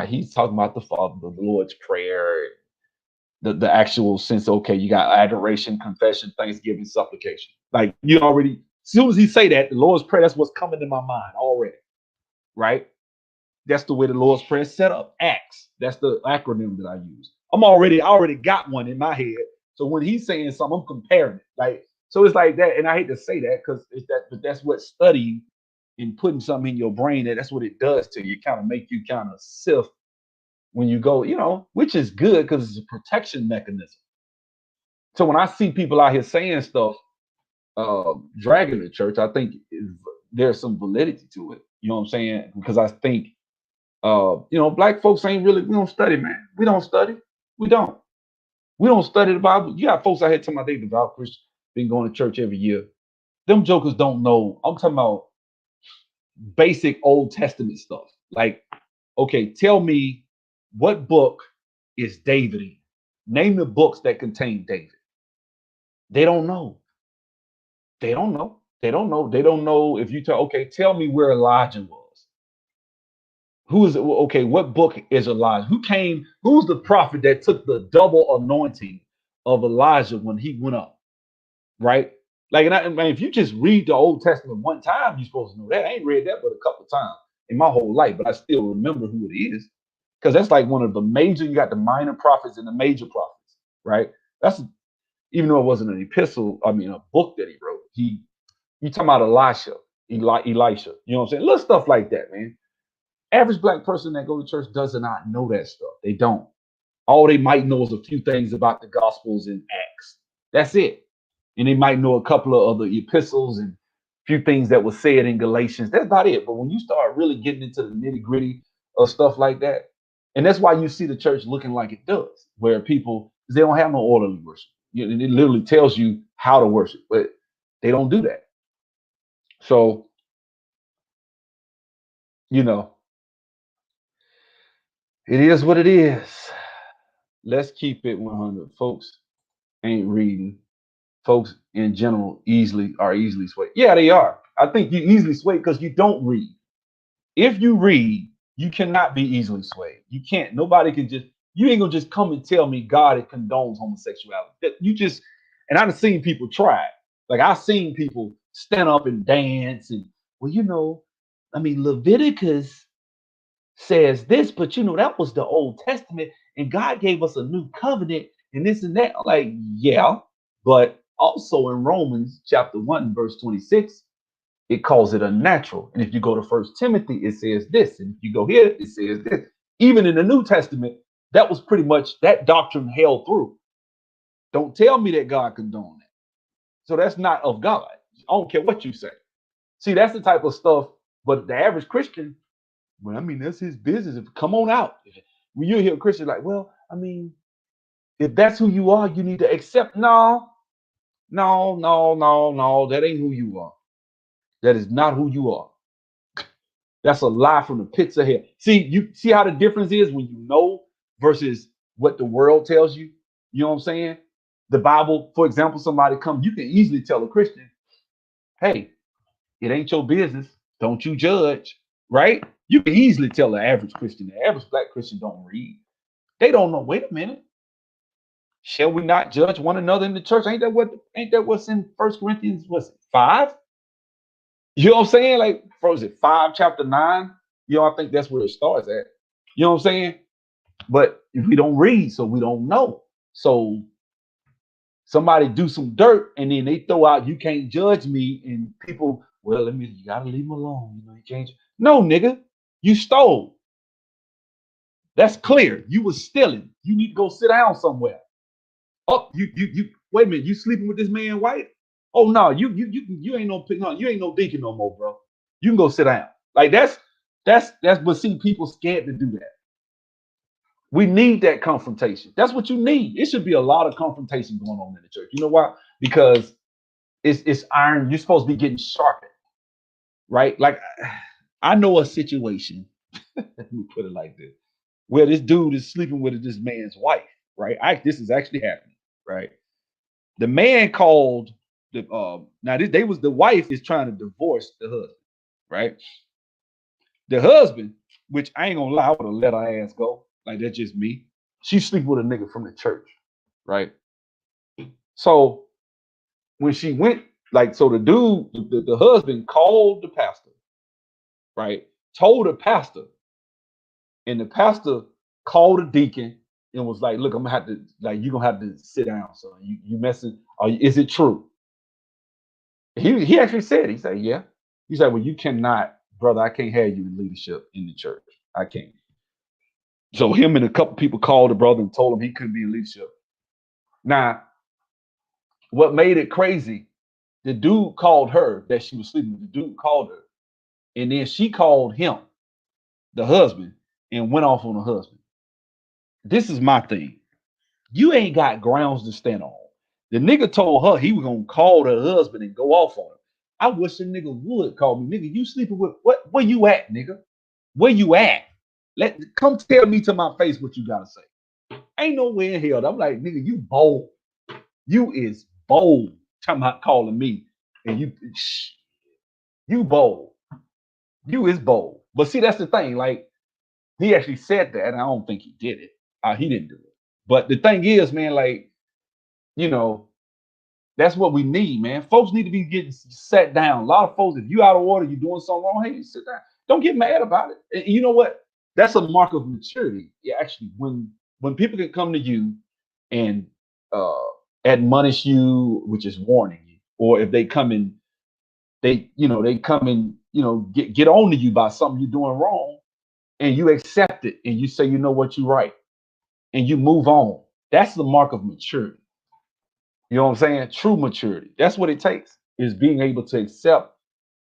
[SPEAKER 4] He's talking about the Father, the Lord's Prayer, the actual sense. Okay, you got adoration, confession, thanksgiving, supplication. Like you already, as soon as he say that, the Lord's Prayer, that's what's coming to my mind already, right? That's the way the Lord's Prayer is set up. ACTS. That's the acronym that I use. I already got one in my head. So when he's saying something, I'm comparing it. Like, so it's like that. And I hate to say that because but that's what studying and putting something in your brain, that's what it does to you. Kind of make you kind of sift when you go, which is good because it's a protection mechanism. So when I see people out here saying stuff, dragging the church, I think there's some validity to it. You know what I'm saying? Because I think, black folks we don't study, man. We don't study. We don't study the Bible. You got folks out here talking about they devout Christians, been going to church every year. Them jokers don't know. I'm talking about basic Old Testament stuff. Like, okay, tell me what book is David in? Name the books that contain David. They don't know. They don't know. They don't know. They don't know if you tell me where Elijah was. Who is it? Okay, what book is Elijah? Who's the prophet that took the double anointing of Elijah when he went up? Right? Like, if you just read the Old Testament one time, you're supposed to know that. I ain't read that but a couple of times in my whole life, but I still remember who it is. Because that's like one of the major, you got the minor prophets and the major prophets, right? That's, even though it wasn't an epistle, a book that he wrote. You talking about Elisha, you know what I'm saying? Little stuff like that, man. Average black person that go to church does not know that stuff. They don't. All they might know is a few things about the Gospels and Acts. That's it. And they might know a couple of other epistles and a few things that were said in Galatians. That's about it. But when you start really getting into the nitty gritty of stuff like that, and that's why you see the church looking like it does, where people, they don't have no orderly worship. It literally tells you how to worship, but they don't do that. So, it is what it is. Let's keep it 100. Folks ain't reading. Folks in general are easily swayed. Yeah, they are. I think you easily swayed because you don't read. If you read, you cannot be easily swayed. You can't. Nobody can you ain't gonna just come and tell me God condones homosexuality. And I've seen people try it. Like, I've seen people stand up and dance and, Leviticus says this, but that was the Old Testament and God gave us a new covenant and this and that. I'm like, yeah, but also in Romans chapter 1, verse 26, it calls it unnatural. And if you go to 1 Timothy, it says this. And if you go here, it says this. Even in the New Testament, that was pretty much, that doctrine held through. Don't tell me that God condoned that. So that's not of God. I don't care what you say. See, that's the type of stuff, but the average Christian, that's his business. Come on out. When you hear a Christian like, if that's who you are, you need to accept. No, that ain't who you are. That is not who you are. That's a lie from the pits of hell. You see how the difference is when you know versus what the world tells you? You know what I'm saying? The Bible, for example, somebody you can easily tell a Christian, hey, it ain't your business. Don't you judge, right? You can easily tell the average Christian, the average black Christian don't read. They don't know, wait a minute. Shall we not judge one another in the church? Ain't that what's in 1 Corinthians, 5? You know what I'm saying? Like, was it 5, chapter 9? I think that's where it starts at. You know what I'm saying? But if we don't read, so we don't know. So somebody do some dirt and then they throw out, you can't judge me, and people, you gotta leave them alone. You can't. No, nigga, you stole. That's clear. You was stealing. You need to go sit down somewhere. Oh, you wait a minute, you sleeping with this man white? Oh no, you ain't you ain't no deacon no more, bro. You can go sit down. Like that's but see, people scared to do that. We need that confrontation. That's what you need. It should be a lot of confrontation going on in the church. You know why? Because it's iron. You're supposed to be getting sharpened. right? Like I know a situation, let me put it like this, where this dude is sleeping with this man's wife, right? This is actually happening, right? The man called the the wife is trying to divorce the husband, right? The husband, which I ain't gonna lie, I would have let her ass go. Like that's just me. She's sleeping with a nigga from the church, right? So when she went, like, so the dude, the husband called the pastor, right? Told the pastor, and the pastor called the deacon and was like, "Look, I'm gonna have to, like, you're gonna have to sit down, son. You messing? Is it true?" He actually said, he said, "Yeah." He said, "Well, you cannot, brother. I can't have you in leadership in the church. I can't." So him and a couple people called the brother and told him he couldn't be in leadership. Now, what made it crazy? The dude called her that she was sleeping with. The dude called her, and then she called him, the husband, and went off on the husband. This is my thing. You ain't got grounds to stand on. The nigga told her he was gonna call the husband and go off on her. I wish a nigga would call me. Nigga, you sleeping with what? Where you at, nigga? Where you at? Come tell me to my face what you gotta say. Ain't nowhere in hell. I'm like, nigga, you bold. You is bold. Talking about calling me, and you bold. You is bold. But see, that's the thing. Like, he actually said that, and I don't think he did it. He didn't do it. But the thing is, man, like, you know, that's what we need, man. Folks need to be getting sat down. A lot of folks, if you out of order, you're doing something wrong, hey, sit down. Don't get mad about it. And you know what? That's a mark of maturity. Yeah, actually, when people can come to you and admonish you, which is warning you, or if they come and they come and get on to you by something you're doing wrong, and you accept it and you say, you know what, you're right, and you move on. That's the mark of maturity. You know what I'm saying? True maturity. That's what it takes, is being able to accept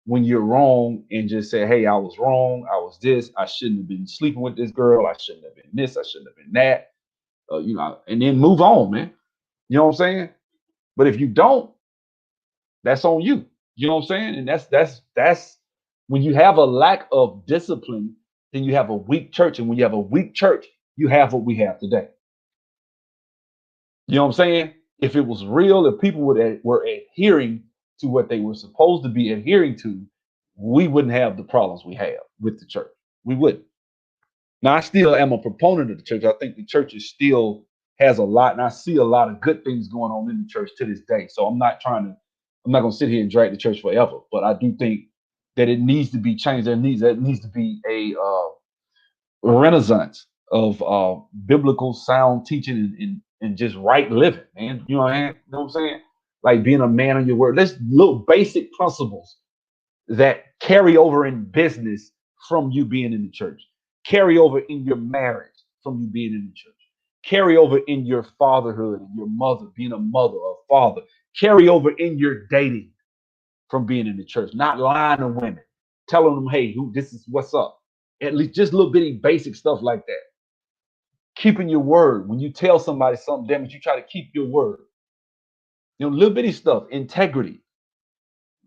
[SPEAKER 4] when you're wrong and just say, hey, I was wrong. I was this. I shouldn't have been sleeping with this girl. I shouldn't have been this. I shouldn't have been that. And then move on, man. You know what I'm saying? But if you don't, that's on you. You know what I'm saying? And that's when you have a lack of discipline, then you have a weak church. And when you have a weak church, you have what we have today. You know what I'm saying? If it was real, if people were adhering to what they were supposed to be adhering to, we wouldn't have the problems we have with the church. We wouldn't. Now, I still am a proponent of the church. I think the church still has a lot, and I see a lot of good things going on in the church to this day. So I'm not going to sit here and drag the church forever, but I do think that it needs to be changed. There needs to be a renaissance of biblical sound teaching and just right living, man. You know what I'm saying? Like being a man on your word. There's little basic principles that carry over in business from you being in the church, carry over in your marriage from you being in the church, carry over in your fatherhood and your mother, being a mother or father, carry over in your dating from being in the church, not lying to women, telling them, hey, this is what's up. At least just little bitty basic stuff like that. Keeping your word. When you tell somebody something, damn it, you try to keep your word. Little bitty stuff, integrity.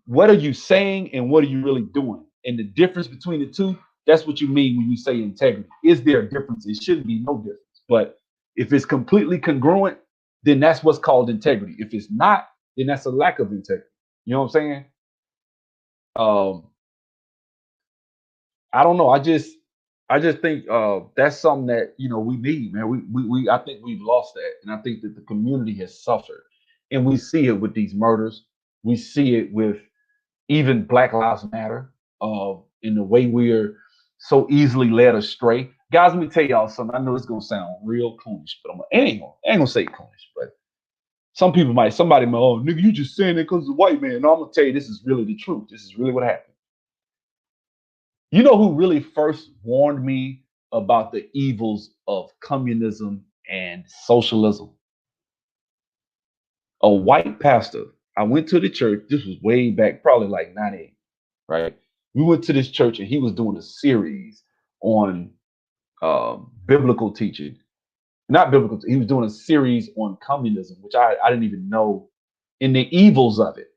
[SPEAKER 4] What are you saying and what are you really doing? And the difference between the two, that's what you mean when you say integrity. Is there a difference? It shouldn't be no difference. But if it's completely congruent, then that's what's called integrity. If it's not, then that's a lack of integrity. You know what I'm saying? I don't know. I just think that's something that we need, man. We I think we've lost that, and I think that the community has suffered, and we see it with these murders. We see it with even Black Lives Matter, in the way we're so easily led astray. Guys, let me tell y'all something. I know it's gonna sound real coonish, but I ain't gonna say coonish, but somebody might, oh, nigga, you just saying it because it's a white man. No, I'm gonna tell you, this is really the truth. This is really what happened. You know who really first warned me about the evils of communism and socialism? A white pastor. I went to the church. This was way back, probably like 98, right? We went to this church and he was doing a series on biblical teaching. Not biblical. He was doing a series on communism, which I didn't even know, and the evils of it.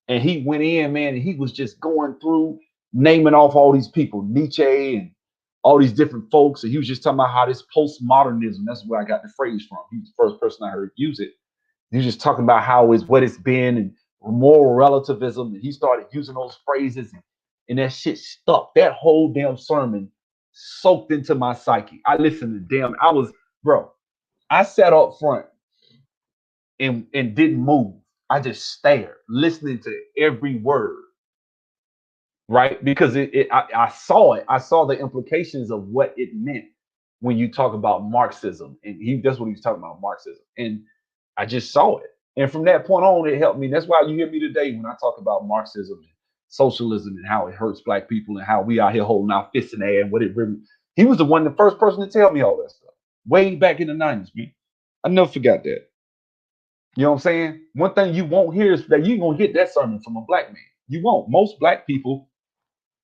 [SPEAKER 4] And he went in, man, and he was just going through naming off all these people, Nietzsche and all these different folks. And he was just talking about how this postmodernism, that's where I got the phrase from. He was the first person I heard use it. He was just talking about how it's what it's been and moral relativism. And he started using those phrases and that shit stuck. That whole damn sermon soaked into my psyche. I listened to I sat up front and didn't move. I just stared, listening to every word. Right? Because I saw it. I saw the implications of what it meant when you talk about Marxism. And that's what he was talking about, Marxism. And I just saw it. And from that point on, it helped me. That's why you hear me today when I talk about Marxism and socialism and how it hurts black people and how we out here holding our fists in the air and what it really. He was the first person to tell me all that stuff. Way back in the 90s, man. I never forgot that. You know what I'm saying? One thing you won't hear is that you ain't gonna get that sermon from a black man. You won't. Most black people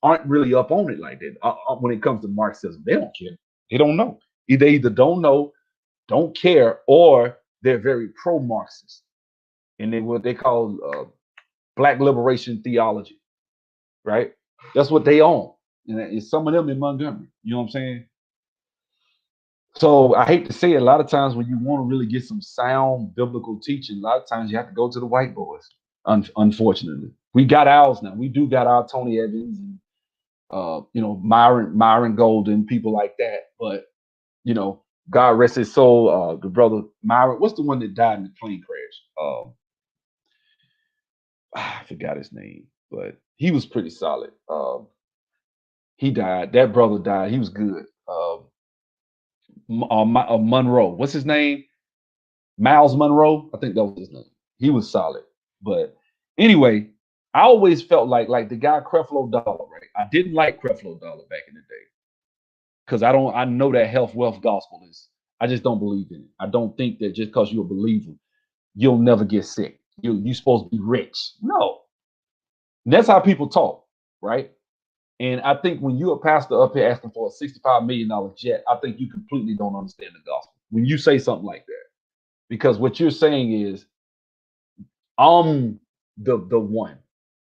[SPEAKER 4] aren't really up on it like that when it comes to Marxism. They don't care. They don't know. They either don't know, don't care, or they're very pro-Marxist. And they what they call black liberation theology, right? That's what they own. And it's some of them in Montgomery. You know what I'm saying? So I hate to say it, a lot of times when you want to really get some sound biblical teaching, a lot of times you have to go to the white boys. Unfortunately, we got ours now. We do got our Tony Evans and Myron Golden, people like that. But God rest his soul. The brother Myron, what's the one that died in the plane crash? I forgot his name, but he was pretty solid. He died. That brother died. He was good. Monroe, what's his name? Miles Monroe, I think that was his name. He was solid. But anyway, I always felt like the guy Creflo Dollar, right? I didn't like Creflo Dollar back in the day because I know that health, wealth gospel is. I just don't believe in it. I don't think that just because you're a believer, you'll never get sick. You're supposed to be rich. No, and that's how people talk, right? And I think when you're a pastor up here asking for a $65 million jet, I think you completely don't understand the gospel when you say something like that. Because what you're saying is, I'm the one.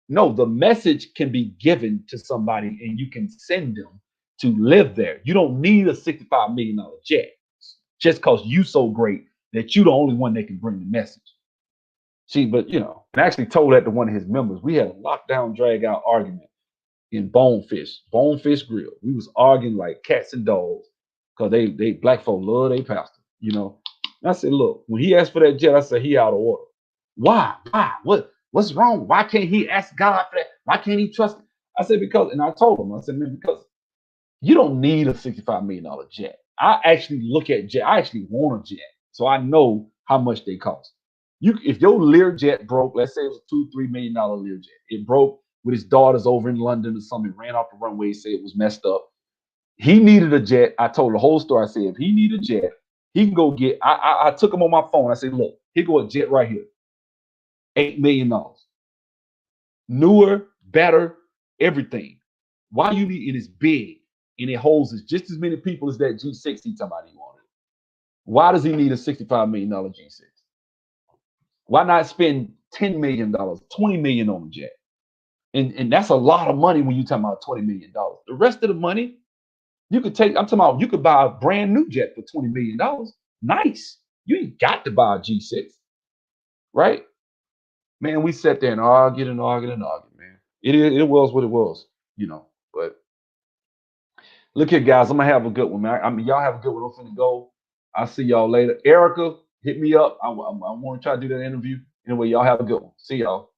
[SPEAKER 4] No, the message can be given to somebody and you can send them to live there. You don't need a $65 million jet just because you so great that you're the only one that can bring the message. See, but and I actually told that to one of his members. We had a lockdown, drag out argument in Bonefish Grill. We was arguing like cats and dogs because they black folk love their pastor, And I said, look, when he asked for that jet, I said he out of order. Why? What's wrong? Why can't he ask God for that? Why can't he trust? I said, because, and I told him, I said, man, because you don't need a $65 million jet. I actually look at jet. I actually want a jet. So I know how much they cost. If your Learjet broke, let's say it was a $2-3 million Learjet, it broke with his daughters over in London or something, ran off the runway, said it was messed up. He needed a jet. I told the whole story. I said, if he needed a jet, he can go get, I took him on my phone. I said, look, here go a jet right here. $8 million. Newer, better, everything. Why you need it is big and it holds just as many people as that G6 he talking about he wanted. Why does he need a $65 million G6? Why not spend $10 million, $20 million on a jet? And that's a lot of money when you're talking about $20 million. The rest of the money, you could take, I'm talking about, you could buy a brand new jet for $20 million. Nice. You ain't got to buy a G6, right? Man, we sat there and argued, man. It was what it was, but look here, guys, I'm gonna have a good one, man. I mean, y'all have a good one. I'm finna go. I'll see y'all later. Erica, hit me up. I want to try to do that interview. Anyway, y'all have a good one. See y'all.